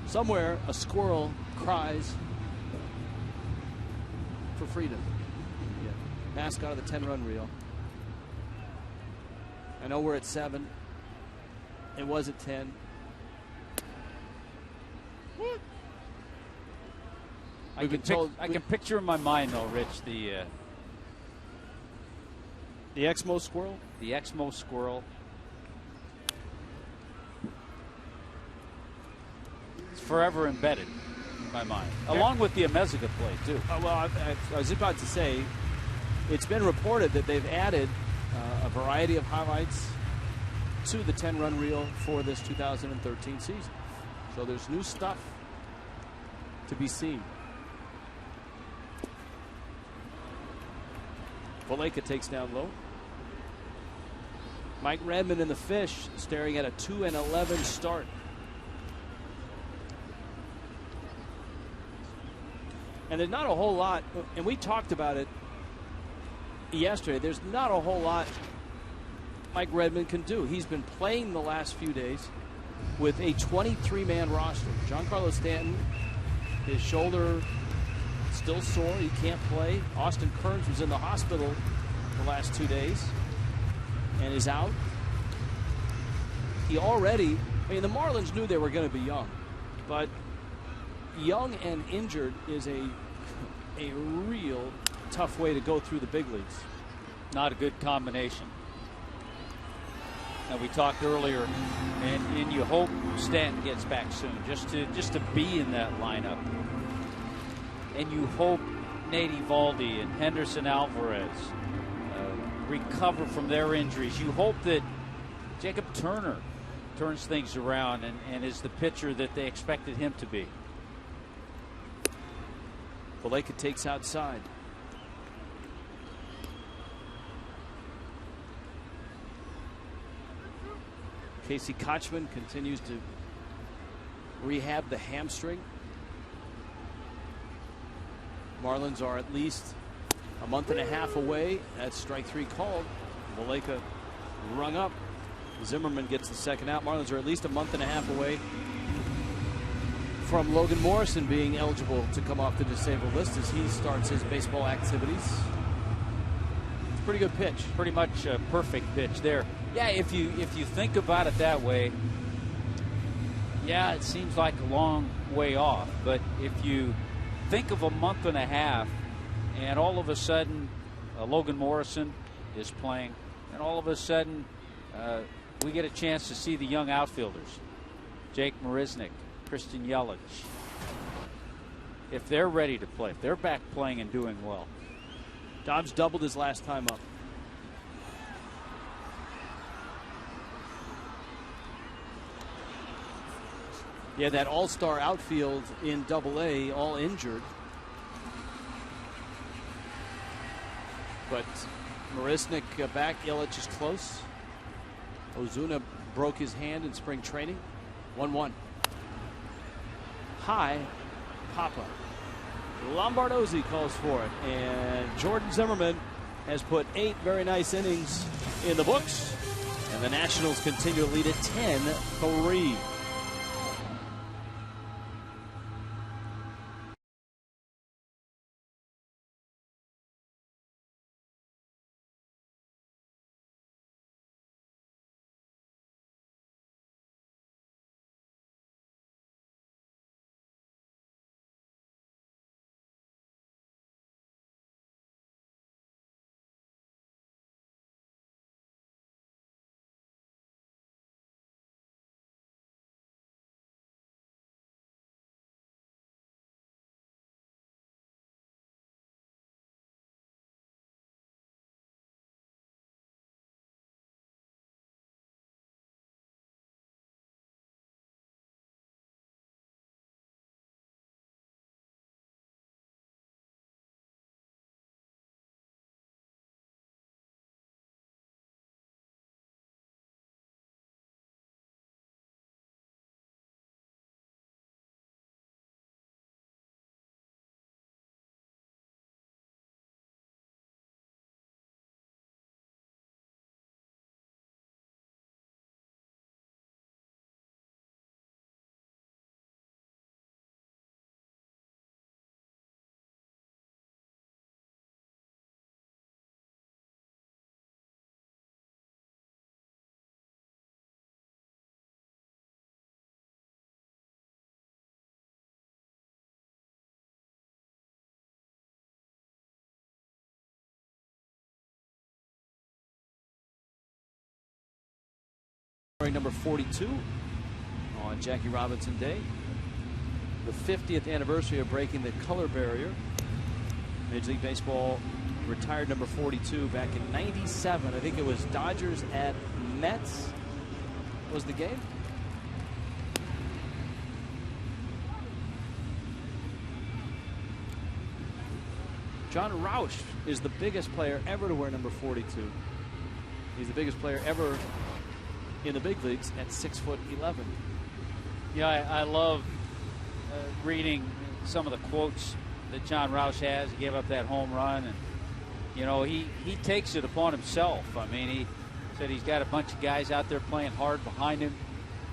Somewhere a squirrel cries for freedom. Yeah. Mascot of the 10-run reel. I know we're at 7. It was at 10. I can picture in my mind, though, Rich, the Exmo squirrel? The Exmo squirrel. It's forever embedded in my mind, along with the Amezaga play, too. Well, I was about to say, it's been reported that they've added a variety of highlights to the 10-run reel for this 2013 season. So there's new stuff to be seen. Valaika takes down low. Mike Redmond and the Fish staring at a 2-11 start. And there's not a whole lot, and we talked about it yesterday, there's not a whole lot Mike Redmond can do. He's been playing the last few days with a 23-man roster. Giancarlo Stanton, his shoulder still sore. He can't play. Austin Kearns was in the hospital the last 2 days and is out. He already, I mean, the Marlins knew they were going to be young, but young and injured is a real tough way to go through the big leagues. Not a good combination. And we talked earlier, and you hope Stanton gets back soon, just to be in that lineup. And you hope Nate Eovaldi and Henderson Alvarez recover from their injuries. You hope that Jacob Turner turns things around and is the pitcher that they expected him to be. Valaika takes outside. Casey Kochman continues to rehab the hamstring. Marlins are at least a month and a half away. That's strike 3 called. Valaika rung up. Zimmerman gets the second out. Marlins are at least a month and a half away from Logan Morrison being eligible to come off the disabled list as he starts his baseball activities. It's a pretty good pitch. Pretty much a perfect pitch there. Yeah, if you think about it that way, yeah, it seems like a long way off. But if you think of a month and a half, and all of a sudden Logan Morrison is playing, and all of a sudden we get a chance to see the young outfielders, Jake Marisnick, Christian Yelich. If they're ready to play, if they're back playing and doing well. Dobbs doubled his last time up. Yeah, that all-star outfield in Double-A, all injured. but Marisnik back. Illich is close. Ozuna broke his hand in spring training. 1-1. High. Papa. Lombardozzi calls for it. And Jordan Zimmermann has put 8 very nice innings in the books. And the Nationals continue to lead at 10-3. Number 42 on Jackie Robinson Day. The 50th anniversary of breaking the color barrier. Major League Baseball retired number 42 back in '97. I think it was Dodgers at Mets was the game. John Roush is the biggest player ever to wear number 42. He's the biggest player ever in the big leagues at 6'11". Yeah, I love reading some of the quotes that John Roush has. He gave up that home run, and you know he takes it upon himself. I mean, he said he's got a bunch of guys out there playing hard behind him,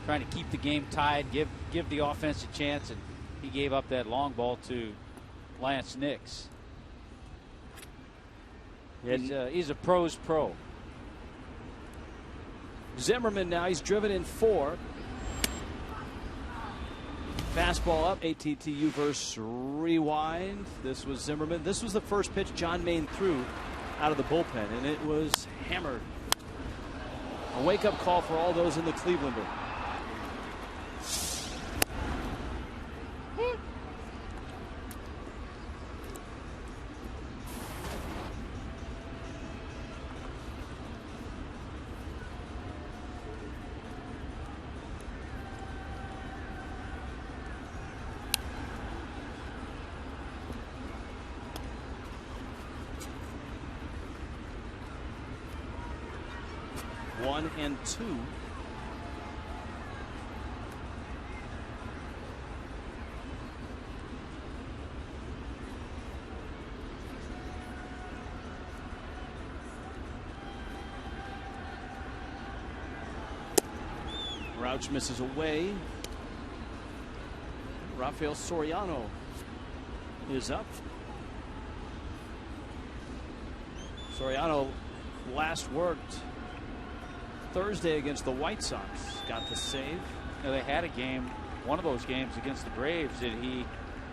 trying to keep the game tied, give the offense a chance, and he gave up that long ball to Lance Nix. He's a pro's pro. Zimmermann now, he's driven in 4. Fastball up, ATTU versus rewind. This was Zimmermann. This was the first pitch John Maine threw out of the bullpen, and it was hammered. A wake-up call for all those in the Clevelander. One and two. Rouch misses away. Rafael Soriano is up. Soriano last worked Thursday against the White Sox. Got the save. You know, they had a game, one of those games against the Braves, that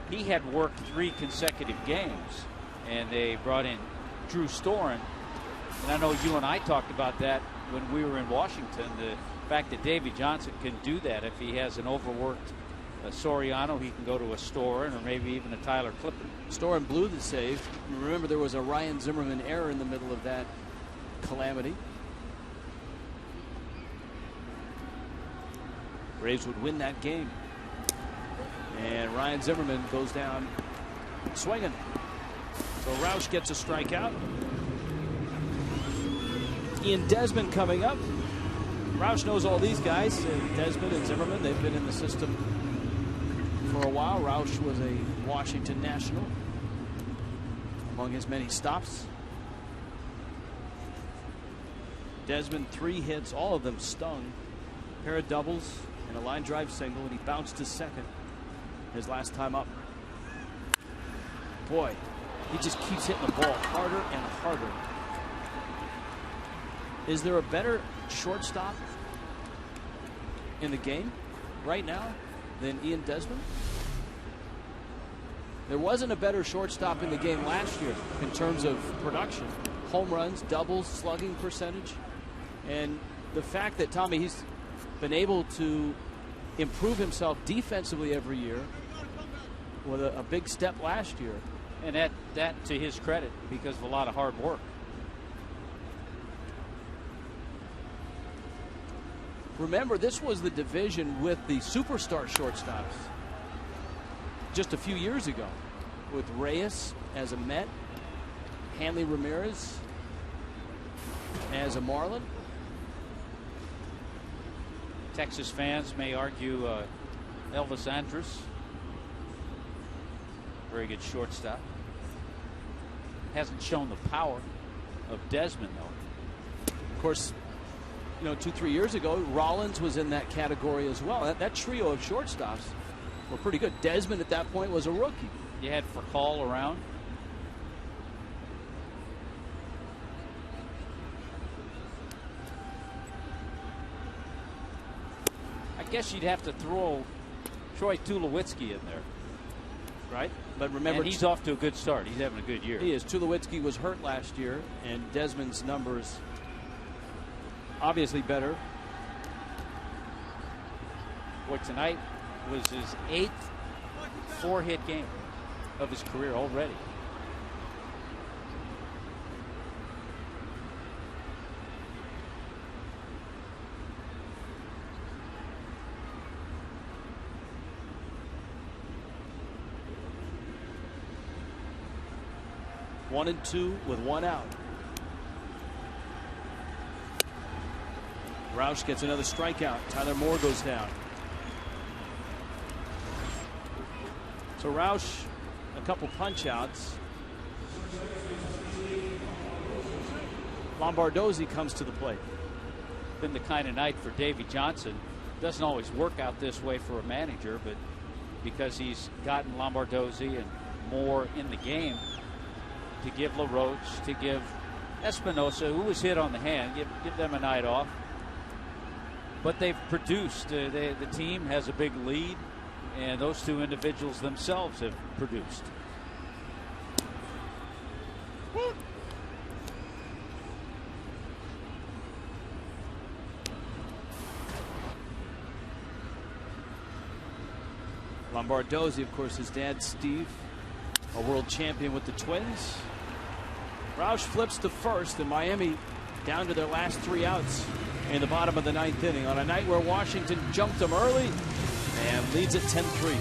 he had worked 3 consecutive games, and they brought in Drew Storen. And I know you and I talked about that when we were in Washington. The fact that Davey Johnson can do that. If he has an overworked Soriano, he can go to a Storen or maybe even a Tyler Clippard. Storen blew the save. Remember, there was a Ryan Zimmerman error in the middle of that calamity. Braves would win that game. And Ryan Zimmerman goes down swinging. So Roush gets a strikeout. Ian Desmond coming up. Roush knows all these guys. Desmond and Zimmerman, they've been in the system for a while. Roush was a Washington national among his many stops. Desmond, 3 hits, all of them stung. A pair of doubles and a line drive single, and he bounced to second his last time up. Boy, he just keeps hitting the ball harder and harder. Is there a better shortstop in the game right now than Ian Desmond? There wasn't a better shortstop in the game last year in terms of production. Home runs, doubles, slugging percentage. And the fact that, Tommy, he's been able to improve himself defensively every year with a big step last year. And that to his credit, because of a lot of hard work. Remember, this was the division with the superstar shortstops just a few years ago, with Reyes as a Met, Hanley Ramirez as a Marlin. Texas fans may argue Elvis Andrus, very good shortstop. Hasn't shown the power of Desmond, though. Of course, 2-3 years ago, Rollins was in that category as well. That trio of shortstops were pretty good. Desmond at that point was a rookie. You had Furcal around. I guess you'd have to throw Troy Tulowitzki in there. Right? But remember, and he's off to a good start. He's having a good year. He is. Tulowitzki was hurt last year, and Desmond's numbers obviously better. Boy, tonight was his 8th 4-hit game of his career already. One and two with 1 out. Roush gets another strikeout. Tyler Moore goes down. So Roush, a couple punch outs. Lombardozzi comes to the plate. Been the kind of night for Davey Johnson. Doesn't always work out this way for a manager, but because he's gotten Lombardozzi and Moore in the game, to give LaRoche, to give Espinosa, who was hit on the hand, give them a night off. But they've produced. The team has a big lead, and those two individuals themselves have produced. Lombardozzi, of course, his dad, Steve, a world champion with the Twins. Roush flips to first, and Miami down to their last 3 outs in the bottom of the 9th inning on a night where Washington jumped them early and leads at 10-3.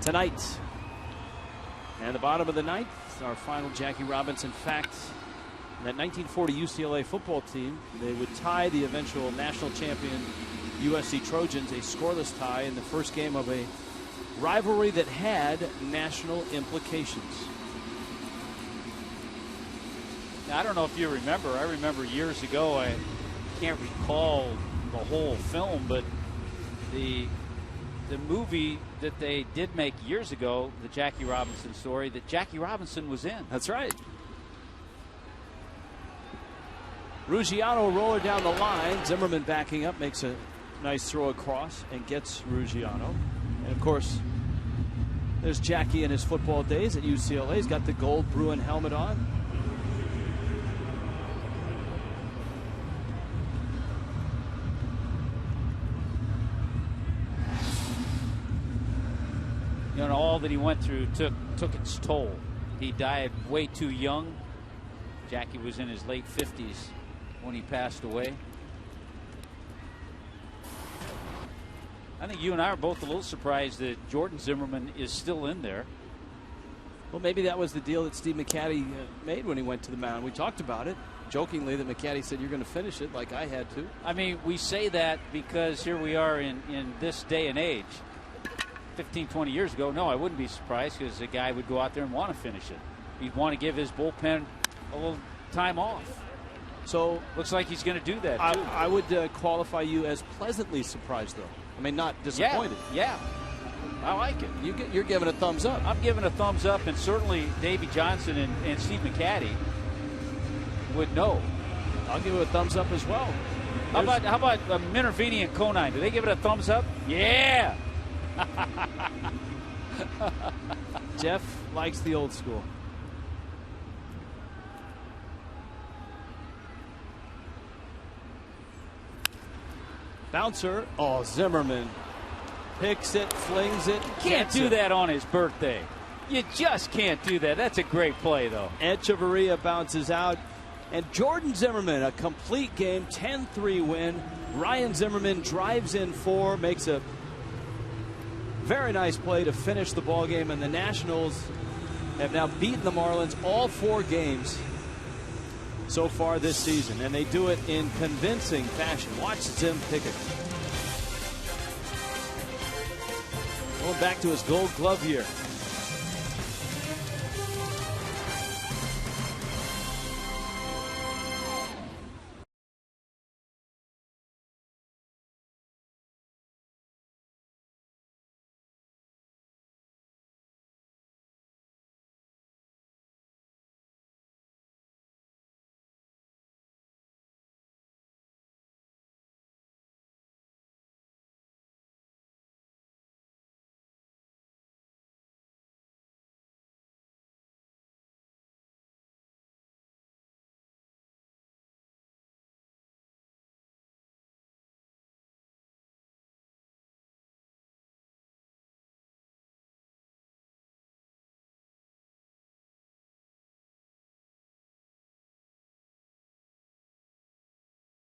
tonight. And the bottom of the ninth, our final Jackie Robinson fact. That 1940 UCLA football team, they would tie the eventual national champion USC Trojans, a scoreless tie in the first game of a rivalry that had national implications. Now, I don't know if you remember. I remember years ago, I can't recall the whole film, but the movie that they did make years ago, the Jackie Robinson story, that Jackie Robinson was in. That's right. Ruggiano roller down the line. Zimmerman backing up, makes a nice throw across and gets Ruggiano. And of course, there's Jackie in his football days at UCLA. He's got the gold Bruin helmet on. You know, all that he went through took its toll. He died way too young. Jackie was in his late 50s when he passed away. I think you and I are both a little surprised that Jordan Zimmerman is still in there. Well, maybe that was the deal that Steve McCaddy made when he went to the mound. We talked about it jokingly that McCaddy said, you're going to finish it like I had to. I mean, we say that because here we are in this day and age. 15, 20 years ago, no, I wouldn't be surprised because a guy would go out there and want to finish it. He'd want to give his bullpen a little time off. So looks like he's going to do that, too. I would qualify you as pleasantly surprised, though. I mean, not disappointed. Yeah. I like it. You're giving a thumbs up. I'm giving a thumbs up, and certainly Davey Johnson and Steve McCaddy would know. I'll give it a thumbs up as well. How about Minervini and Conine? Do they give it a thumbs up? Yeah. Jeff likes the old school. Bouncer. Oh, Zimmerman picks it, flings it. Can't do that on his birthday. You just can't do that. That's a great play, though. Echeverria bounces out. And Jordan Zimmerman, a complete game, 10-3 win. Ryan Zimmerman drives in 4, makes a very nice play to finish the ball game, and the Nationals have now beaten the Marlins all 4 games so far this season, and they do it in convincing fashion. Watch Zim pick it. Going back to his Gold Glove year.